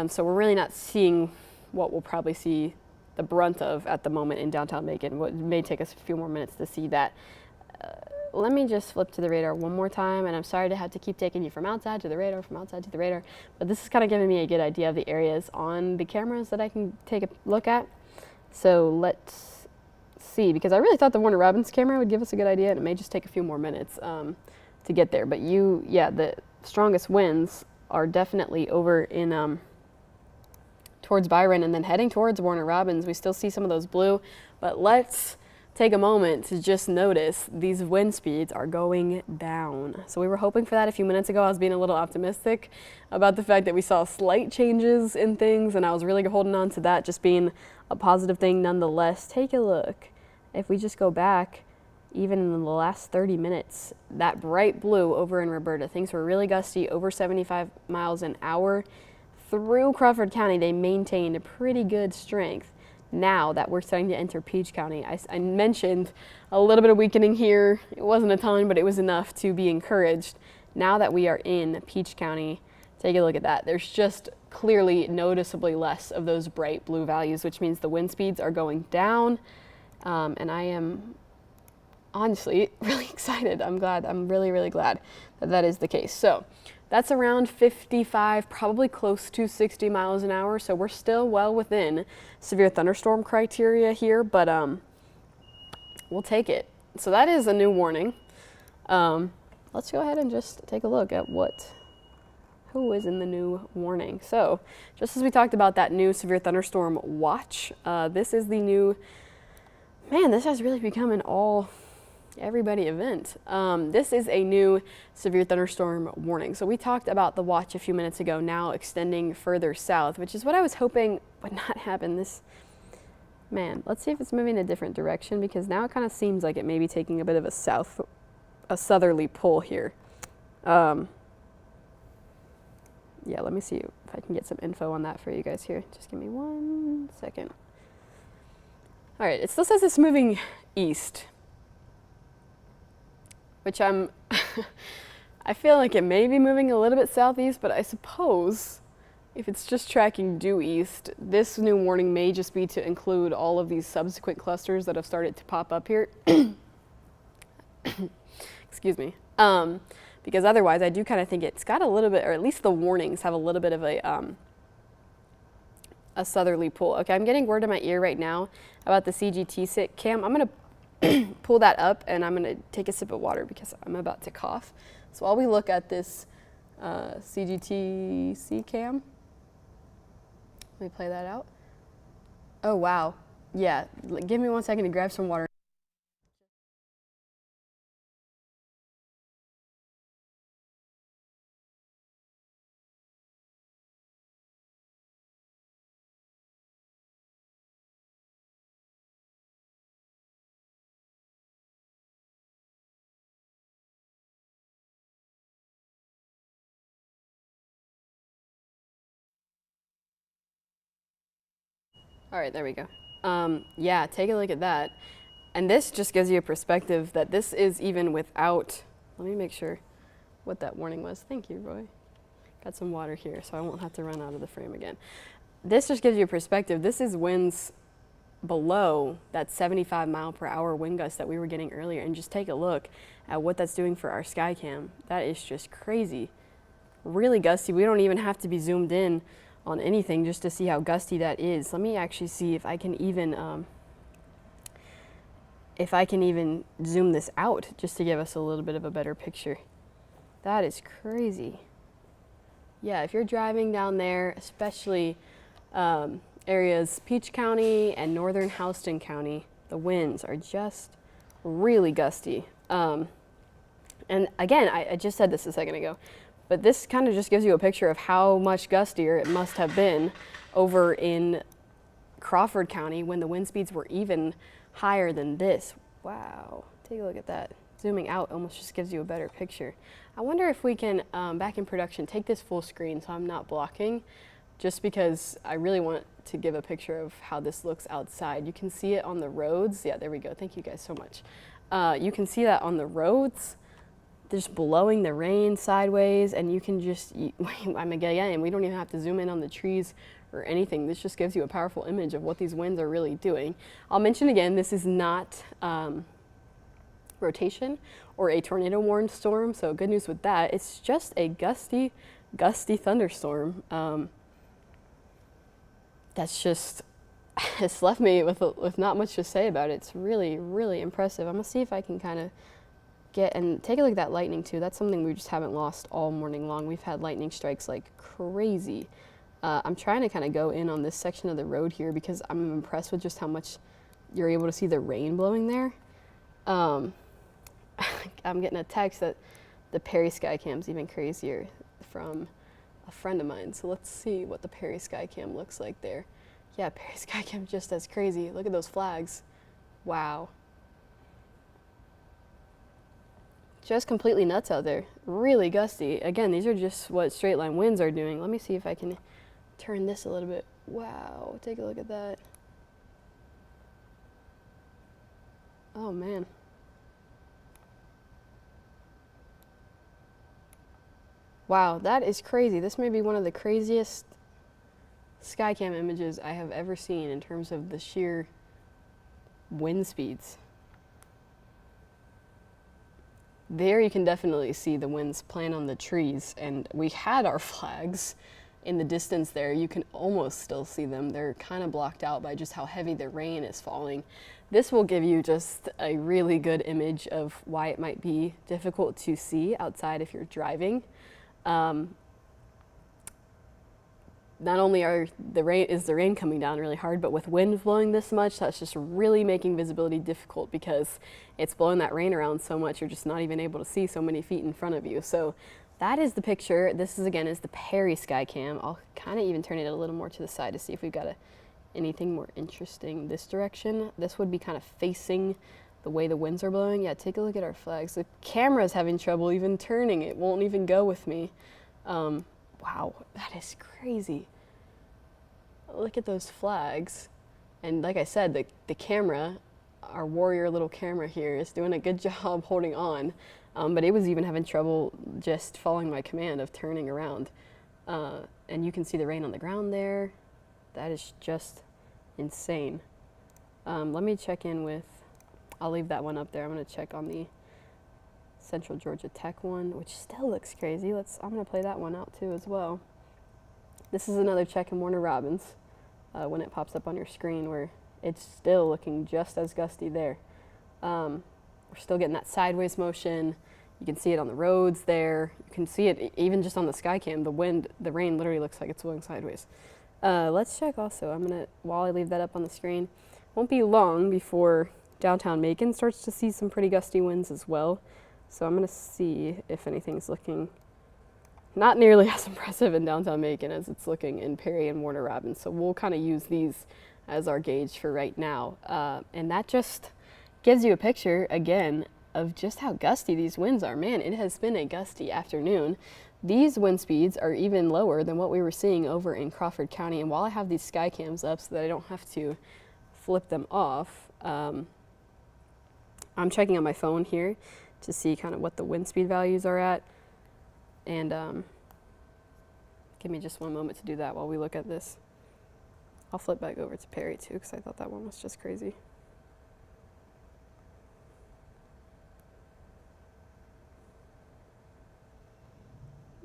Speaker 1: So we're really not seeing what we'll probably see the brunt of at the moment in downtown Macon. It may take us a few more minutes to see that. Let me just flip to the radar one more time, and I'm sorry to have to keep taking you from outside to the radar, from outside to the radar, but this is kind of giving me a good idea of the areas on the cameras that I can take a look at. So let's see, because I really thought the Warner Robins camera would give us a good idea, and it may just take a few more minutes to get there. But the strongest winds are definitely over in towards Byron and then heading towards Warner Robins. We still see some of those blue, but let's take a moment to just notice these wind speeds are going down. So we were hoping for that a few minutes ago. I was being a little optimistic about the fact that we saw slight changes in things, and I was really holding on to that just being a positive thing nonetheless. Take a look. If we just go back, even in the last 30 minutes, that bright blue over in Roberta, things were really gusty, over 75 miles an hour. Through Crawford County, they maintained a pretty good strength. Now that we're starting to enter Peach County, I mentioned a little bit of weakening here. It wasn't a ton, but it was enough to be encouraged. Now that we are in Peach County, take a look at that. There's just clearly noticeably less of those bright blue values, which means the wind speeds are going down. And I am honestly really excited. I'm glad. I'm really, really glad that that is the case. So that's around 55, probably close to 60 miles an hour. So we're still well within severe thunderstorm criteria here, but we'll take it. So that is a new warning. let's go ahead and just take a look at who is in the new warning. So just as we talked about that new severe thunderstorm watch, this is the new, man, this has really become an everybody event. This is a new severe thunderstorm warning. So we talked about the watch a few minutes ago, now extending further south, which is what I was hoping would not happen. Man, let's see if it's moving in a different direction, because now it kind of seems like it may be taking a bit of a southerly pull here. Yeah, let me see if I can get some info on that for you guys here. Just give me 1 second. All right, it still says it's moving east, which I feel like it may be moving a little bit southeast, but I suppose if it's just tracking due east, this new warning may just be to include all of these subsequent clusters that have started to pop up here. Excuse me. Because otherwise I do kind of think it's got a little bit, or at least the warnings have a little bit of a southerly pull. Okay, I'm getting word in my ear right now about the CGT cam. I'm going to pull that up, and I'm going to take a sip of water because I'm about to cough. So while we look at this CGT cam, let me play that out. Oh, wow. Yeah, give me 1 second to grab some water. All right, there we go. Yeah, take a look at that. And this just gives you a perspective that this is even without, let me make sure what that warning was. Thank you, Roy. Got some water here so I won't have to run out of the frame again. This just gives you a perspective. This is winds below that 75-mile-per-hour wind gust that we were getting earlier. And just take a look at what that's doing for our sky cam. That is just crazy. Really gusty. We don't even have to be zoomed in on anything just to see how gusty that is. Let me actually see if I can even zoom this out just to give us a little bit of a better picture. That is crazy. Yeah, if you're driving down there, especially areas Peach County and northern Houston County, the winds are just really gusty. And again, I just said this a second ago, but this kind of just gives you a picture of how much gustier it must have been over in Crawford County when the wind speeds were even higher than this. Wow, take a look at that. Zooming out almost just gives you a better picture. I wonder if we can, back in production, take this full screen so I'm not blocking, just because I really want to give a picture of how this looks outside. You can see it on the roads. Yeah, there we go. Thank you guys so much. You can see that on the roads, just blowing the rain sideways, and you can just, again, we don't even have to zoom in on the trees or anything. This just gives you a powerful image of what these winds are really doing. I'll mention again, this is not rotation or a tornado warned storm, so good news with that. It's just a gusty thunderstorm. That's just, it's left me with not much to say about it. It's really, really impressive. I'm gonna see if I can kind of and take a look at that lightning too. That's something we just haven't lost all morning long. We've had lightning strikes like crazy. I'm trying to kind of go in on this section of the road here because I'm impressed with just how much you're able to see the rain blowing there. I'm getting a text that the Perry Skycam's even crazier from a friend of mine. So let's see what the Perry Skycam looks like there. Yeah, Perry Skycam just as crazy. Look at those flags. Wow. Just completely nuts out there. Really gusty. Again, these are just what straight line winds are doing. Let me see if I can turn this a little bit. Wow, take a look at that. Oh man. Wow, that is crazy. This may be one of the craziest Skycam images I have ever seen in terms of the sheer wind speeds. There you can definitely see the winds playing on the trees, and we had our flags in the distance there. You can almost still see them. They're kind of blocked out by just how heavy the rain is falling. This will give you just a really good image of why it might be difficult to see outside if you're driving. Not only is the rain coming down really hard, but with wind blowing this much, that's just really making visibility difficult because it's blowing that rain around so much, you're just not even able to see so many feet in front of you. So that is the picture. This is again is the Perry sky cam. I'll kind of even turn it a little more to the side to see if we've got anything more interesting this direction. This would be kind of facing the way the winds are blowing. Yeah, take a look at our flags. The camera's having trouble even turning. It won't even go with me. Wow, that is crazy. Look at those flags. And like I said, the camera, our warrior little camera here, is doing a good job holding on. But it was even having trouble just following my command of turning around. And you can see the rain on the ground there. That is just insane. Let me check in with, I'll leave that one up there. I'm gonna check on the Central Georgia Tech one, which still looks crazy. I'm gonna play that one out too as well. This is another check in Warner Robins when it pops up on your screen, where it's still looking just as gusty there. We're still getting that sideways motion. You can see it on the roads there. You can see it even just on the sky cam. The rain literally looks like it's blowing sideways. Let's check also. While I leave that up on the screen, won't be long before downtown Macon starts to see some pretty gusty winds as well. So I'm going to see if anything's looking not nearly as impressive in downtown Macon as it's looking in Perry and Warner Robins. So we'll kind of use these as our gauge for right now. And that just gives you a picture, again, of just how gusty these winds are. Man, it has been a gusty afternoon. These wind speeds are even lower than what we were seeing over in Crawford County. And while I have these sky cams up so that I don't have to flip them off, I'm checking on my phone here to see kind of what the wind speed values are at. And give me just one moment to do that while we look at this. I'll flip back over to Perry too, because I thought that one was just crazy.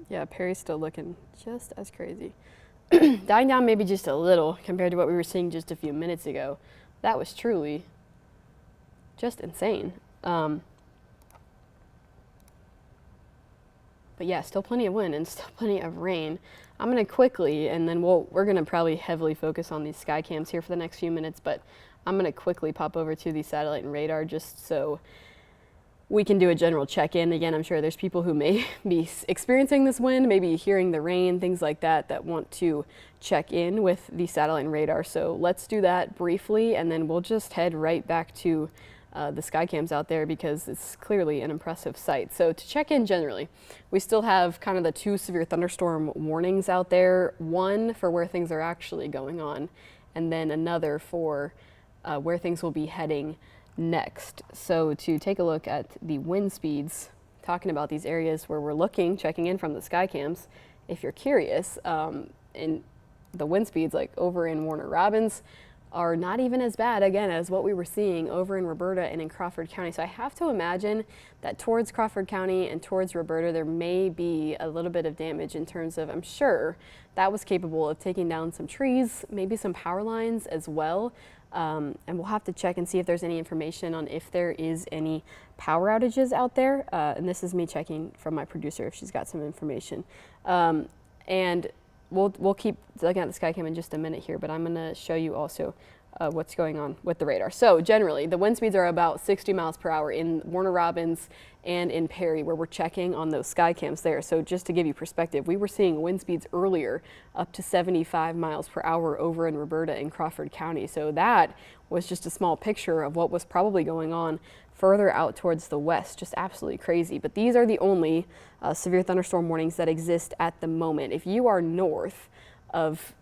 Speaker 1: Yeah, Perry's still looking just as crazy. Dying down maybe just a little compared to what we were seeing just a few minutes ago. That was truly just insane. But yeah, still plenty of wind and still plenty of rain. I'm going to quickly, and then we're going to probably heavily focus on these sky cams here for the next few minutes, but I'm going to quickly pop over to the satellite and radar just so we can do a general check-in. Again, I'm sure there's people who may be experiencing this wind, maybe hearing the rain, things like that want to check in with the satellite and radar. So let's do that briefly, and then we'll just head right back to the sky cams out there because it's clearly an impressive sight. So to check in generally, we still have kind of the 2 severe thunderstorm warnings out there, one for where things are actually going on, and then another for where things will be heading next. So to take a look at the wind speeds, talking about these areas where we're checking in from the sky cams, if you're curious, in the wind speeds like over in Warner Robins are not even as bad, again, as what we were seeing over in Roberta and in Crawford County. So I have to imagine that towards Crawford County and towards Roberta, there may be a little bit of damage in terms of, I'm sure that was capable of taking down some trees, maybe some power lines as well. And we'll have to check and see if there's any information on if there is any power outages out there. And this is me checking from my producer if she's got some information. And we'll keep looking at the Skycam in just a minute here, but I'm going to show you also what's going on with the radar. So generally, the wind speeds are about 60 miles per hour in Warner Robins and in Perry, where we're checking on those sky cams there. So just to give you perspective, we were seeing wind speeds earlier up to 75 miles per hour over in Roberta and Crawford County. So that was just a small picture of what was probably going on further out towards the west. Just absolutely crazy. But these are the only severe thunderstorm warnings that exist at the moment. If you are north of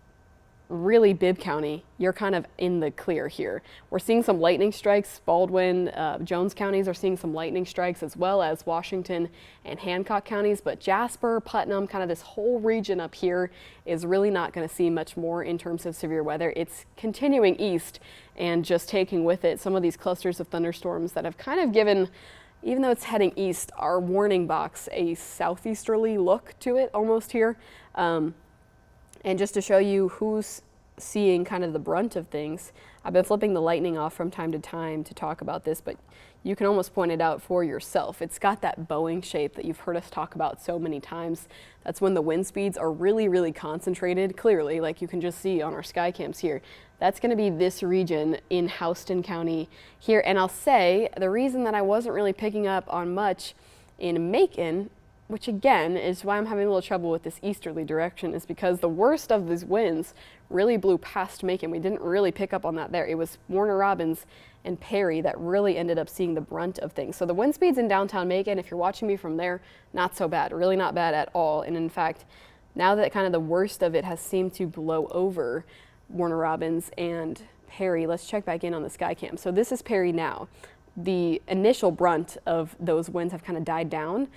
Speaker 1: really Bibb County, you're kind of in the clear here. We're seeing some lightning strikes. Baldwin, Jones counties are seeing some lightning strikes, as well as Washington and Hancock counties. But Jasper, Putnam, kind of this whole region up here is really not going to see much more in terms of severe weather. It's continuing east and just taking with it some of these clusters of thunderstorms that have kind of given, even though it's heading east, our warning box a southeasterly look to it almost here. And just to show you who's seeing kind of the brunt of things. I've been flipping the lightning off from time to time to talk about this, but you can almost point it out for yourself. It's got that bowing shape that you've heard us talk about so many times. That's when the wind speeds are really, really concentrated, clearly, like you can just see on our sky cams here. That's going to be this region in Houston County here. And I'll say the reason that I wasn't really picking up on much in Macon, which again is why I'm having a little trouble with this easterly direction, is because the worst of these winds really blew past Macon. We didn't really pick up on that there. It was Warner Robins and Perry that really ended up seeing the brunt of things. So the wind speeds in downtown Macon, if you're watching me from there, not so bad, really not bad at all. And in fact, now that kind of the worst of it has seemed to blow over Warner Robins and Perry, let's check back in on the sky cam. So this is Perry now. The initial brunt of those winds have kind of died down.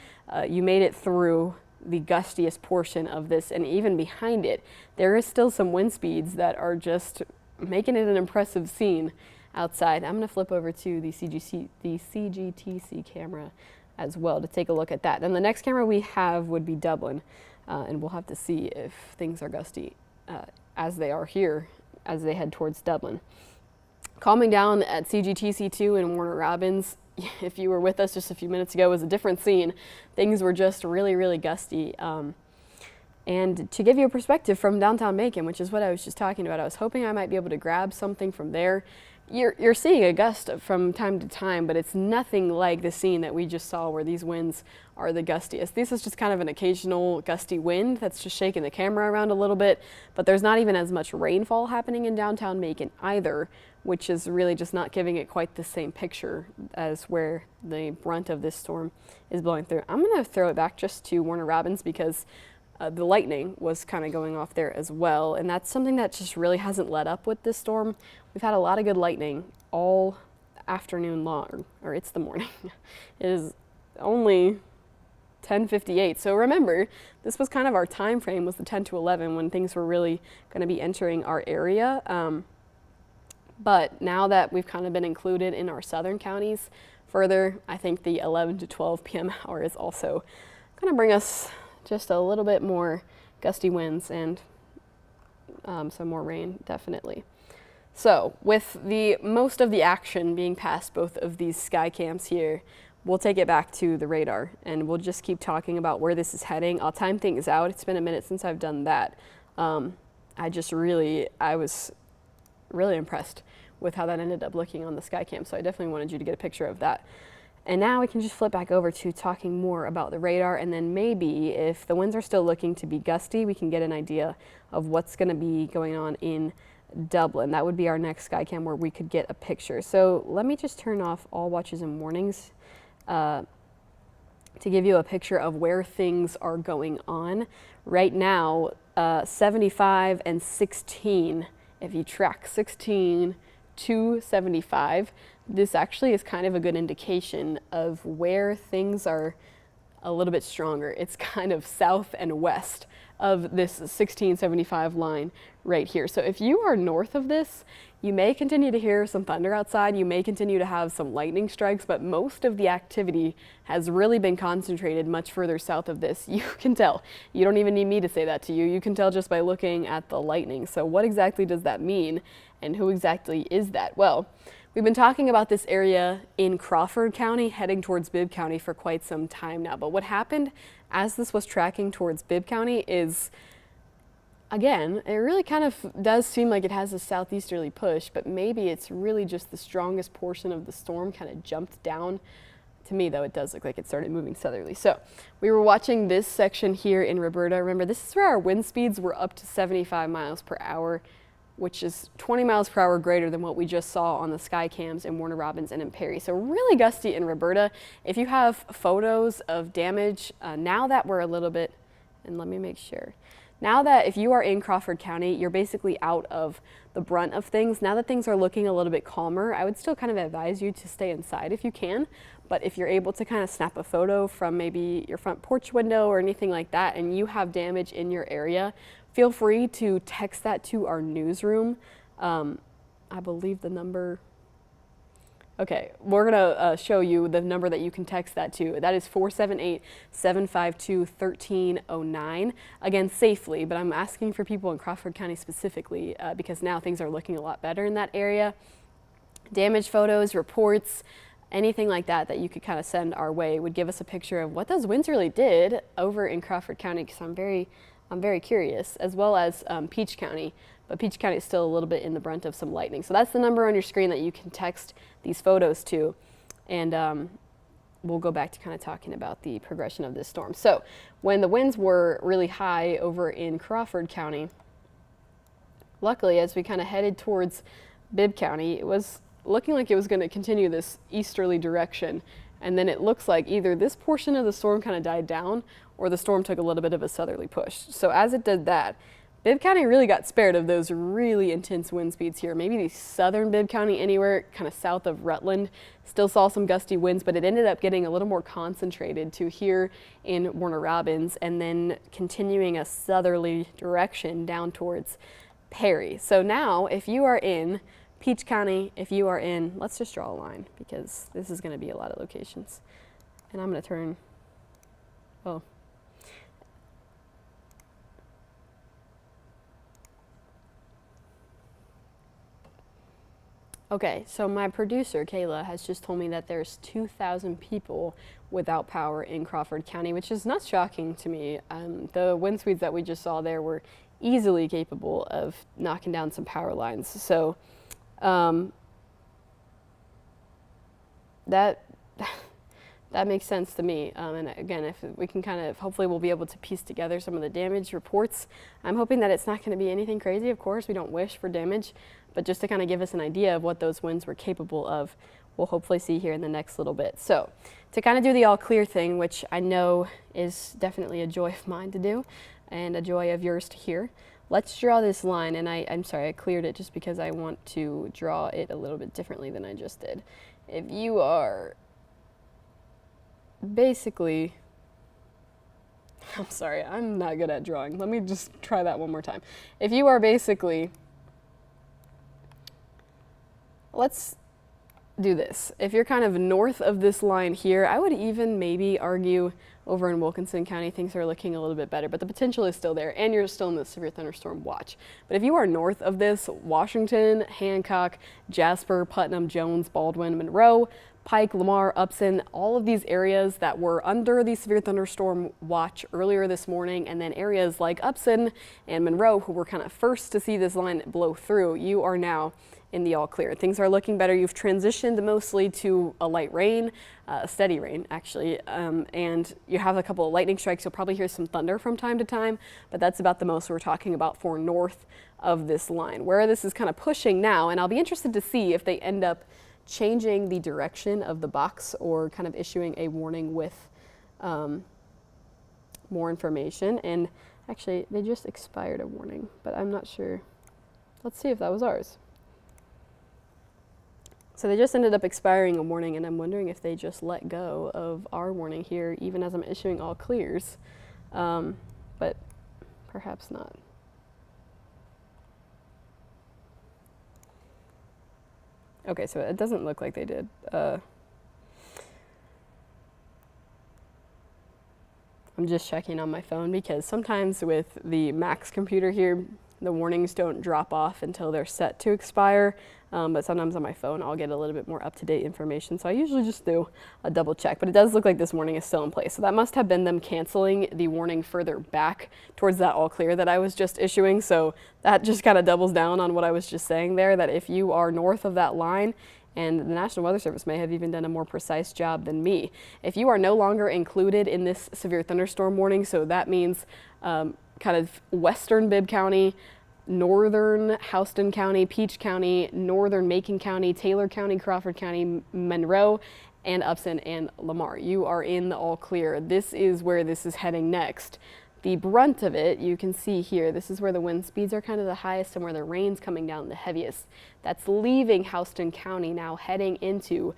Speaker 1: You made it through the gustiest portion of this, and even behind it, there is still some wind speeds that are just making it an impressive scene outside. I'm going to flip over to the CGTC camera as well to take a look at that. And the next camera we have would be Dublin, and we'll have to see if things are gusty as they are here as they head towards Dublin. Calming down at CGTC2 in Warner Robins, if you were with us just a few minutes ago, was a different scene. Things were just really, really gusty. And to give you a perspective from downtown Macon, which is what I was just talking about, I was hoping I might be able to grab something from there. You're seeing a gust from time to time, but it's nothing like the scene that we just saw where these winds are the gustiest. This is just kind of an occasional gusty wind that's just shaking the camera around a little bit, but there's not even as much rainfall happening in downtown Macon either, which is really just not giving it quite the same picture as where the brunt of this storm is blowing through. I'm going to throw it back just to Warner Robins because the lightning was kind of going off there as well, and that's something that just really hasn't let up with this storm. We've had a lot of good lightning all afternoon long, or it's the morning. It is only 10:58. So remember, this was kind of our time frame, was the 10 to 11 when things were really going to be entering our area. But now that we've kind of been included in our southern counties further, I think the 11 to 12 p.m. hour is also going to bring us just a little bit more gusty winds and some more rain, definitely. So with the most of the action being past both of these sky cams here, we'll take it back to the radar and we'll just keep talking about where this is heading. I'll time things out. It's been a minute since I've done that. I was really impressed with how that ended up looking on the sky cam. So I definitely wanted you to get a picture of that. And now we can just flip back over to talking more about the radar, and then maybe if the winds are still looking to be gusty, we can get an idea of what's going to be going on in Dublin. That would be our next sky cam where we could get a picture. So let me just turn off all watches and warnings to give you a picture of where things are going on. Right now, 75 and 16, if you track 16 to 75, this actually is kind of a good indication of where things are a little bit stronger. It's kind of south and west of this 1675 line right here. So if you are north of this, you may continue to hear some thunder outside. You may continue to have some lightning strikes, but most of the activity has really been concentrated much further south of this. You can tell. You don't even need me to say that to you. You can tell just by looking at the lightning. So what exactly does that mean, and who exactly is that? Well, we've been talking about this area in Crawford County heading towards Bibb County for quite some time now. But what happened as this was tracking towards Bibb County is, again, it really kind of does seem like it has a southeasterly push, but maybe it's really just the strongest portion of the storm kind of jumped down. To me, though, it does look like it started moving southerly. So we were watching this section here in Roberta. Remember, this is where our wind speeds were up to 75 miles per hour, which is 20 miles per hour greater than what we just saw on the sky cams in Warner Robins and in Perry. So really gusty in Roberta. If you have photos of damage, now that we're a little bit, and let me make sure. Now that if you are in Crawford County, you're basically out of the brunt of things. Now that things are looking a little bit calmer, I would still kind of advise you to stay inside if you can. But if you're able to kind of snap a photo from maybe your front porch window or anything like that, and you have damage in your area, feel free to text that to our newsroom. I believe the number, Okay, we're gonna show you the number that you can text that to. That is 478-752-1309. Again, safely, but I'm asking for people in Crawford County specifically because now things are looking a lot better in that area. Damage photos, reports, anything like that that you could kind of send our way would give us a picture of what those winds really did over in Crawford County, because I'm very curious, as well as Peach County. But Peach County is still a little bit in the brunt of some lightning. So that's the number on your screen that you can text these photos to. And we'll go back to kind of talking about the progression of this storm. So when the winds were really high over in Crawford County, luckily as we kind of headed towards Bibb County, it was looking like it was going to continue this easterly direction. And then it looks like either this portion of the storm kind of died down or the storm took a little bit of a southerly push. So as it did that, Bibb County really got spared of those really intense wind speeds here. Maybe the southern Bibb County, anywhere kind of south of Rutland, still saw some gusty winds, but it ended up getting a little more concentrated to here in Warner Robins and then continuing a southerly direction down towards Perry. So now if you are in Peach County, if you are in, let's just draw a line because this is going to be a lot of locations. And I'm going to turn, oh. Okay, so my producer, Kayla, has just told me that there's 2,000 people without power in Crawford County, which is not shocking to me. The wind speeds that we just saw there were easily capable of knocking down some power lines. So that makes sense to me. And again, if we can kind of, hopefully we'll be able to piece together some of the damage reports. I'm hoping that it's not going to be anything crazy. Of course, we don't wish for damage, but just to kind of give us an idea of what those winds were capable of, we'll hopefully see here in the next little bit. So to kind of do the all clear thing, which I know is definitely a joy of mine to do and a joy of yours to hear, let's draw this line. And I'm sorry, I cleared it just because I want to draw it a little bit differently than I just did. If you are basically, I'm sorry, I'm not good at drawing. Let me just try that one more time. If you are basically, let's do this. If you're kind of north of this line here, I would even maybe argue over in Wilkinson County, things are looking a little bit better, but the potential is still there, and you're still in the severe thunderstorm watch. But if you are north of this, Washington, Hancock, Jasper, Putnam, Jones, Baldwin, Monroe, Pike, Lamar, Upson, all of these areas that were under the severe thunderstorm watch earlier this morning, and then areas like Upson and Monroe, who were kind of first to see this line blow through, you are now in the all clear. Things are looking better. You've transitioned mostly to a light rain, steady rain actually, and you have a couple of lightning strikes. You'll probably hear some thunder from time to time, but that's about the most we're talking about for north of this line. Where this is kind of pushing now, and I'll be interested to see if they end up changing the direction of the box or kind of issuing a warning with more information. And actually, they just expired a warning, but I'm not sure. Let's see if that was ours. So they just ended up expiring a warning, and I'm wondering if they just let go of our warning here, even as I'm issuing all clears, but perhaps not. Okay, so it doesn't look like they did. I'm just checking on my phone because sometimes with the Max computer here, the warnings don't drop off until they're set to expire. But sometimes on my phone, I'll get a little bit more up-to-date information. So I usually just do a double check, but it does look like this warning is still in place. So that must have been them canceling the warning further back towards that all clear that I was just issuing. So that just kind of doubles down on what I was just saying there, that if you are north of that line, and the National Weather Service may have even done a more precise job than me, if you are no longer included in this severe thunderstorm warning, so that means kind of western Bibb County, northern Houston County, Peach County, northern Macon County, Taylor County, Crawford County, Monroe, and Upson and Lamar. You are in the all clear. This is where this is heading next. The brunt of it, you can see here, this is where the wind speeds are kind of the highest and where the rain's coming down the heaviest. That's leaving Houston County now heading into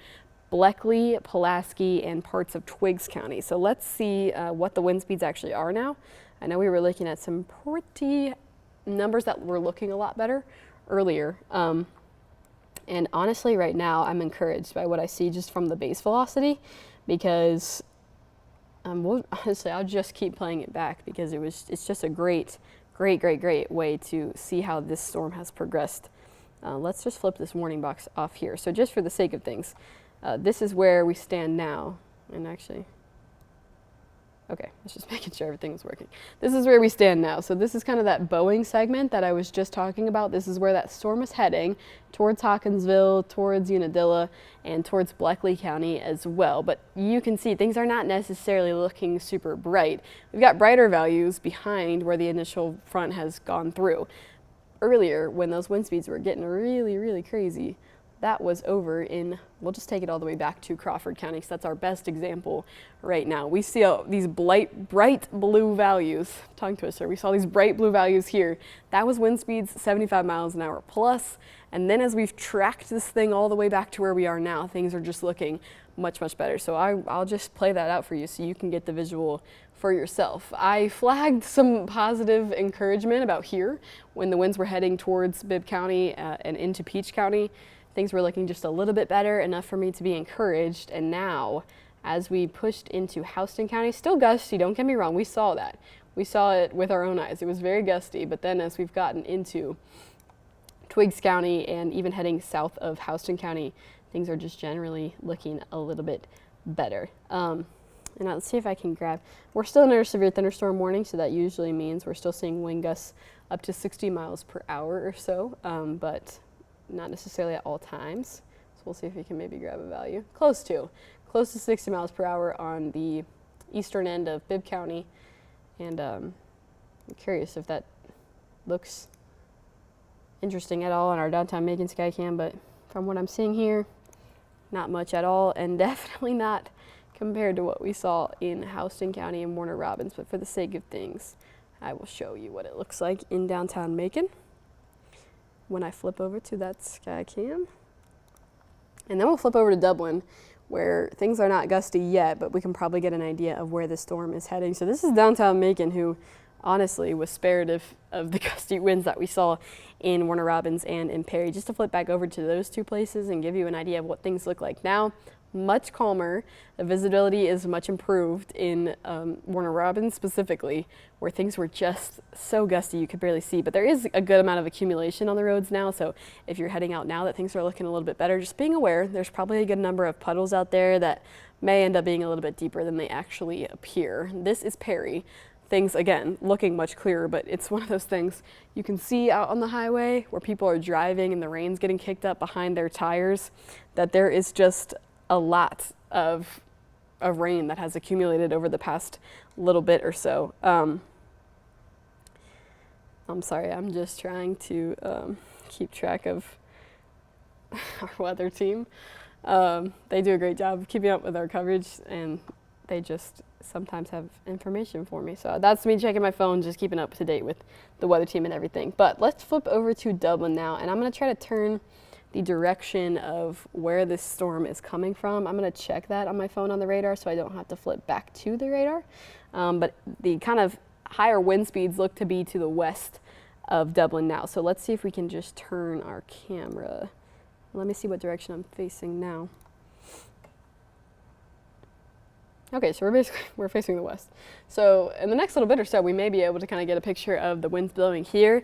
Speaker 1: Bleckley, Pulaski, and parts of Twiggs County. So let's see what the wind speeds actually are now. I know we were looking at some pretty numbers that were looking a lot better earlier. And And honestly, right now, I'm encouraged by what I see just from the base velocity, because honestly, I'll just keep playing it back because it's just a great way to see how this storm has progressed. Let's just flip this warning box off here. So just for the sake of things, this is where we stand now. And actually, okay, let's just making sure everything was working. This is where we stand now. So this is kind of that Boeing segment that I was just talking about. This is where that storm is heading, towards Hawkinsville, towards Unadilla, and towards Bleckley County as well. But you can see things are not necessarily looking super bright. We've got brighter values behind where the initial front has gone through. Earlier, when those wind speeds were getting really crazy, that was over in, we'll just take it all the way back to Crawford County, because that's our best example right now. We see these bright blue values, tongue twister, we saw these bright blue values here. That was wind speeds 75 miles an hour plus. And then as we've tracked this thing all the way back to where we are now, things are just looking much better. So I'll just play that out for you so you can get the visual for yourself. I flagged some positive encouragement about here when the winds were heading towards Bibb County and into Peach County. Things were looking just a little bit better, enough for me to be encouraged. And now, as we pushed into Houston County, still gusty, don't get me wrong, we saw that. We saw it with our own eyes. It was very gusty, but then as we've gotten into Twiggs County and even heading south of Houston County, things are just generally looking a little bit better. And now let's see if I can grab, we're still in our severe thunderstorm warning, so that usually means we're still seeing wind gusts up to 60 miles per hour or so, but not necessarily at all times. So we'll see if we can maybe grab a value. Close to 60 miles per hour on the eastern end of Bibb County. And I'm curious if that looks interesting at all on our downtown Macon Skycam, but from what I'm seeing here, not much at all, and definitely not compared to what we saw in Houston County and Warner Robins. But for the sake of things, I will show you what it looks like in downtown Macon when I flip over to that Skycam. And then we'll flip over to Dublin, where things are not gusty yet, but we can probably get an idea of where the storm is heading. So this is downtown Macon, who honestly was spared of the gusty winds that we saw in Warner Robins and in Perry. Just to flip back over to those two places and give you an idea of what things look like now. Much calmer. The visibility is much improved in Warner Robins specifically, where things were just so gusty you could barely see. But there is a good amount of accumulation on the roads now, so if you're heading out now that things are looking a little bit better, just being aware there's probably a good number of puddles out there that may end up being a little bit deeper than they actually appear. This is Perry. Things, again, looking much clearer, but it's one of those things you can see out on the highway where people are driving and the rain's getting kicked up behind their tires, that there is just a lot of rain that has accumulated over the past little bit or so. I'm sorry, I'm just trying to keep track of our weather team. They do a great job of keeping up with our coverage, and they just sometimes have information for me. So that's me checking my phone, just keeping up to date with the weather team and everything. But let's flip over to Dublin now, and I'm going to try to turn the direction of where this storm is coming from. I'm going to check that on my phone on the radar so I don't have to flip back to the radar. But the kind of higher wind speeds look to be to the west of Dublin now. So let's see if we can just turn our camera. Let me see what direction I'm facing now. Okay, so we're facing the west. So in the next little bit or so, we may be able to kind of get a picture of the winds blowing here.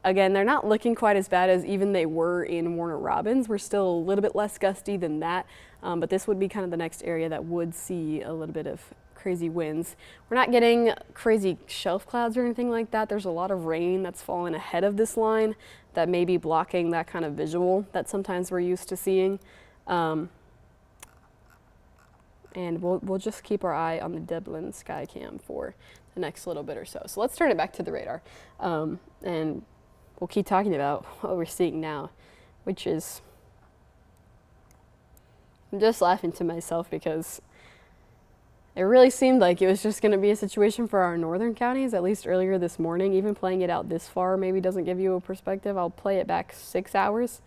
Speaker 1: Again, they're not looking quite as bad as even they were in Warner Robins. We're still a little bit less gusty than that, but this would be kind of the next area that would see a little bit of crazy winds. We're not getting crazy shelf clouds or anything like that. There's a lot of rain that's falling ahead of this line that may be blocking that kind of visual that sometimes we're used to seeing. And we'll just keep our eye on the Dublin Skycam for the next little bit or so. So let's turn it back to the radar. And we'll keep talking about what we're seeing now, which is, I'm just laughing to myself because it really seemed like it was just going to be a situation for our northern counties, at least earlier this morning. Even playing it out this far maybe doesn't give you a perspective. I'll play it back 6 hours.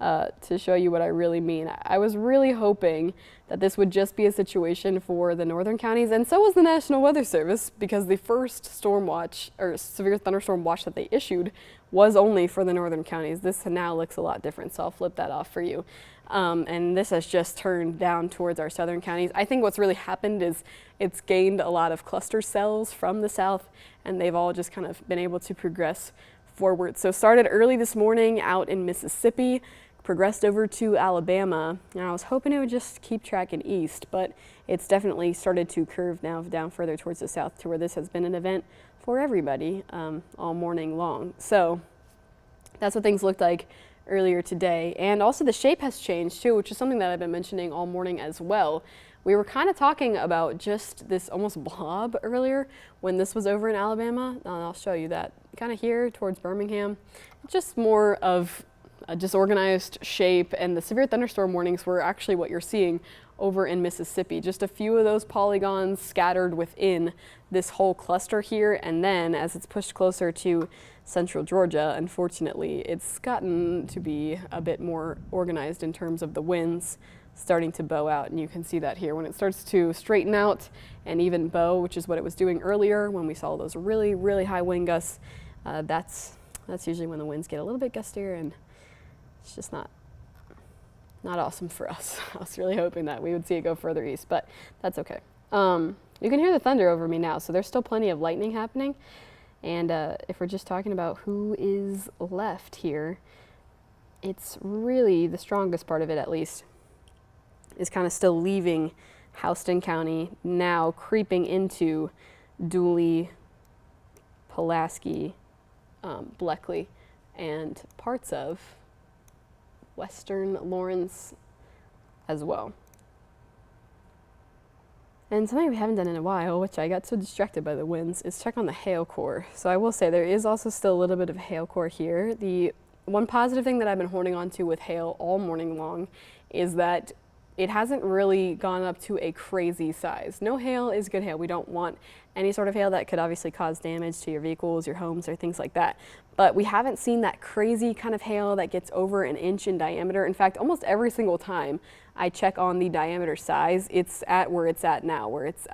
Speaker 1: to show you what I really mean. I was really hoping that this would just be a situation for the northern counties, and so was the National Weather Service, because the first storm watch or severe thunderstorm watch that they issued was only for the northern counties. This now looks a lot different, so I'll flip that off for you. And this has just turned down towards our southern counties. I think what's really happened is it's gained a lot of cluster cells from the south, and they've all just kind of been able to progress forward. So started early this morning out in Mississippi, progressed over to Alabama, and I was hoping it would just keep tracking east, but it's definitely started to curve now down further towards the south to where this has been an event for everybody all morning long. So that's what things looked like earlier today. And also the shape has changed too, which is something that I've been mentioning all morning as well. We were kind of talking about just this almost blob earlier when this was over in Alabama. I'll show you that kind of here towards Birmingham. Just more of a disorganized shape, and the severe thunderstorm warnings were actually what you're seeing over in Mississippi. Just a few of those polygons scattered within this whole cluster here, and then as it's pushed closer to central Georgia, unfortunately, it's gotten to be a bit more organized in terms of the winds starting to bow out, and you can see that here. When it starts to straighten out and even bow, which is what it was doing earlier when we saw those really, really high wind gusts, that's usually when the winds get a little bit gustier, and it's just not awesome for us. I was really hoping that we would see it go further east, but that's okay. You can hear the thunder over me now, so there's still plenty of lightning happening. And if we're just talking about who is left here, it's really the strongest part of it, at least, is kind of still leaving Houston County, now creeping into Dooley, Pulaski, Bleckley, and parts of western Lawrence as well. And something we haven't done in a while, which I got so distracted by the winds, is check on the hail core. So I will say there is also still a little bit of hail core here. The one positive thing that I've been holding on to with hail all morning long is that it hasn't really gone up to a crazy size. No hail is good hail. We don't want any sort of hail that could obviously cause damage to your vehicles, your homes, or things like that. But we haven't seen that crazy kind of hail that gets over an inch in diameter. In fact, almost every single time I check on the diameter size, it's at where it's at now, where it's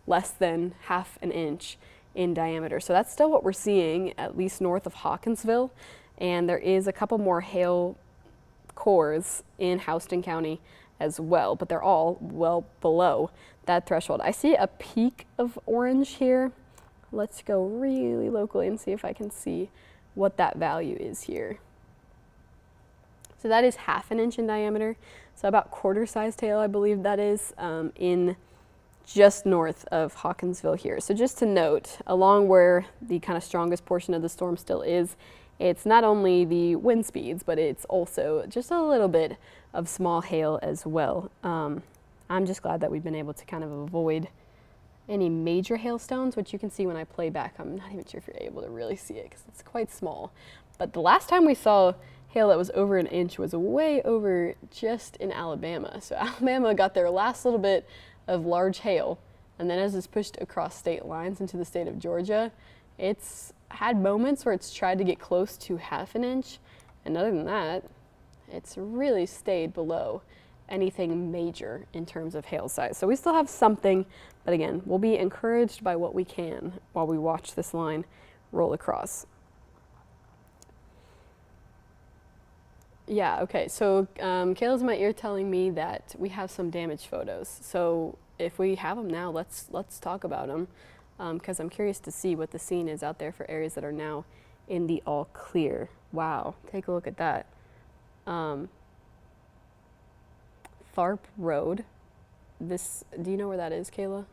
Speaker 1: less than half an inch in diameter. So that's still what we're seeing, at least north of Hawkinsville. And there is a couple more hail cores in Houston County as well, but they're all well below that threshold. I see a peak of orange here. Let's go really locally and see if I can see what that value is here. So that is half an inch in diameter, so about quarter-sized hail, I believe that is, in just north of Hawkinsville here. So just to note, along where the kind of strongest portion of the storm still is, it's not only the wind speeds, but it's also just a little bit of small hail as well. I'm just glad that we've been able to kind of avoid any major hailstones, which you can see when I play back. I'm not even sure if you're able to really see it because it's quite small. But the last time we saw hail that was over an inch was way over just in Alabama. So Alabama got their last little bit of large hail, and then as it's pushed across state lines into the state of Georgia, it's had moments where it's tried to get close to half an inch, and other than that, it's really stayed below anything major in terms of hail size. So we still have something, but again, we'll be encouraged by what we can while we watch this line roll across. Yeah, okay, so Kayla's in my ear telling me that we have some damage photos. So if we have them now, let's talk about them, because I'm curious to see what the scene is out there for areas that are now in the all clear. Wow, take a look at that. Tharp Road. This, do you know where that is, Kayla?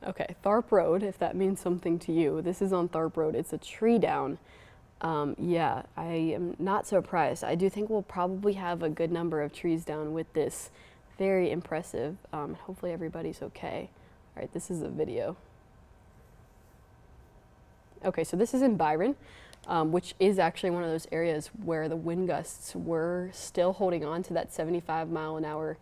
Speaker 1: Okay, Tharp Road, if that means something to you. This is on Tharp Road. It's a tree down. Yeah, I am not surprised. I do think we'll probably have a good number of trees down with this. Very impressive. Hopefully everybody's okay. All right, this is a video. Okay, so this is in Byron, which is actually one of those areas where the wind gusts were still holding on to that 75-mile-an-hour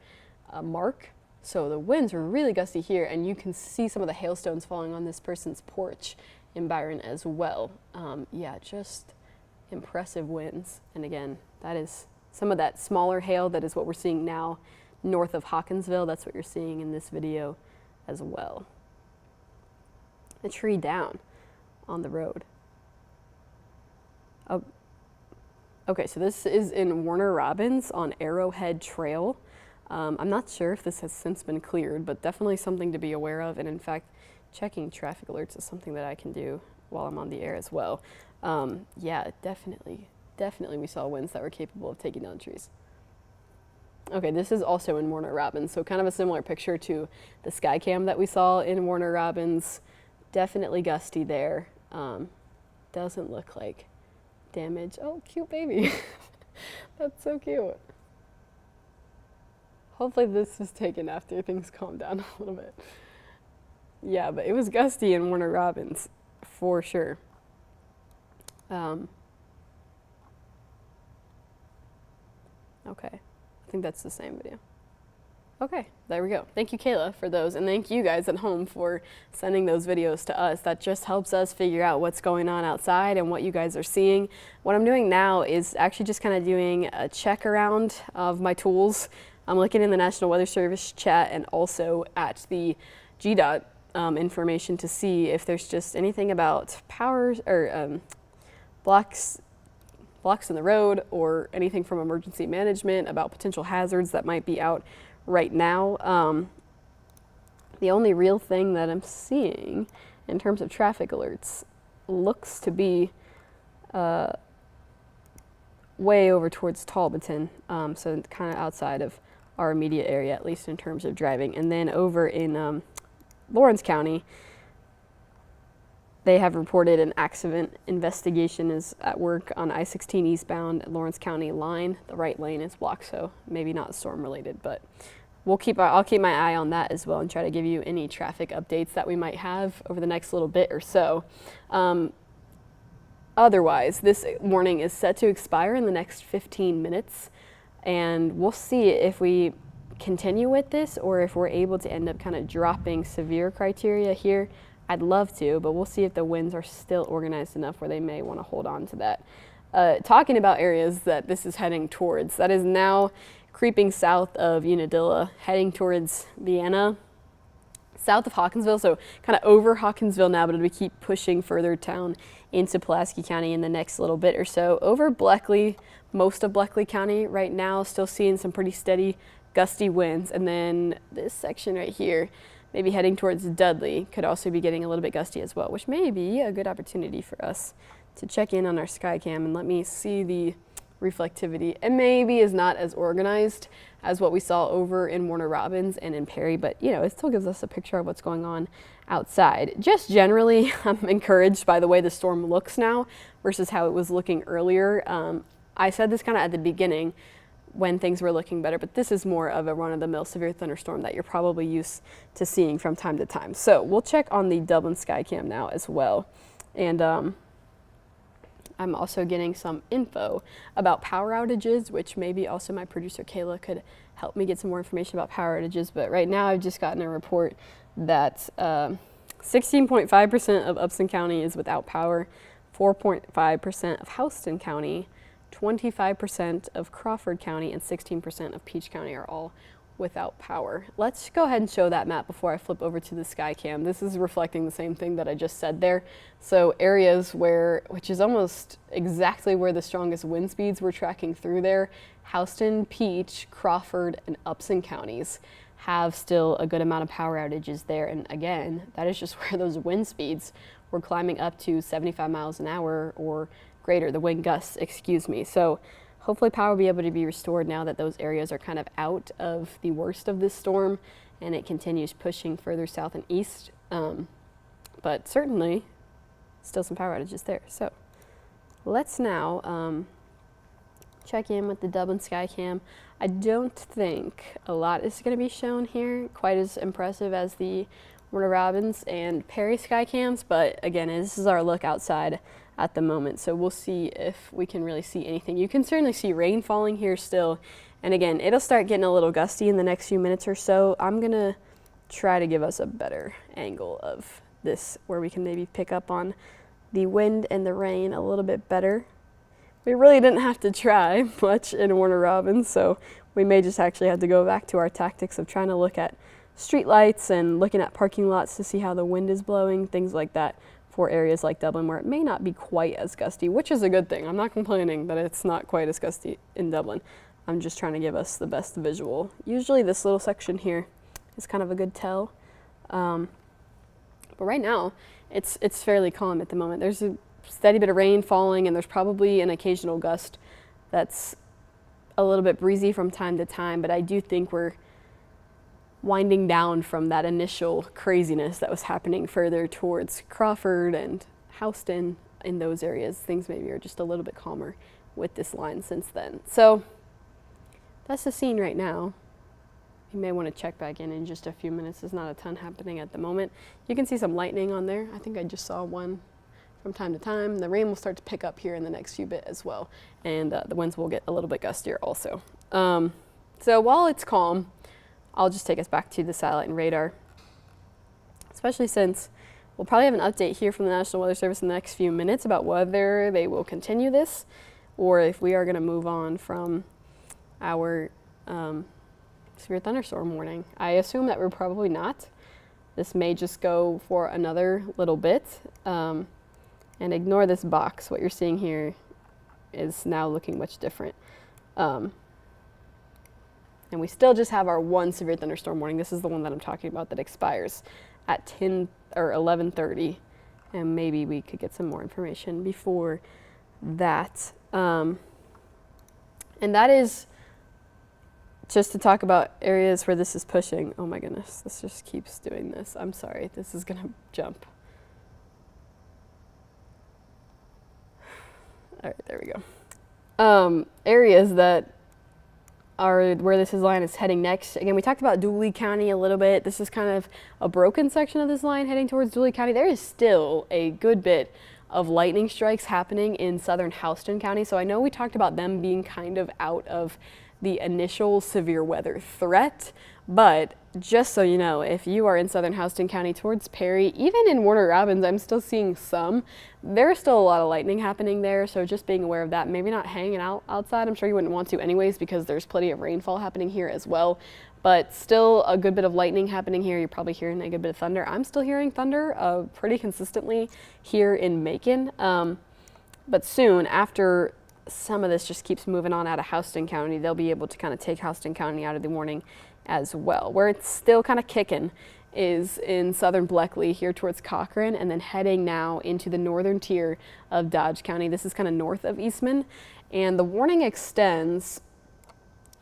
Speaker 1: mark. So the winds were really gusty here, and you can see some of the hailstones falling on this person's porch in Byron as well. Yeah, just impressive winds. And again, that is some of that smaller hail that is what we're seeing now north of Hawkinsville. That's what you're seeing in this video as well. A tree down on the road. Oh, okay, so this is in Warner Robins on Arrowhead Trail. I'm not sure if this has since been cleared, but definitely something to be aware of. And in fact, checking traffic alerts is something that I can do while I'm on the air as well. Yeah, definitely we saw winds that were capable of taking down trees. Okay, this is also in Warner Robins, so kind of a similar picture to the sky cam that we saw in Warner Robins. Definitely gusty there. Doesn't look like damage. Oh, cute baby. That's so cute. Hopefully this is taken after things calm down a little bit. Yeah, but it was gusty in Warner Robins for sure. Okay, I think that's the same video. Okay, there we go. Thank you, Kayla, for those, and thank you guys at home for sending those videos to us. That just helps us figure out what's going on outside and what you guys are seeing. What I'm doing now is actually just kind of doing a check around of my tools. I'm looking in the National Weather Service chat and also at the GDOT information to see if there's just anything about power or blocks in the road or anything from emergency management about potential hazards that might be out right now. The only real thing that I'm seeing in terms of traffic alerts looks to be way over towards Talbotton, so kind of outside of our immediate area, at least in terms of driving. And then over in Lawrence County, they have reported an accident. Investigation is at work on I-16 eastbound Lawrence County line. The right lane is blocked, so maybe not storm related, but I'll keep my eye on that as well and try to give you any traffic updates that we might have over the next little bit or so. Otherwise, this warning is set to expire in the next 15 minutes, and we'll see if we continue with this or if we're able to end up kind of dropping severe criteria here. I'd love to, but we'll see if the winds are still organized enough where they may want to hold on to that. Talking about areas that this is heading towards, that is now creeping south of Unadilla, heading towards Vienna, south of Hawkinsville, so kind of over Hawkinsville now, but it'll keep pushing further down into Pulaski County in the next little bit or so. Over Bleckley, most of Bleckley County right now, still seeing some pretty steady gusty winds. And then this section right here, maybe heading towards Dudley, could also be getting a little bit gusty as well, which may be a good opportunity for us to check in on our sky cam and let me see the reflectivity. It maybe is not as organized as what we saw over in Warner Robins and in Perry, but you know, it still gives us a picture of what's going on outside. Just generally, I'm encouraged by the way the storm looks now versus how it was looking earlier. I said this kind of at the beginning when things were looking better, but this is more of a run-of-the-mill severe thunderstorm that you're probably used to seeing from time to time. So we'll check on the Dublin Skycam now as well. And I'm also getting some info about power outages, which maybe also my producer Kayla could help me get some more information about power outages. But right now I've just gotten a report that 16.5% of Upson County is without power, 4.5% of Houston County, 25% of Crawford County, and 16% of Peach County are all without power. Let's go ahead and show that map before I flip over to the Skycam. This is reflecting the same thing that I just said there. So areas where, which is almost exactly where the strongest wind speeds we're tracking through there, Houston, Peach, Crawford, and Upson counties have still a good amount of power outages there. And again, that is just where those wind speeds were climbing up to 75 miles an hour or greater, the wind gusts, excuse me. So hopefully power will be able to be restored now that those areas are kind of out of the worst of this storm and it continues pushing further south and east. But certainly still some power outages there. So let's now check in with the Dublin Skycam. I don't think a lot is going to be shown here, quite as impressive as the Warner Robins and Perry Skycams, but again, this is our look outside at the moment, so we'll see if we can really see anything. You can certainly see rain falling here still, and again, it'll start getting a little gusty in the next few minutes or so. I'm gonna try to give us a better angle of this where we can maybe pick up on the wind and the rain a little bit better. we really didn't have to try much in Warner Robins, so we may just actually have to go back to our tactics of trying to look at street lights and looking at parking lots to see how the wind is blowing, things like that, for areas like Dublin where it may not be quite as gusty, which is a good thing. I'm not complaining that it's not quite as gusty in Dublin. I'm just trying to give us the best visual. Usually this little section here is kind of a good tell. But right now, it's fairly calm at the moment. There's a steady bit of rain falling, and there's probably an occasional gust that's a little bit breezy from time to time, but I do think we're winding down from that initial craziness that was happening further towards Crawford and Houston. In those areas, things maybe are just a little bit calmer with this line since then. So that's the scene right now. You may want to check back in just a few minutes. There's not a ton happening at the moment. You can see some lightning on there. I think I just saw one from time to time. The rain will start to pick up here in the next few bit as well, and the winds will get a little bit gustier also. So while it's calm, I'll just take us back to the satellite and radar, especially since we'll probably have an update here from the National Weather Service in the next few minutes about whether they will continue this or if we are going to move on from our severe thunderstorm warning. I assume that we're probably not. This may just go for another little bit. And ignore this box. What you're seeing here is now looking much different. And we still just have our one severe thunderstorm warning. This is the one that I'm talking about that expires at 10 or 11:30, and maybe we could get some more information before that. And that is just to talk about areas where this is pushing. Oh my goodness, this just keeps doing this. I'm sorry, this is gonna jump. All right, there we go. Areas that are where this line is heading next. Again, we talked about Dooley County a little bit. This is kind of a broken section of this line heading towards Dooley County. There is still a good bit of lightning strikes happening in southern Houston County. So I know we talked about them being kind of out of the initial severe weather threat, but just so you know, if you are in southern Houston County towards Perry, even in Warner Robins, I'm still seeing some. There's still a lot of lightning happening there, so just being aware of that. Maybe not hanging out outside. I'm sure you wouldn't want to anyways because there's plenty of rainfall happening here as well, but still a good bit of lightning happening here. You're probably hearing a good bit of thunder. I'm still hearing thunder pretty consistently here in Macon, but soon after some of this just keeps moving on out of Houston County, they'll be able to kind of take Houston County out of the warning as well. Where it's still kind of kicking is in southern Bleckley here towards Cochrane, and then heading now into the northern tier of Dodge County. This is kind of north of Eastman, and the warning extends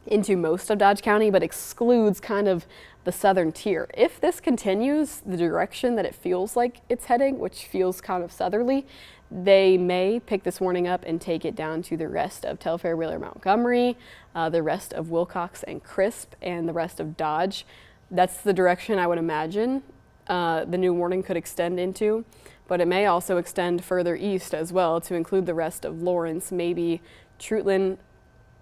Speaker 1: into most of Dodge County but excludes kind of the southern tier. If this continues the direction that it feels like it's heading, which feels kind of southerly, they may pick this warning up and take it down to the rest of Telfair, Wheeler, Montgomery, the rest of Wilcox and Crisp, and the rest of Dodge. That's the direction I would imagine the new warning could extend into, but it may also extend further east as well to include the rest of Lawrence, maybe Trutland,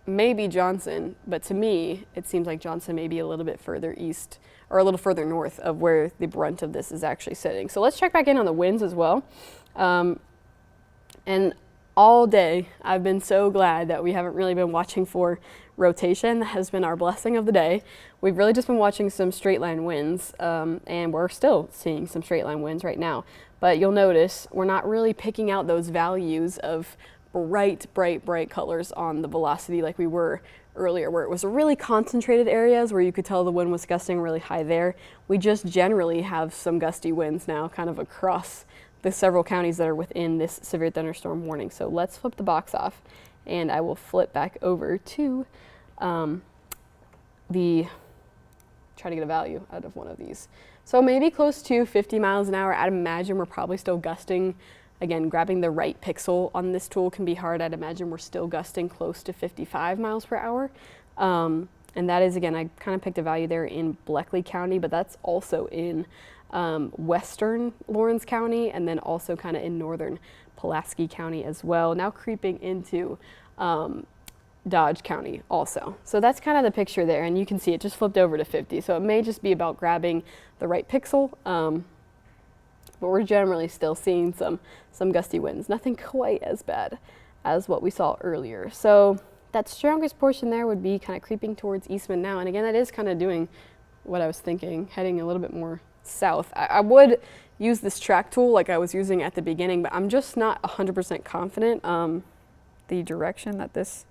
Speaker 1: maybe Johnson, but to me, it seems like Johnson may be a little bit further east or a little further north of where the brunt of this is actually sitting. So let's check back in on the winds as well. And all day, I've been so glad that we haven't really been watching for rotation. That has been our blessing of the day. We've really just been watching some straight line winds, and we're still seeing some straight line winds right now. But you'll notice we're not really picking out those values of bright colors on the velocity like we were earlier, where it was really concentrated areas where you could tell the wind was gusting really high there. We just generally have some gusty winds now kind of across the several counties that are within this severe thunderstorm warning. So let's flip the box off, and I will flip back over to try to get a value out of one of these. So maybe close to 50 miles an hour. I'd imagine we're probably still gusting. Again, grabbing the right pixel on this tool can be hard. I'd imagine we're still gusting close to 55 miles per hour. And that is, again, I kind of picked a value there in Bleckley County, but that's also in western Lawrence County, and then also kind of in northern Pulaski County as well. Now creeping into Dodge County also. So that's kind of the picture there, and you can see it just flipped over to 50. So it may just be about grabbing the right pixel, but we're generally still seeing some gusty winds. Nothing quite as bad as what we saw earlier. So that strongest portion there would be kind of creeping towards Eastman now. And again, that is kind of doing what I was thinking, heading a little bit more south. I would use this track tool like I was using at the beginning, but I'm just not 100% confident the direction that this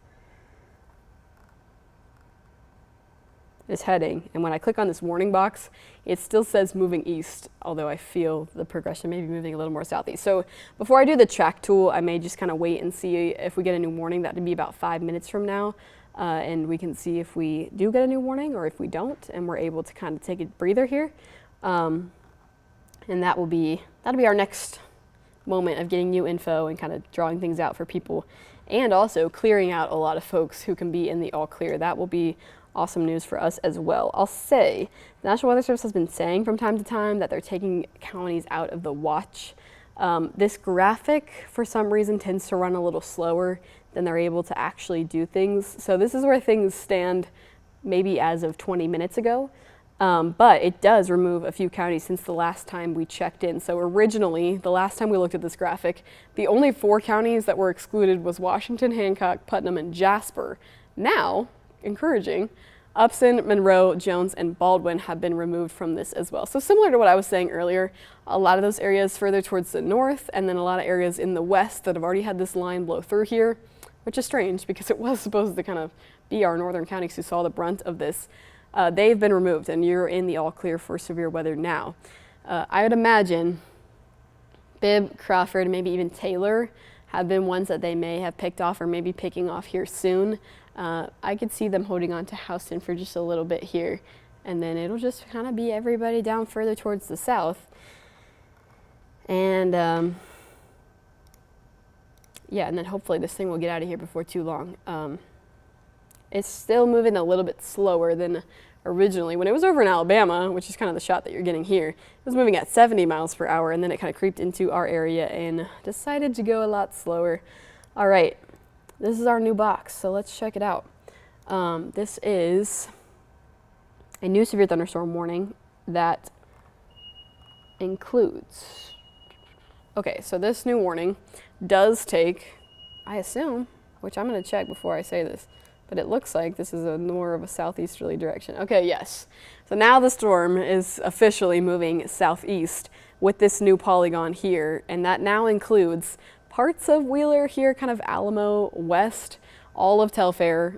Speaker 1: is heading. And when I click on this warning box, it still says moving east, although I feel the progression may be moving a little more southeast. So before I do the track tool, I may just kind of wait and see if we get a new warning. That would be about 5 minutes from now. And we can see if we do get a new warning or if we don't, and we're able to kind of take a breather here. And that'll be our next moment of getting new info and kind of drawing things out for people, and also clearing out a lot of folks who can be in the all clear. That will be awesome news for us as well. I'll say the National Weather Service has been saying from time to time that they're taking counties out of the watch. This graphic, for some reason, tends to run a little slower than they're able to actually do things. So this is where things stand maybe as of 20 minutes ago. But it does remove a few counties since the last time we checked in. So originally, the last time we looked at this graphic, the only 4 counties that were excluded was Washington, Hancock, Putnam, and Jasper. Now, encouraging, Upson, Monroe, Jones, and Baldwin have been removed from this as well. So similar to what I was saying earlier, a lot of those areas further towards the north, and then a lot of areas in the west that have already had this line blow through here, which is strange because it was supposed to kind of be our northern counties who saw the brunt of this. They've been removed, and you're in the all clear for severe weather now. I would imagine Bibb, Crawford, maybe even Taylor have been ones that they may have picked off or maybe picking off here soon. I could see them holding on to Houston for just a little bit here, and then it'll just kind of be everybody down further towards the south. And yeah, and then hopefully this thing will get out of here before too long. It's still moving a little bit slower than originally. When it was over in Alabama, which is kind of the shot that you're getting here, it was moving at 70 miles per hour, and then it kind of creeped into our area and decided to go a lot slower. All right, this is our new box, so let's check it out. This is a new severe thunderstorm warning that includes, okay, so this new warning does take, I assume, which I'm going to check before I say this, but it looks like this is more of a southeasterly direction. Okay, yes. So now the storm is officially moving southeast with this new polygon here, and that now includes parts of Wheeler here, kind of Alamo West, all of Telfair.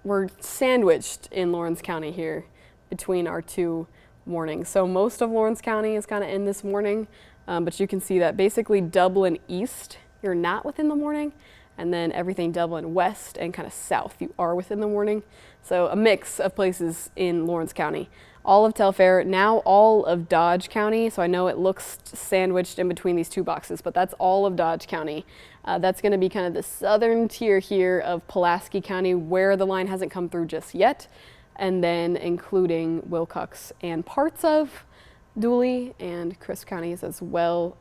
Speaker 1: We're sandwiched in Lawrence County here between our 2 warnings. So most of Lawrence County is kind of in this warning, but you can see that basically Dublin East, you're not within the warning. And then everything Dublin West and kind of south, you are within the warning. So a mix of places in Lawrence County. All of Telfair, now all of Dodge County. So I know it looks sandwiched in between these 2 boxes, but that's all of Dodge County. That's going to be kind of the southern tier here of Pulaski County, where the line hasn't come through just yet. And then including Wilcox and parts of Dooley and Crisp counties as well.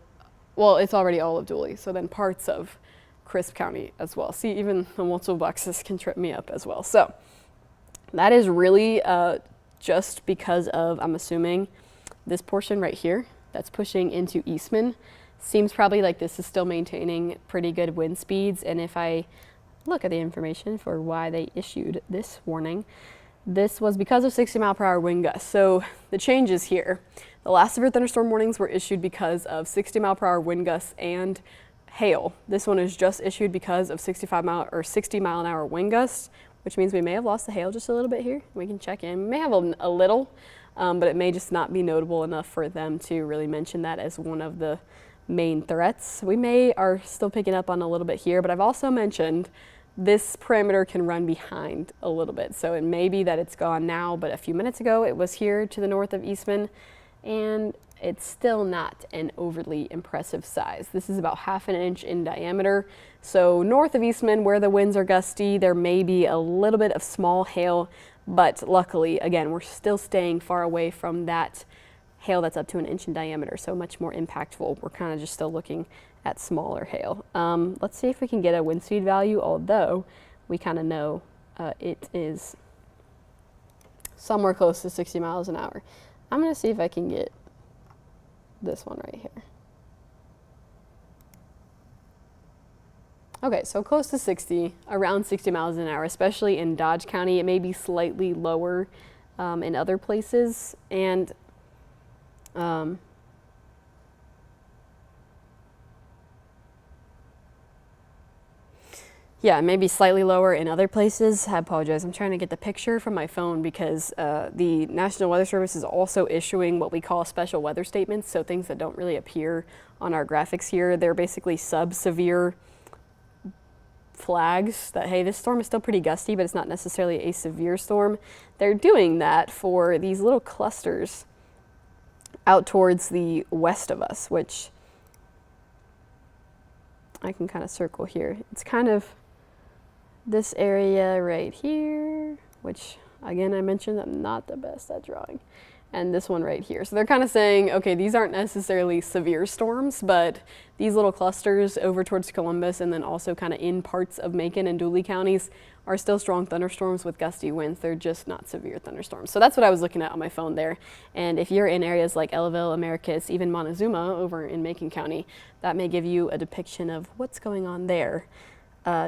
Speaker 1: Well, it's already all of Dooley, so then parts of Crisp County as well. See, even the multiple boxes can trip me up as well. So that is really just because of, I'm assuming, this portion right here that's pushing into Eastman. Seems probably like this is still maintaining pretty good wind speeds. And if I look at the information for why they issued this warning, this was because of 60-mile-per-hour wind gusts. So the changes here, the last severe thunderstorm warnings were issued because of 60-mile-per-hour wind gusts and hail. This one is just issued because of 60-mile-an-hour wind gusts, which means we may have lost the hail just a little bit here. We can check in. We may have a little, but it may just not be notable enough for them to really mention that as one of the main threats. We are still picking up on a little bit here, but I've also mentioned this parameter can run behind a little bit. So it may be that it's gone now, but a few minutes ago it was here to the north of Eastman, and it's still not an overly impressive size. This is about 1/2 inch in diameter. So north of Eastman, where the winds are gusty, there may be a little bit of small hail, but luckily, again, we're still staying far away from that hail that's up to 1 inch in diameter, so much more impactful. We're kind of just still looking at smaller hail. Let's see if we can get a wind speed value, although we kind of know it is somewhere close to 60 miles an hour. I'm going to see if I can get this one right here. Okay, so close to 60, around 60 miles an hour, especially in Dodge County. It may be slightly lower in other places. And yeah, maybe slightly lower in other places. I apologize. I'm trying to get the picture from my phone because the National Weather Service is also issuing what we call special weather statements. So things that don't really appear on our graphics here. They're basically sub-severe flags that, hey, this storm is still pretty gusty, but it's not necessarily a severe storm. They're doing that for these little clusters out towards the west of us, which I can kind of circle here. It's kind of this area right here, which again, I mentioned I'm not the best at drawing, and this one right here. So they're kind of saying, okay, these aren't necessarily severe storms, but these little clusters over towards Columbus and then also kind of in parts of Macon and Dooley counties are still strong thunderstorms with gusty winds. They're just not severe thunderstorms. So that's what I was looking at on my phone there. And if you're in areas like Ellaville, Americus, even Montezuma over in Macon County, that may give you a depiction of what's going on there,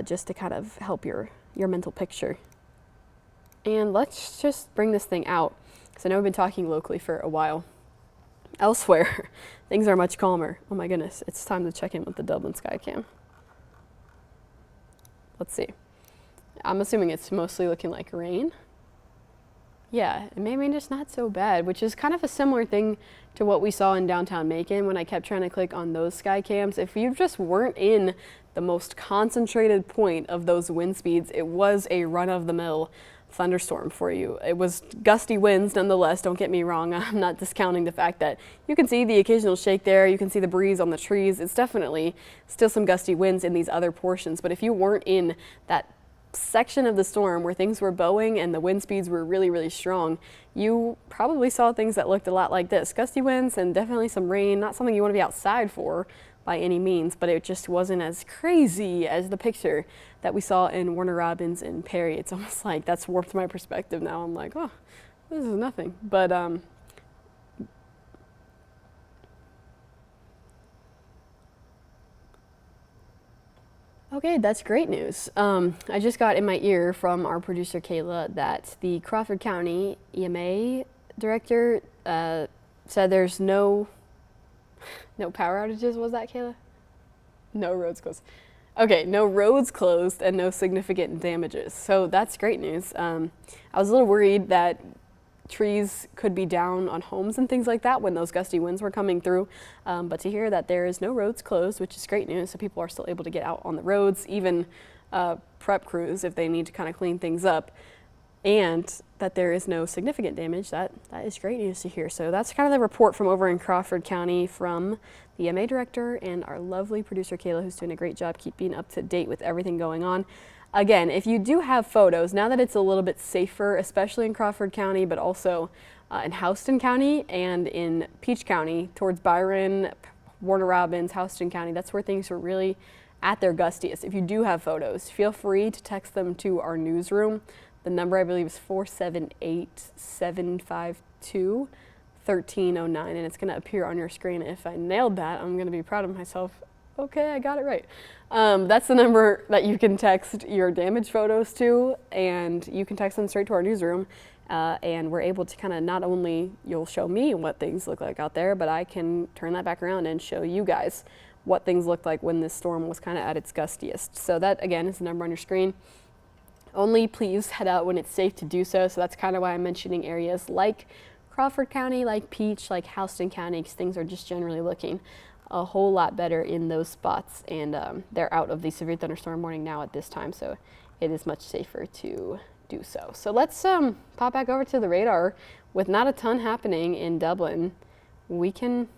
Speaker 1: just to kind of help your mental picture. And let's just bring this thing out, because I know we've been talking locally for a while. Elsewhere, things are much calmer. Oh my goodness, it's time to check in with the Dublin Skycam. Let's see. I'm assuming it's mostly looking like rain. Yeah, and maybe just not so bad, which is kind of a similar thing to what we saw in downtown Macon when I kept trying to click on those sky cams. If you just weren't in the most concentrated point of those wind speeds, it was a run-of-the-mill thunderstorm for you. It was gusty winds nonetheless, don't get me wrong. I'm not discounting the fact that you can see the occasional shake there, you can see the breeze on the trees. It's definitely still some gusty winds in these other portions, but if you weren't in that section of the storm where things were bowing and the wind speeds were really, really strong, you probably saw things that looked a lot like this. Gusty winds and definitely some rain, not something you want to be outside for by any means, but it just wasn't as crazy as the picture that we saw in Warner Robins and Perry. It's almost like that's warped my perspective now. I'm like, oh, this is nothing. But okay, that's great news. I just got in my ear from our producer Kayla that the Crawford County EMA director said there's no power outages. Was that, Kayla? No roads closed. Okay, no roads closed and no significant damages. So that's great news. I was a little worried that trees could be down on homes and things like that when those gusty winds were coming through. But to hear that there is no roads closed, which is great news, so people are still able to get out on the roads, even prep crews if they need to kind of clean things up, and that there is no significant damage, that is great news to hear. So that's kind of the report from over in Crawford County from the EMA director and our lovely producer Kayla, who's doing a great job keeping up to date with everything going on. Again, if you do have photos, now that it's a little bit safer, especially in Crawford County, but also in Houston County and in Peach County, towards Byron, Warner Robins, Houston County, that's where things were really at their gustiest. If you do have photos, feel free to text them to our newsroom. The number, I believe, is 478-752-1309, and it's going to appear on your screen. If I nailed that, I'm going to be proud of myself. Okay, I got it right. That's the number that you can text your damage photos to, and you can text them straight to our newsroom. And we're able to kind of, not only you'll show me what things look like out there, but I can turn that back around and show you guys what things looked like when this storm was kind of at its gustiest. So that, again, is the number on your screen. Only please head out when it's safe to do so. So that's kind of why I'm mentioning areas like Crawford County, like Peach, like Houston County, because things are just generally looking a whole lot better in those spots, and they're out of the severe thunderstorm warning now at this time, so it is much safer to do so. So let's pop back over to the radar. With not a ton happening in Dublin, we can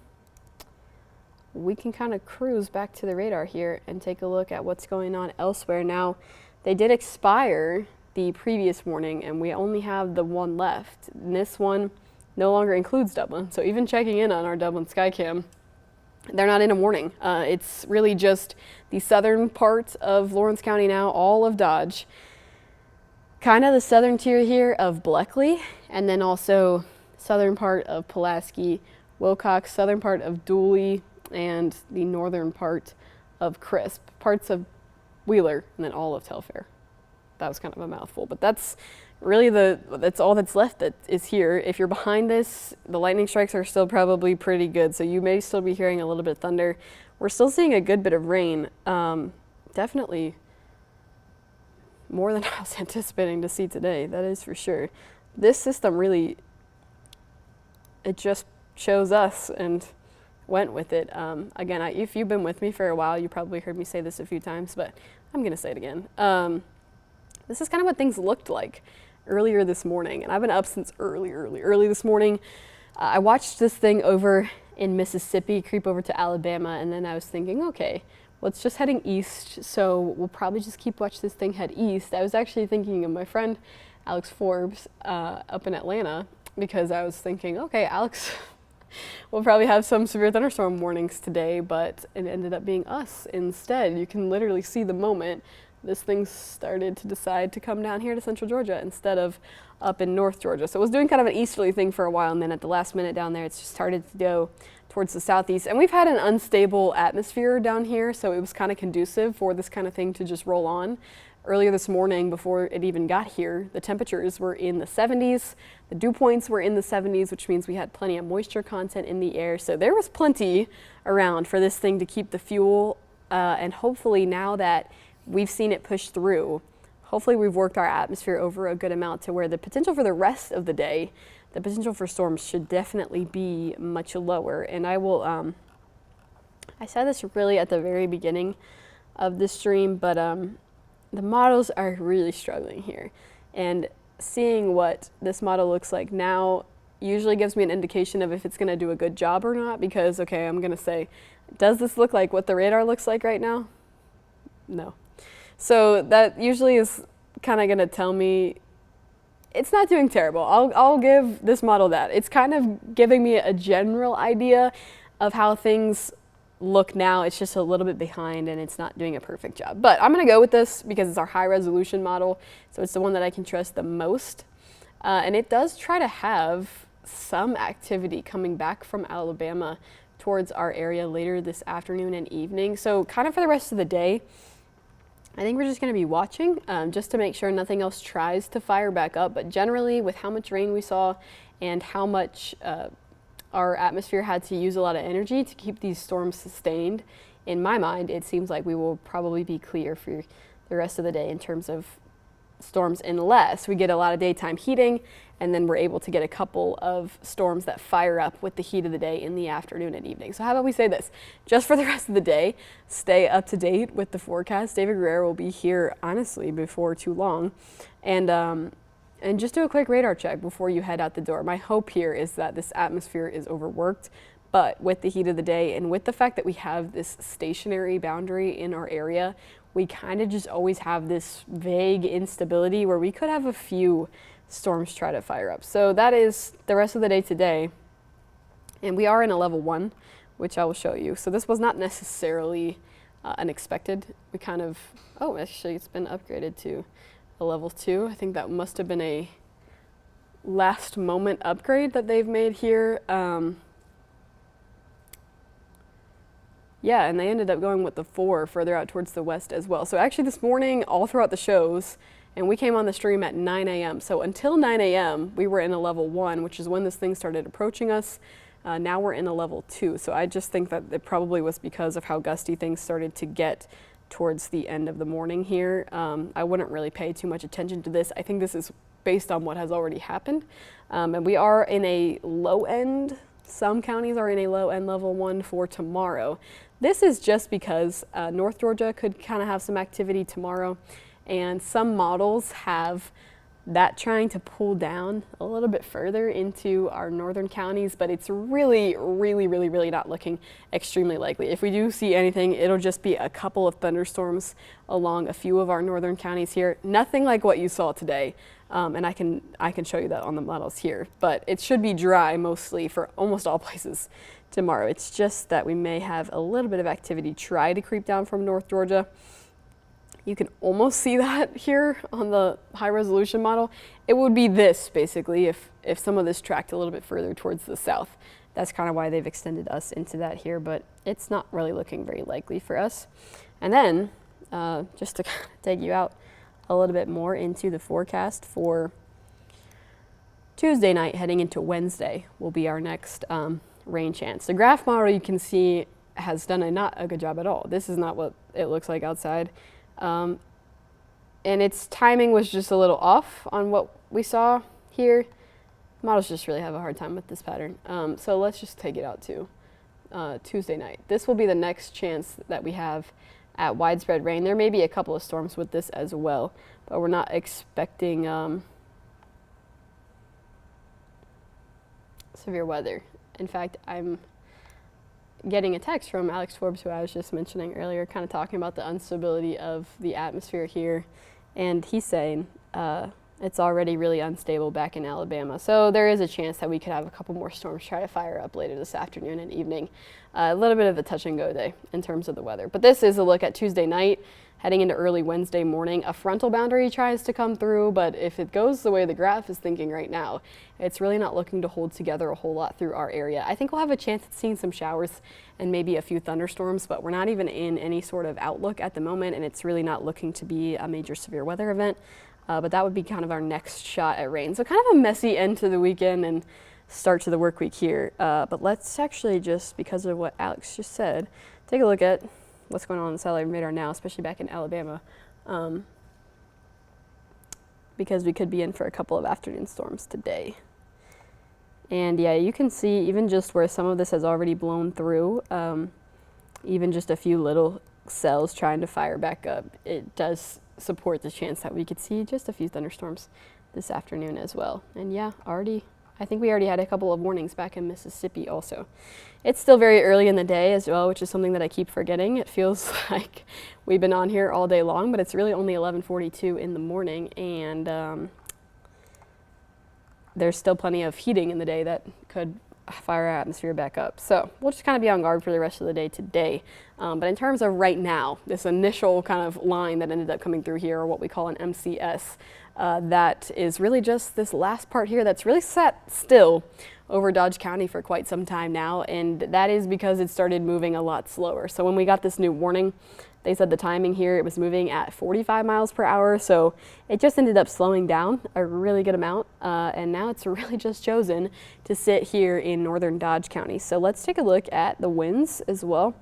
Speaker 1: kind of cruise back to the radar here and take a look at what's going on elsewhere. Now, they did expire the previous warning, and we only have the one left. And this one no longer includes Dublin, so even checking in on our Dublin Skycam, they're not in a warning. It's really just the southern part of Lawrence County now, all of Dodge, kind of the southern tier here of Bleckley, and then also southern part of Pulaski, Wilcox, southern part of Dooley, and the northern part of Crisp. Parts of Wheeler, and then all of Telfair. That was kind of a mouthful, but that's really that's all that's left that is here. If you're behind this, the lightning strikes are still probably pretty good, so you may still be hearing a little bit of thunder. We're still seeing a good bit of rain. Definitely more than I was anticipating to see today, that is for sure. This system really, it just chose us and went with it. Again, if you've been with me for a while, you probably heard me say this a few times, but I'm gonna say it again. This is kind of what things looked like earlier this morning, and I've been up since early this morning. I watched this thing over in Mississippi creep over to Alabama, and then I was thinking, okay, well, it's just heading east, so we'll probably just keep watching this thing head east. I was actually thinking of my friend Alex Forbes up in Atlanta, because I was thinking, okay, Alex we'll probably have some severe thunderstorm warnings today, but it ended up being us instead. You can literally see the moment this thing started to decide to come down here to central Georgia instead of up in North Georgia. So it was doing kind of an easterly thing for a while, and then at the last minute down there, it's just started to go towards the southeast. And we've had an unstable atmosphere down here, so it was kind of conducive for this kind of thing to just roll on. Earlier this morning, before it even got here, the temperatures were in the 70s. The dew points were in the 70s, which means we had plenty of moisture content in the air. So there was plenty around for this thing to keep the fuel. And hopefully now that we've seen it push through, hopefully we've worked our atmosphere over a good amount to where the potential for the rest of the day, the potential for storms should definitely be much lower. And I will, I said this really at the very beginning of this stream, but the models are really struggling here. And seeing what this model looks like now usually gives me an indication of if it's gonna do a good job or not, because, okay, I'm gonna say, does this look like what the radar looks like right now? No. So that usually is kind of gonna tell me it's not doing terrible. I'll give this model that. It's kind of giving me a general idea of how things look now. It's just a little bit behind and it's not doing a perfect job. But I'm gonna go with this because it's our high resolution model. So it's the one that I can trust the most. And it does try to have some activity coming back from Alabama towards our area later this afternoon and evening. So kind of for the rest of the day, I think we're just going to be watching just to make sure nothing else tries to fire back up. But generally, with how much rain we saw and how much our atmosphere had to use a lot of energy to keep these storms sustained, in my mind, it seems like we will probably be clear for the rest of the day in terms of storms, unless we get a lot of daytime heating and then we're able to get a couple of storms that fire up with the heat of the day in the afternoon and evening. So how about we say this, just for the rest of the day, stay up to date with the forecast. David Guerrero will be here, honestly, before too long. And just do a quick radar check before you head out the door. My hope here is that this atmosphere is overworked, but with the heat of the day and with the fact that we have this stationary boundary in our area, we kind of just always have this vague instability where we could have a few storms try to fire up. So that is the rest of the day today. And we are in a level 1, which I will show you. So this was not necessarily unexpected. We kind of, oh, actually it's been upgraded to a level 2. I think that must have been a last moment upgrade that they've made here. Yeah, and they ended up going with the 4 further out towards the west as well. So actually this morning, all throughout the shows, and we came on the stream at 9 a.m. So until 9 a.m., we were in a level 1, which is when this thing started approaching us. Now we're in a level 2. So I just think that it probably was because of how gusty things started to get towards the end of the morning here. I wouldn't really pay too much attention to this. I think this is based on what has already happened. And we are in a low end. Some counties are in a low end level 1 for tomorrow. This is just because North Georgia could kind of have some activity tomorrow, and some models have that trying to pull down a little bit further into our northern counties, but it's really not looking extremely likely. If we do see anything, it'll just be a couple of thunderstorms along a few of our northern counties here. Nothing like what you saw today, and I can show you that on the models here, but it should be dry mostly for almost all places tomorrow. It's just that we may have a little bit of activity try to creep down from North Georgia. You can almost see that here on the high resolution model. It would be this basically if some of this tracked a little bit further towards the south. That's kind of why they've extended us into that here, but it's not really looking very likely for us. And then just to take you out a little bit more into the forecast for Tuesday night heading into Wednesday will be our next rain chance. The graph model you can see has done not a good job at all. This is not what it looks like outside. And its timing was just a little off on what we saw here. Models just really have a hard time with this pattern. So let's just take it out to Tuesday night. This will be the next chance that we have at widespread rain. There may be a couple of storms with this as well, but we're not expecting severe weather. In fact, I'm getting a text from Alex Forbes, who I was just mentioning earlier, kind of talking about the instability of the atmosphere here. And he's saying it's already really unstable back in Alabama. So there is a chance that we could have a couple more storms try to fire up later this afternoon and evening. A little bit of a touch and go day in terms of the weather. But this is a look at Tuesday night, heading into early Wednesday morning. A frontal boundary tries to come through, but if it goes the way the graph is thinking right now, it's really not looking to hold together a whole lot through our area. I think we'll have a chance at seeing some showers and maybe a few thunderstorms, but we're not even in any sort of outlook at the moment, and it's really not looking to be a major severe weather event. But that would be kind of our next shot at rain. So kind of a messy end to the weekend and start to the work week here. But let's actually just, because of what Alex just said, take a look at what's going on the satellite radar now, especially back in Alabama, because we could be in for a couple of afternoon storms today. And yeah, you can see even just where some of this has already blown through, even just a few little cells trying to fire back up, it does support the chance that we could see just a few thunderstorms this afternoon as well. And yeah, I think we already had a couple of warnings back in Mississippi also. It's still very early in the day as well, which is something that I keep forgetting. It feels like we've been on here all day long, but it's really only 11:42 in the morning, and there's still plenty of heating in the day that could fire our atmosphere back up. So we'll just kind of be on guard for the rest of the day today. But in terms of right now, this initial kind of line that ended up coming through here, or what we call an MCS, that is really just this last part here that's really sat still over Dodge County for quite some time now, and that is because it started moving a lot slower. So when we got this new warning, they said the timing here, it was moving at 45 miles per hour, so it just ended up slowing down a really good amount, and now it's really just chosen to sit here in northern Dodge County. So let's take a look at the winds as well.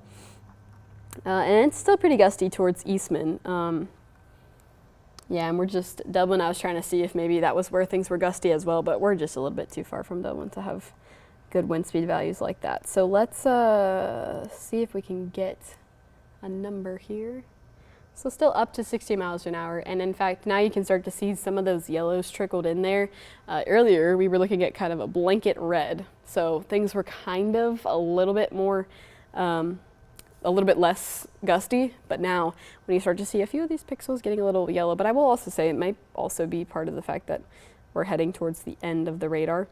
Speaker 1: And it's still pretty gusty towards Eastman. Yeah, and we're just, Dublin, I was trying to see if maybe that was where things were gusty as well, but we're just a little bit too far from Dublin to have good wind speed values like that. So let's see if we can get a number here. So still up to 60 miles an hour, and in fact now you can start to see some of those yellows trickled in there. Earlier we were looking at kind of a blanket red, so things were kind of a little bit more a little bit less gusty, but now when you start to see a few of these pixels getting a little yellow, but I will also say it might also be part of the fact that we're heading towards the end of the radar.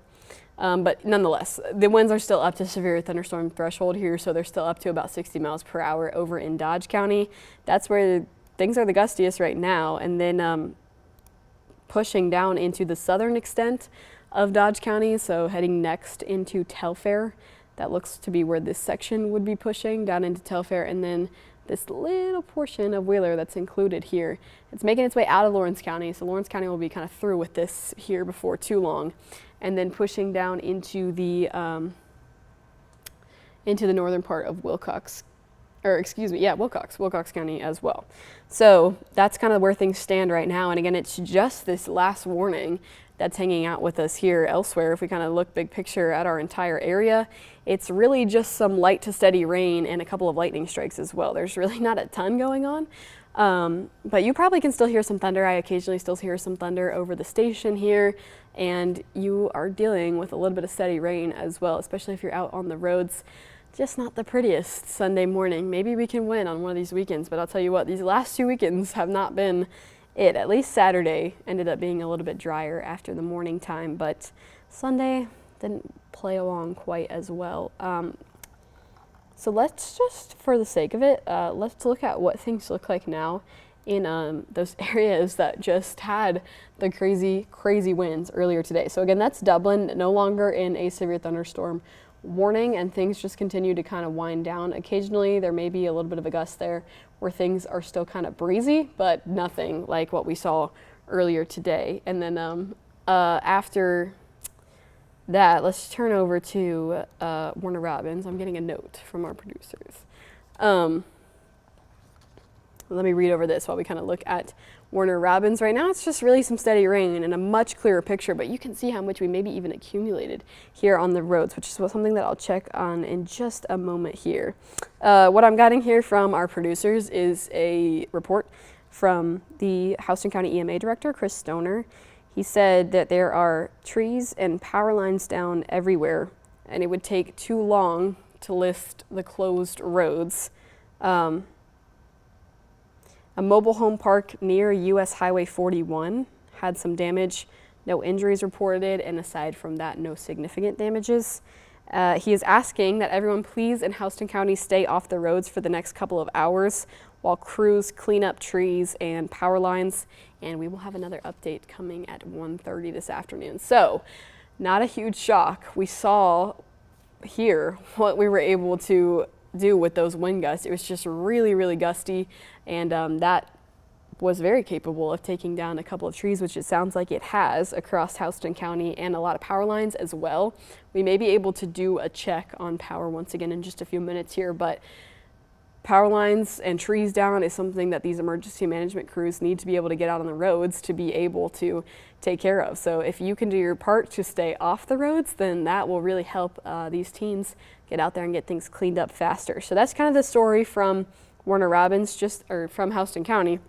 Speaker 1: But nonetheless, the winds are still up to severe thunderstorm threshold here, so they're still up to about 60 miles per hour over in Dodge County. That's where things are the gustiest right now, and then pushing down into the southern extent of Dodge County, so heading next into Telfair. That looks to be where this section would be pushing down into Telfair, and then this little portion of Wheeler that's included here. It's making its way out of Lawrence County, so Lawrence County will be kind of through with this here before too long, and then pushing down into the northern part of Wilcox County as well. So that's kind of where things stand right now, and again, it's just this last warning that's hanging out with us here. Elsewhere, if we kind of look big picture at our entire area, it's really just some light to steady rain and a couple of lightning strikes as well. There's really not a ton going on, but you probably can still hear some thunder. I occasionally still hear some thunder over the station here, and you are dealing with a little bit of steady rain as well, especially if you're out on the roads. Just not the prettiest Sunday morning. Maybe we can win on one of these weekends, but I'll tell you what, these last 2 weekends have not been it. At least Saturday ended up being a little bit drier after the morning time, but Sunday didn't play along quite as well. So let's just, for the sake of it, let's look at what things look like now in those areas that just had the crazy winds earlier today. So again, that's Dublin, no longer in a severe thunderstorm warning, and things just continue to kind of wind down. Occasionally there may be a little bit of a gust there where things are still kind of breezy, but nothing like what we saw earlier today. And then after that, let's turn over to Warner Robins. I'm getting a note from our producers. Let me read over this while we kind of look at Warner Robins. Right now it's just really some steady rain and a much clearer picture, but you can see how much we maybe even accumulated here on the roads, which is something that I'll check on in just a moment here. What I'm getting here from our producers is a report from the Houston County EMA Director, Chris Stoner. He said that there are trees and power lines down everywhere, and it would take too long to list the closed roads. A mobile home park near US Highway 41 had some damage, no injuries reported, and aside from that, no significant damages. He is asking that everyone please in Houston County stay off the roads for the next couple of hours while crews clean up trees and power lines, and we will have another update coming at 1:30 this afternoon. So, not a huge shock. We saw here what we were able to do with those wind gusts. It was just really, really gusty, and that was very capable of taking down a couple of trees, which it sounds like it has across Houston County, and a lot of power lines as well. We may be able to do a check on power once again in just a few minutes here, but power lines and trees down is something that these emergency management crews need to be able to get out on the roads to be able to take care of. So if you can do your part to stay off the roads, then that will really help these teams get out there and get things cleaned up faster. So that's kind of the story from Warner Robins, or from Houston County.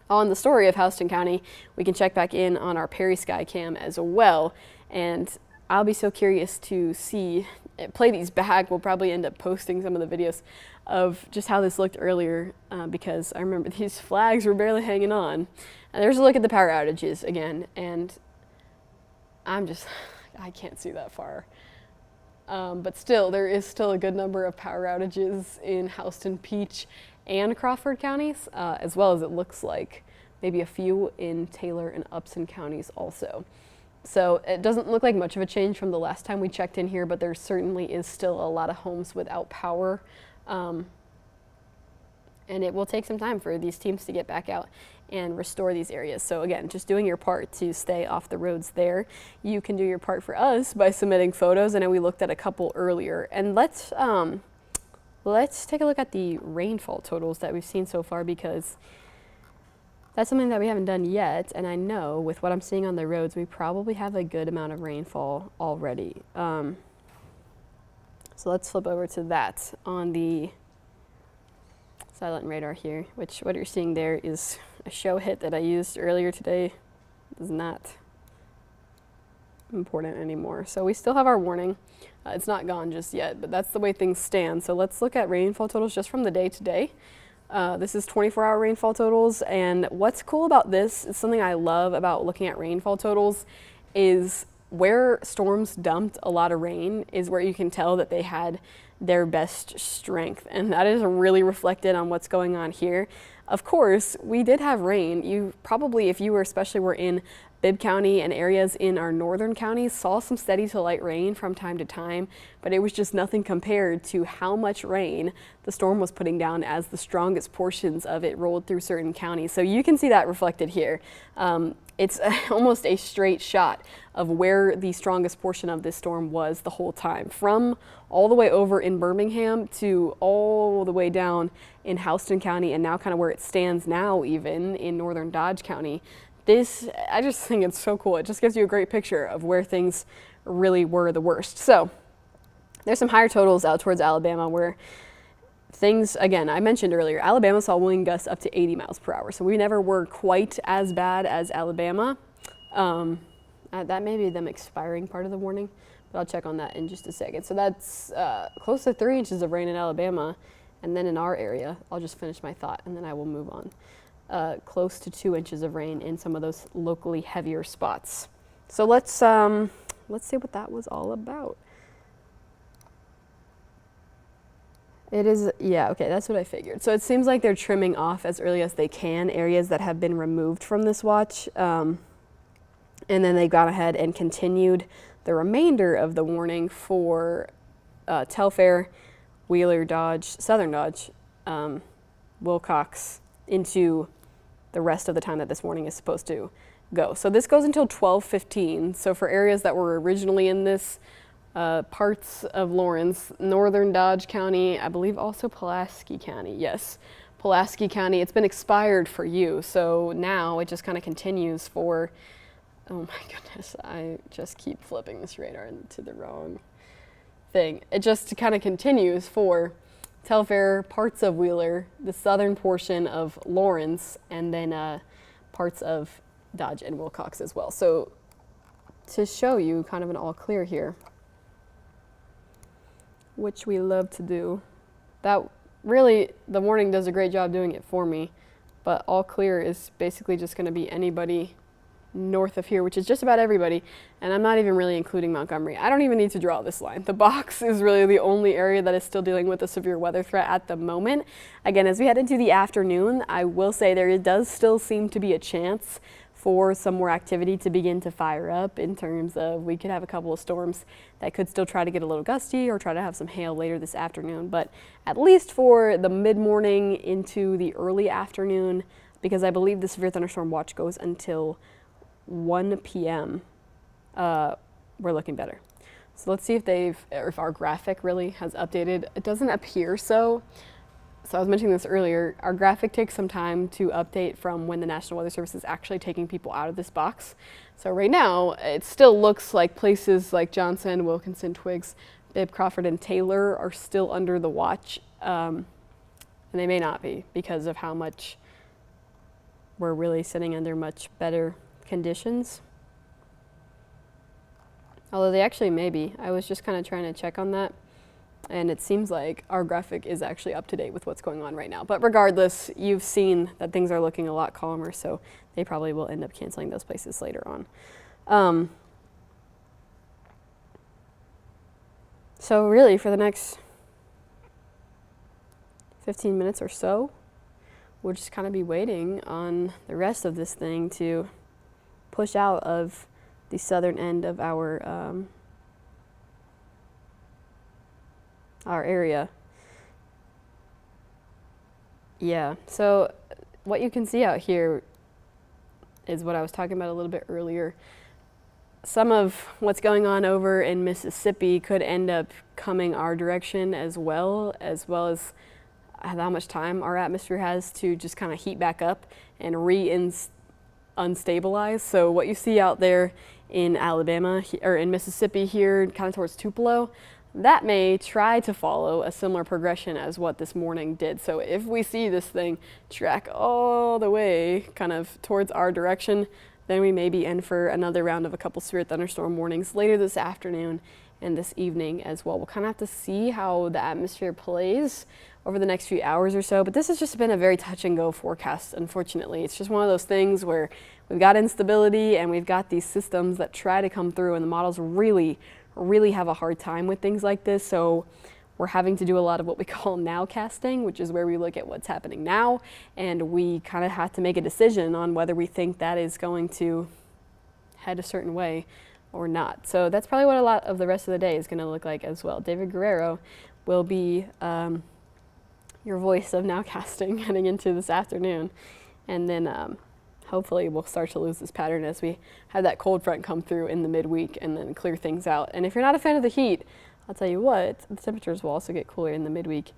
Speaker 1: On the story of Houston County, we can check back in on our Perry Sky Cam as well, and I'll be so curious to see, play these back. We'll probably end up posting some of the videos of just how this looked earlier, because I remember these flags were barely hanging on. And there's a look at the power outages again, and I can't see that far. But still, there is still a good number of power outages in Houston, Peach, and Crawford counties, as well as it looks like maybe a few in Taylor and Upson counties also. So it doesn't look like much of a change from the last time we checked in here, but there certainly is still a lot of homes without power. And it will take some time for these teams to get back out and restore these areas. So again, just doing your part to stay off the roads there. You can do your part for us by submitting photos. I know we looked at a couple earlier. And let's take a look at the rainfall totals that we've seen so far, because that's something that we haven't done yet. And I know with what I'm seeing on the roads, we probably have a good amount of rainfall already. So let's flip over to that on the silent radar here, which what you're seeing there is a show hit that I used earlier today. Is not important anymore. So we still have our warning. It's not gone just yet, but that's the way things stand. So let's look at rainfall totals just from the day to day. This is 24-hour rainfall totals, and what's cool about this is something I love about looking at rainfall totals is where storms dumped a lot of rain is where you can tell that they had their best strength, and that is really reflected on what's going on here. Of course, we did have rain. You probably, if you were especially were in Bibb County and areas in our northern counties, saw some steady to light rain from time to time, but it was just nothing compared to how much rain the storm was putting down as the strongest portions of it rolled through certain counties. So you can see that reflected here. It's almost a straight shot of where the strongest portion of this storm was the whole time, from all the way over in Birmingham to all the way down in Houston County, and now kind of where it stands now even in northern Dodge County. This, I just think it's so cool. It just gives you a great picture of where things really were the worst. So there's some higher totals out towards Alabama where things, again, I mentioned earlier, Alabama saw wind gusts up to 80 miles per hour. So we never were quite as bad as Alabama. That may be them expiring part of the warning, but I'll check on that in just a second. So that's close to 3 inches of rain in Alabama. And then in our area, I'll just finish my thought and then I will move on. Close to 2 inches of rain in some of those locally heavier spots. So let's see what that was all about. It is, yeah, okay, that's what I figured. So it seems like they're trimming off as early as they can areas that have been removed from this watch. And then they've gone ahead and continued the remainder of the warning for Telfair, Wheeler, Dodge, Southern Dodge, Wilcox into the rest of the time that this warning is supposed to go. So this goes until 12:15. So for areas that were originally in this, parts of Lawrence, northern Dodge County, I believe also Pulaski County, yes, Pulaski County, it's been expired for you. So now it just kind of continues for, oh my goodness, I just keep flipping this radar into the wrong thing. It just kind of continues for Telfair, parts of Wheeler, the southern portion of Lawrence, and then parts of Dodge and Wilcox as well. So to show you kind of an all clear here, which we love to do, that really, the warning does a great job doing it for me, but all clear is basically just going to be anybody north of here, which is just about everybody, and I'm not even really including Montgomery. I don't even need to draw this line. The box is really the only area that is still dealing with a severe weather threat at the moment. Again, as we head into the afternoon, I will say there does still seem to be a chance for some more activity to begin to fire up, in terms of we could have a couple of storms that could still try to get a little gusty or try to have some hail later this afternoon. But at least for the mid-morning into the early afternoon, because I believe the severe thunderstorm watch goes until 1 p.m., we're looking better. So let's see if our graphic really has updated. It doesn't appear so. So I was mentioning this earlier, our graphic takes some time to update from when the National Weather Service is actually taking people out of this box. So right now, it still looks like places like Johnson, Wilkinson, Twiggs, Bibb, Crawford, and Taylor are still under the watch. And they may not be, because of how much we're really sitting under much better conditions. Although they actually may be. I was just kind of trying to check on that, and it seems like our graphic is actually up to date with what's going on right now. But regardless, you've seen that things are looking a lot calmer, so they probably will end up canceling those places later on. So really, for the next 15 minutes or so, we'll just kind of be waiting on the rest of this thing to push out of the southern end of our area. Yeah, so what you can see out here is what I was talking about a little bit earlier. Some of what's going on over in Mississippi could end up coming our direction as well as how much time our atmosphere has to just kind of heat back up and unstabilize. So what you see out there in Alabama or in Mississippi here, kind of towards Tupelo, that may try to follow a similar progression as what this morning did. So if we see this thing track all the way kind of towards our direction, then we may be in for another round of a couple severe thunderstorm warnings later this afternoon and this evening as well. We'll kind of have to see how the atmosphere plays over the next few hours or so, but this has just been a very touch and go forecast, unfortunately. It's just one of those things where we've got instability and we've got these systems that try to come through, and the models really have a hard time with things like this. So we're having to do a lot of what we call nowcasting, which is where we look at what's happening now, and we kind of have to make a decision on whether we think that is going to head a certain way or not. So that's probably what a lot of the rest of the day is going to look like as well. David Guerrero will be your voice of nowcasting heading into this afternoon, and then hopefully we'll start to lose this pattern as we have that cold front come through in the midweek and then clear things out. And if you're not a fan of the heat, I'll tell you what, the temperatures will also get cooler in the midweek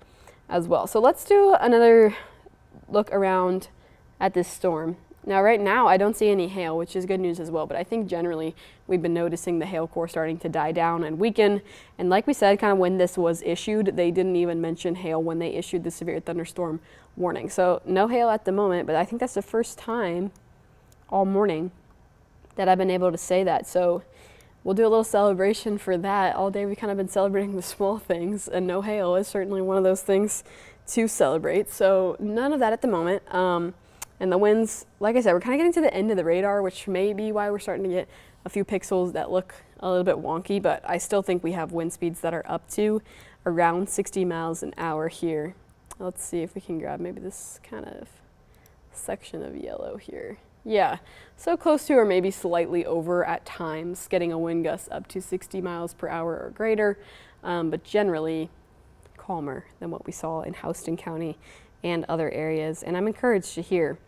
Speaker 1: as well. So let's do another look around at this storm. Now right now I don't see any hail, which is good news as well, but I think generally we've been noticing the hail core starting to die down and weaken. And like we said, kind of when this was issued, they didn't even mention hail when they issued the severe thunderstorm warning. So no hail at the moment, but I think that's the first time all morning that I've been able to say that. So we'll do a little celebration for that. All day we've kind of been celebrating the small things, and no hail is certainly one of those things to celebrate. So none of that at the moment. And the winds, like I said, we're kind of getting to the end of the radar, which may be why we're starting to get a few pixels that look a little bit wonky, but I still think we have wind speeds that are up to around 60 miles an hour here. Let's see if we can grab maybe this kind of section of yellow here. Yeah, so close to or maybe slightly over at times, getting a wind gust up to 60 miles per hour or greater. but generally calmer than what we saw in Houston County and other areas. And I'm encouraged to hear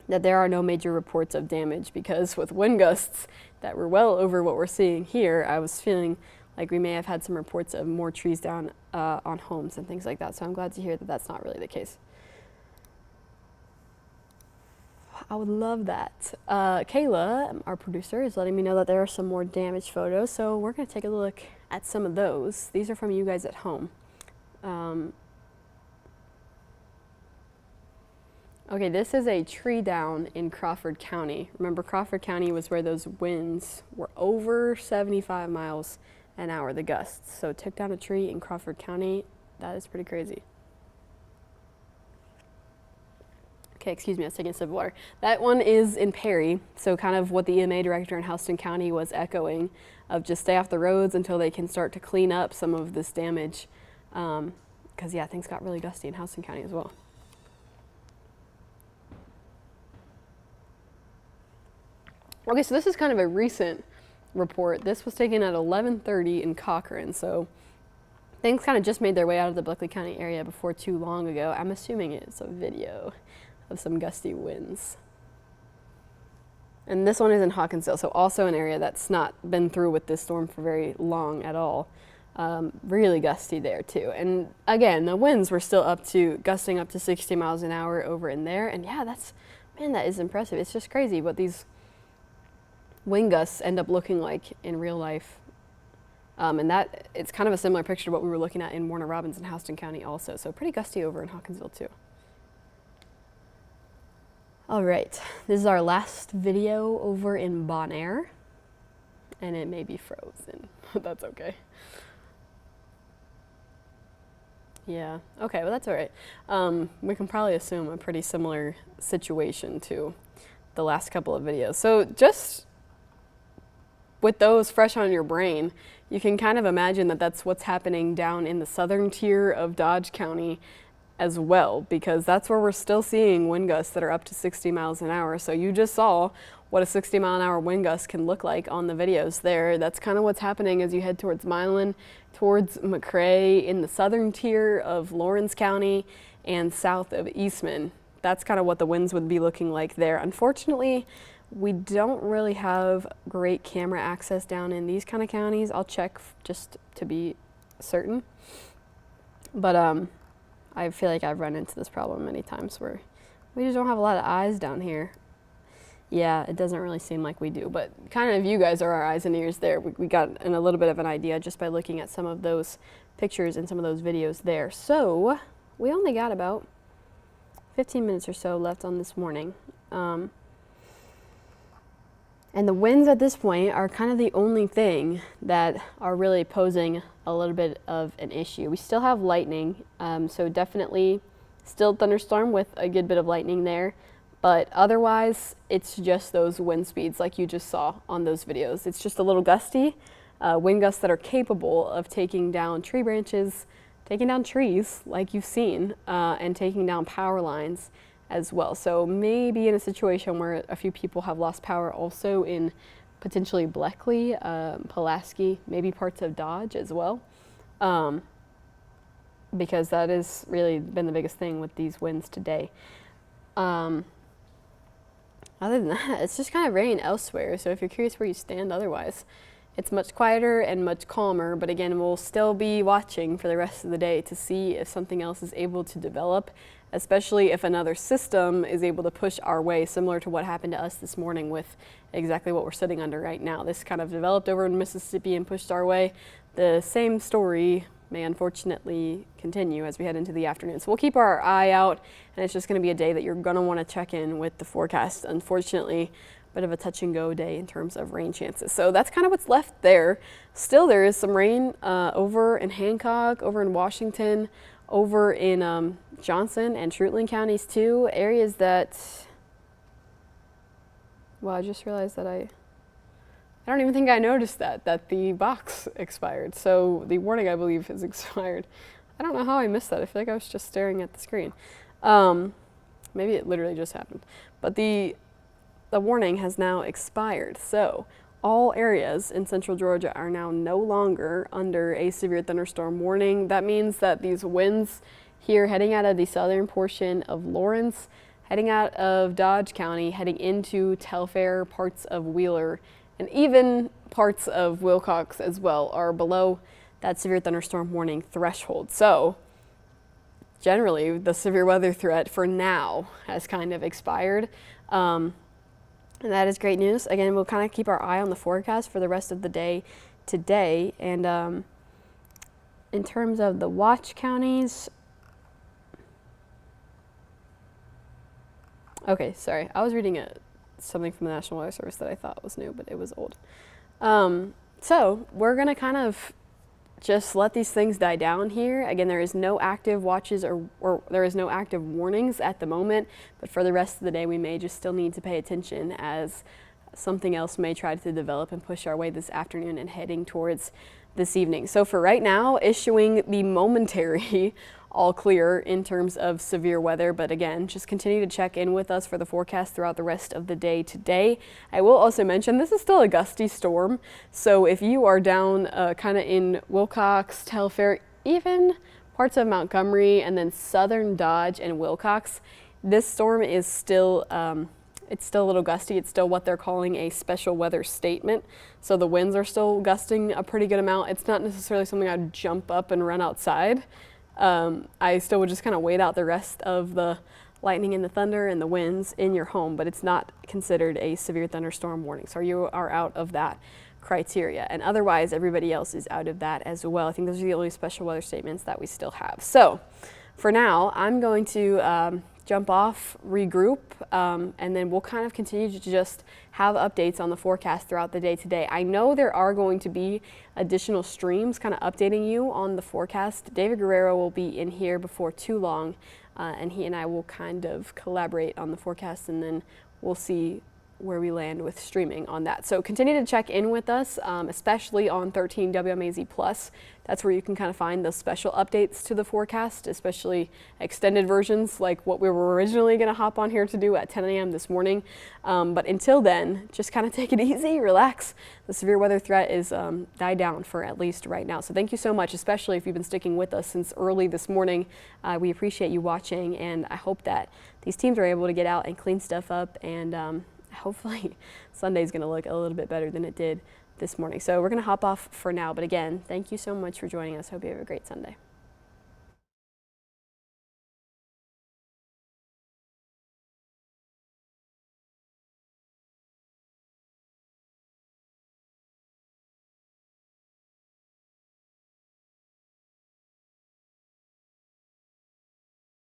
Speaker 1: that there are no major reports of damage, because with wind gusts that were well over what we're seeing here, I was feeling like we may have had some reports of more trees down on homes and things like that. So I'm glad to hear that that's not really the case. I would love that. Kayla, our producer, is letting me know that there are some more damaged photos, so we're going to take a look at some of those. These are from you guys at home. Okay, this is a tree down in Crawford County. Remember, Crawford County was where those winds were over 75 miles an hour, the gusts. So it took down a tree in Crawford County. That is pretty crazy. Okay, excuse me, I was taking a sip of water. That one is in Perry, so kind of what the EMA director in Houston County was echoing, of just stay off the roads until they can start to clean up some of this damage. Because yeah, things got really gusty in Houston County as well. Okay, so this is kind of a recent report. This was taken at 11:30 in Cochran, so things kind of just made their way out of the Buckley County area before too long ago. I'm assuming it's a video of some gusty winds. And this one is in Hawkinsville, so also an area that's not been through with this storm for very long at all. Really gusty there too. And again, the winds were still gusting up to 60 miles an hour over in there. And yeah, man, that is impressive. It's just crazy what these wind gusts end up looking like in real life. And that it's kind of a similar picture to what we were looking at in Warner Robins and Houston County also. So pretty gusty over in Hawkinsville too. All right, this is our last video over in Bon Air, and it may be frozen, but that's okay. Yeah, okay, well that's all right. We can probably assume a pretty similar situation to the last couple of videos. So just with those fresh on your brain, you can kind of imagine that that's what's happening down in the southern tier of Dodge County as well, because that's where we're still seeing wind gusts that are up to 60 miles an hour. So you just saw what a 60 mile an hour wind gust can look like on the videos there. That's kind of what's happening as you head towards Milan, towards McRae, in the southern tier of Lawrence County and south of Eastman. That's kind of what the winds would be looking like there. Unfortunately, we don't really have great camera access down in these kind of counties. I'll check just to be certain. But I feel like I've run into this problem many times where we just don't have a lot of eyes down here. Yeah, it doesn't really seem like we do, but kind of you guys are our eyes and ears there. We got a little bit of an idea just by looking at some of those pictures and some of those videos there. So we only got about 15 minutes or so left on this morning. And the winds at this point are kind of the only thing that are really posing a little bit of an issue. We still have lightning, so definitely still thunderstorm with a good bit of lightning there. But otherwise, it's just those wind speeds like you just saw on those videos. It's just a little gusty, wind gusts that are capable of taking down tree branches, taking down trees like you've seen, and taking down power lines as well. So maybe in a situation where a few people have lost power also in potentially Bleckley, Pulaski, maybe parts of Dodge as well, because that has really been the biggest thing with these winds today. Other than that, it's just kind of rain elsewhere, so if you're curious where you stand otherwise, it's much quieter and much calmer, but again, we'll still be watching for the rest of the day to see if something else is able to develop, especially if another system is able to push our way, similar to what happened to us this morning with exactly what we're sitting under right now. This kind of developed over in Mississippi and pushed our way. The same story may unfortunately continue as we head into the afternoon. So we'll keep our eye out, and it's just going to be a day that you're going to want to check in with the forecast. Unfortunately, a bit of a touch and go day in terms of rain chances. So that's kind of what's left there. Still, there is some rain over in Hancock, over in Washington, over in Johnson and Treutlen counties too. Areas that, well, I just realized that I don't even think I noticed that the box expired. So the warning, I believe, has expired. I don't know how I missed that. I feel like I was just staring at the screen. Maybe it literally just happened. But the warning has now expired. So all areas in central Georgia are now no longer under a severe thunderstorm warning. That means that these winds here heading out of the southern portion of Lawrence, heading out of Dodge County, heading into Telfair, parts of Wheeler, and even parts of Wilcox as well are below that severe thunderstorm warning threshold. So generally, the severe weather threat for now has kind of expired. And that is great news. Again, we'll kind of keep our eye on the forecast for the rest of the day today. And in terms of the watch counties, okay, sorry, I was reading something from the National Weather Service that I thought was new, but it was old. So we're going to kind of just let these things die down here. Again, there is no active watches or there is no active warnings at the moment, but for the rest of the day, we may just still need to pay attention as something else may try to develop and push our way this afternoon and heading towards this evening. So for right now, issuing the momentary all clear in terms of severe weather, but again, just continue to check in with us for the forecast throughout the rest of the day today. I will also mention this is still a gusty storm, so if you are down kind of in Wilcox, Telfair, even parts of Montgomery, and then southern Dodge and Wilcox, this storm is still it's still a little gusty. It's still what they're calling a special weather statement. So the winds are still gusting a pretty good amount. It's not necessarily something I'd jump up and run outside. I still would just kind of wait out the rest of the lightning and the thunder and the winds in your home, but it's not considered a severe thunderstorm warning. So you are out of that criteria. And otherwise, everybody else is out of that as well. I think those are the only special weather statements that we still have. So for now, I'm going to jump off, regroup, and then we'll kind of continue to just have updates on the forecast throughout the day today. I know there are going to be additional streams kind of updating you on the forecast. David Guerrero will be in here before too long, and he and I will kind of collaborate on the forecast, and then we'll see where we land with streaming on that. So continue to check in with us, especially on 13 WMAZ Plus. That's where you can kind of find the special updates to the forecast, especially extended versions like what we were originally going to hop on here to do at 10 a.m. this morning. But until then, just kind of take it easy, relax. The severe weather threat is died down for at least right now. So thank you so much, especially if you've been sticking with us since early this morning. We appreciate you watching, and I hope that these teams are able to get out and clean stuff up, and hopefully Sunday's going to look a little bit better than it did this morning. So we're going to hop off for now. But again, thank you so much for joining us. Hope you have a great Sunday.